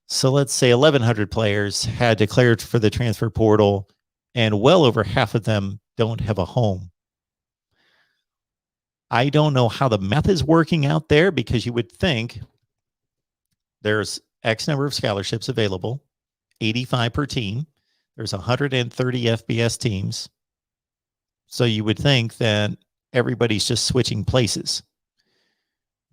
A: So let's say 1,100 players had declared for the transfer portal, and well over half of them don't have a home. I don't know how the math is working out there, because you would think there's X number of scholarships available, 85 per team. There's 130 FBS teams. So you would think that everybody's just switching places.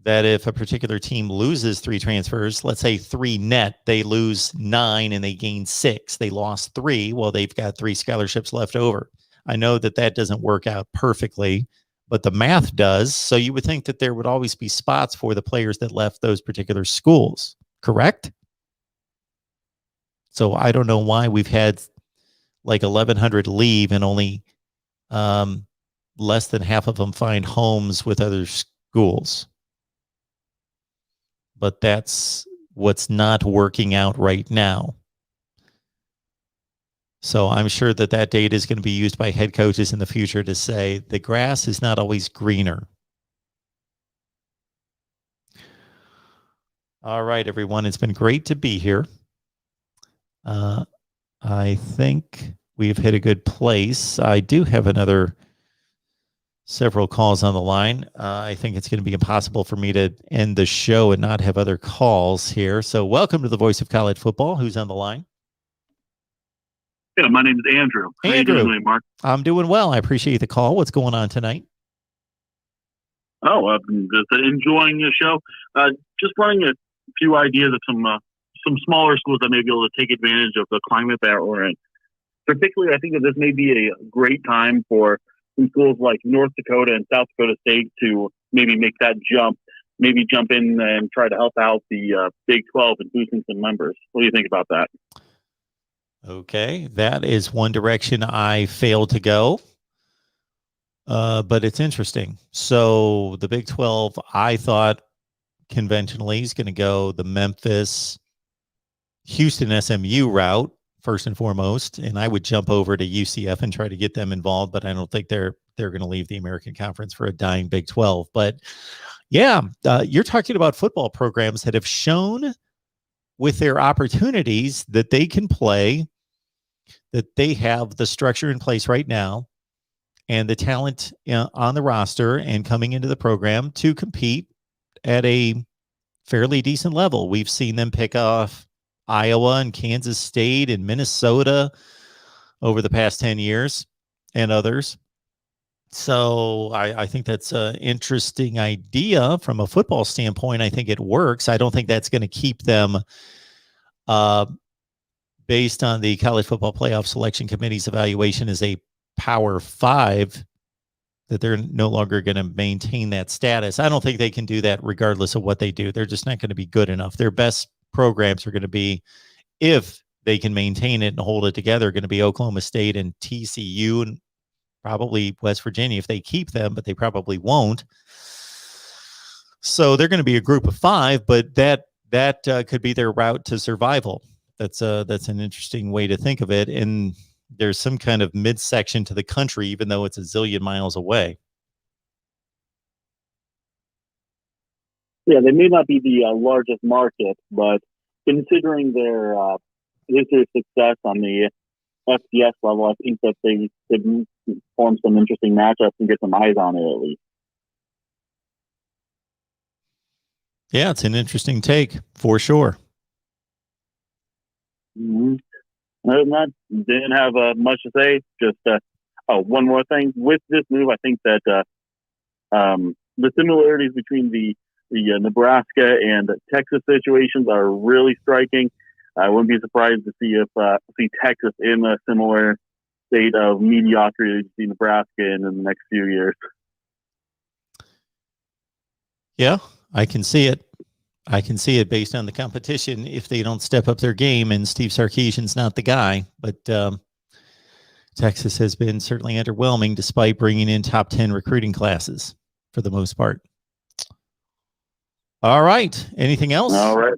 A: That if a particular team loses 3 transfers, let's say 3 net, they lose 9 and they gain 6. They lost 3. Well, they've got 3 scholarships left over. I know that that doesn't work out perfectly, but the math does. So you would think that there would always be spots for the players that left those particular schools, correct? So I don't know why we've had like 1,100 leave and only less than half of them find homes with other schools. But that's what's not working out right now. So I'm sure that that data is going to be used by head coaches in the future to say the grass is not always greener. All right, everyone. It's been great to be here. I think we've hit a good place. I do have several calls on the line. I think it's going to be impossible for me to end the show and not have other calls here. So welcome to the Voice of College Football. Who's on the line?
I: Yeah, my name is Andrew. How you doing today, Mark?
A: I'm doing well. I appreciate the call. What's going on tonight?
I: Oh, I've been just enjoying your show. Just running a few ideas of some smaller schools that may be able to take advantage of the climate that we're in. Particularly, I think that this may be a great time for some schools like North Dakota and South Dakota State to maybe make that jump, maybe jump in and try to help out the Big 12 and boosting some members. What do you think about that?
A: Okay, that is one direction I failed to go, but it's interesting. So the Big 12, I thought conventionally is going to go the Memphis, Houston, SMU route first and foremost, and I would jump over to UCF and try to get them involved, but I don't think they're going to leave the American Conference for a dying Big 12. But yeah, you're talking about football programs that have shown with their opportunities that they can play, that they have the structure in place right now and the talent on the roster and coming into the program to compete at a fairly decent level. We've seen them pick off Iowa and Kansas State and Minnesota over the past 10 years and others. So I think that's an interesting idea from a football standpoint. I think it works. I don't think that's going to keep them based on the College Football Playoff Selection Committee's evaluation as a Power 5, that they're no longer going to maintain that status. I don't think they can do that regardless of what they do. They're just not going to be good enough. Their best programs are going to be, if they can maintain it and hold it together, going to be Oklahoma State and TCU and probably West Virginia if they keep them, but they probably won't. So they're going to be a group of 5, but that could be their route to survival. That's an interesting way to think of it. And there's some kind of midsection to the country, even though it's a zillion miles away.
I: Yeah, they may not be the largest market, but considering their history of success on the FCS level, I think that they could form some interesting matchups and get some eyes on it at least.
A: Yeah, it's an interesting take for sure.
I: Mm-hmm. Other than that, didn't have much to say. Just one more thing with this move, I think that the similarities between the Nebraska and Texas situations are really striking. I wouldn't be surprised to see Texas in a similar state of mediocrity to see Nebraska in the next few years.
A: Yeah, I can see it. I can see it based on the competition if they don't step up their game, and Steve Sarkisian's not the guy. But Texas has been certainly underwhelming despite bringing in top 10 recruiting classes for the most part. All right. Anything else?
I: All right.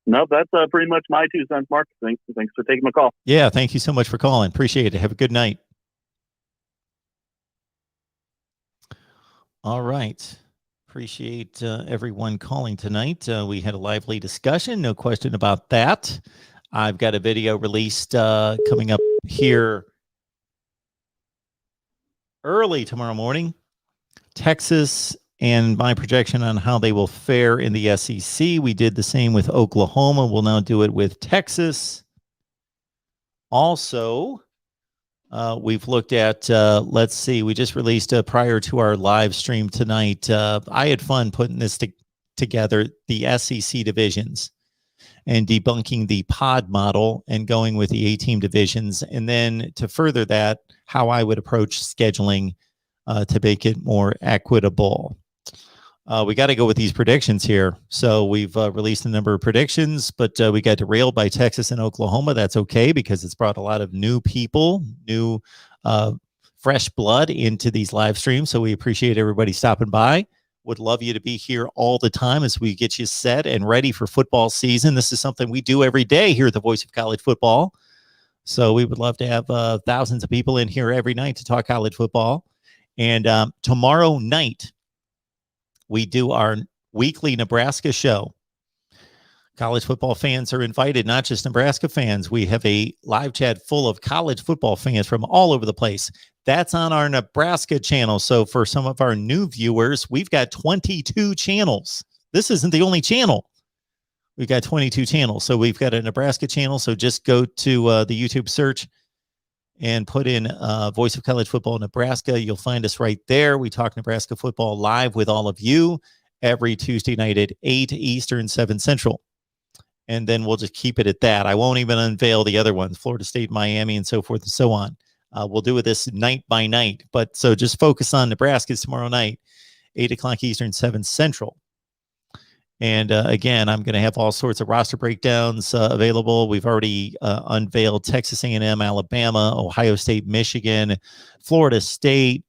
I: No, that's pretty much my 2 cents, Mark. Thanks for taking my call.
A: Yeah, thank you so much for calling. Appreciate it. Have a good night. All right. Appreciate everyone calling tonight. We had a lively discussion, no question about that. I've got a video released coming up here early tomorrow morning. Texas and my projection on how they will fare in the SEC. We did the same with Oklahoma. We'll now do it with Texas. Also, we've looked at, let's see, we just released prior to our live stream tonight. I had fun putting this together, the SEC divisions, and debunking the pod model and going with the 8-team divisions. And then to further that, how I would approach scheduling to make it more equitable. We got to go with these predictions here. So we've released a number of predictions, but we got derailed by Texas and Oklahoma. That's okay because it's brought a lot of new people, new fresh blood into these live streams. So we appreciate everybody stopping by. Would love you to be here all the time as we get you set and ready for football season. This is something we do every day here at the Voice of College Football. So we would love to have thousands of people in here every night to talk college football. And tomorrow night, we do our weekly Nebraska show. College football fans are invited, not just Nebraska fans. We have a live chat full of college football fans from all over the place. That's on our Nebraska channel. So for some of our new viewers, we've got 22 channels. This isn't the only channel. We've got 22 channels. So we've got a Nebraska channel. So just go to the YouTube search and put in Voice of College Football Nebraska. You'll find us right there. We talk Nebraska football live with all of you every Tuesday night at 8 Eastern, 7 Central. And then we'll just keep it at that. I won't even unveil the other ones, Florida State, Miami, and so forth and so on. We'll do this night by night. But so just focus on Nebraska's tomorrow night, 8 o'clock Eastern, 7 Central. And again, I'm going to have all sorts of roster breakdowns available. We've already unveiled Texas A&M, Alabama, Ohio State, Michigan, Florida State.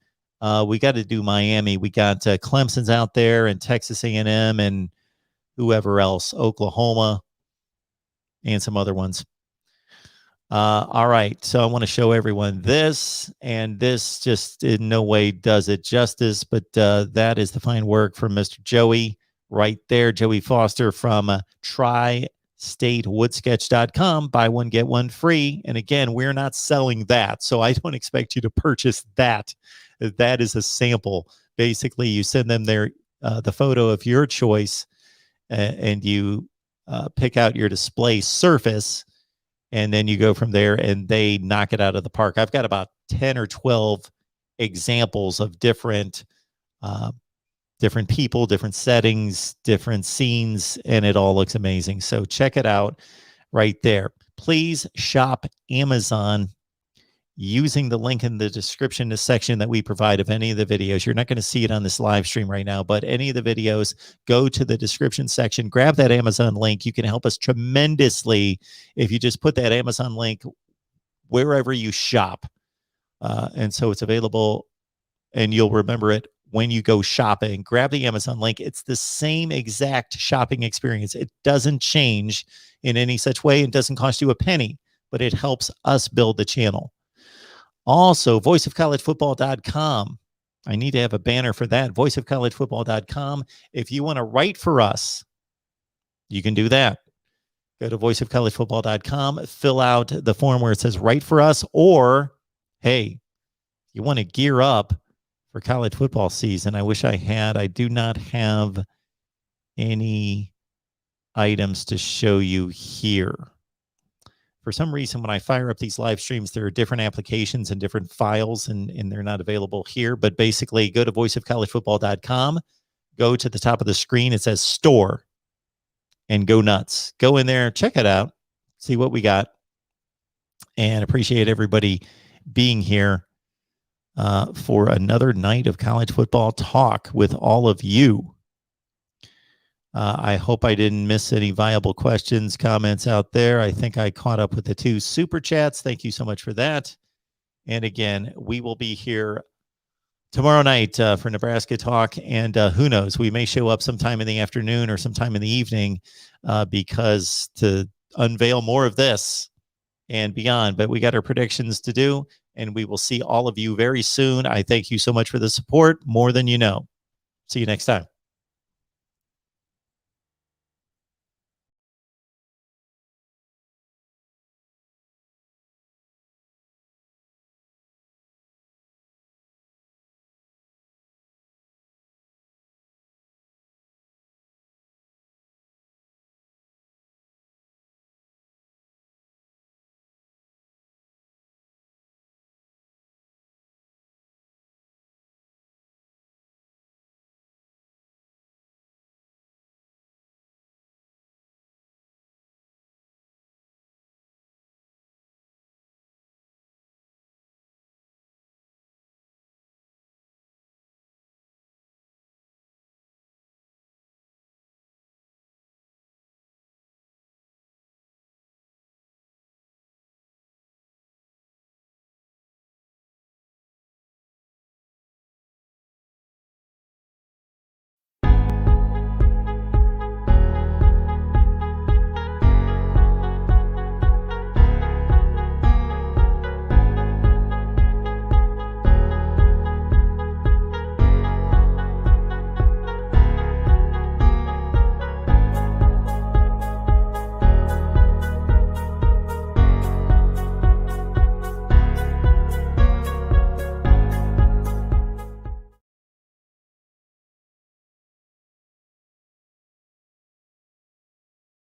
A: We got to do Miami. We got Clemson's out there and Texas A&M and whoever else, Oklahoma, and some other ones. All right. So I want to show everyone this, and this just in no way does it justice, but that is the fine work from Mr. Joey. Right there, Joey Foster from TriStateWoodsketch.com. Buy one, get one free. And again, we're not selling that, so I don't expect you to purchase that. That is a sample. Basically, you send them their the photo of your choice, and you pick out your display surface, and then you go from there, and they knock it out of the park. I've got about 10 or 12 examples of different people, different settings, different scenes, and it all looks amazing. So check it out right there. Please shop Amazon using the link in the description section that we provide of any of the videos. You're not going to see it on this live stream right now, but any of the videos, go to the description section, grab that Amazon link. You can help us tremendously if you just put that Amazon link wherever you shop. And so it's available, and you'll remember it when you go shopping. Grab the Amazon link. It's the same exact shopping experience. It doesn't change in any such way. It doesn't cost you a penny, but it helps us build the channel. Also, voiceofcollegefootball.com. I need to have a banner for that. Voiceofcollegefootball.com. If you want to write for us, you can do that. Go to voiceofcollegefootball.com, fill out the form where it says write for us, or, hey, you want to gear up for college football season. I wish I had. I do not have any items to show you here. For some reason, when I fire up these live streams, there are different applications and different files, and they're not available here. But basically, go to voiceofcollegefootball.com, go to the top of the screen. It says store, and go nuts. Go in there, check it out, see what we got, and appreciate everybody being here for another night of college football talk with all of you. I hope I didn't miss any viable questions, comments out there. I think I caught up with the 2 super chats. Thank you so much for that. And again, we will be here tomorrow night for Nebraska Talk. And who knows, we may show up sometime in the afternoon or sometime in the evening because to unveil more of this and beyond. But we got our predictions to do, and we will see all of you very soon. I thank you so much for the support, more than you know. See you next time.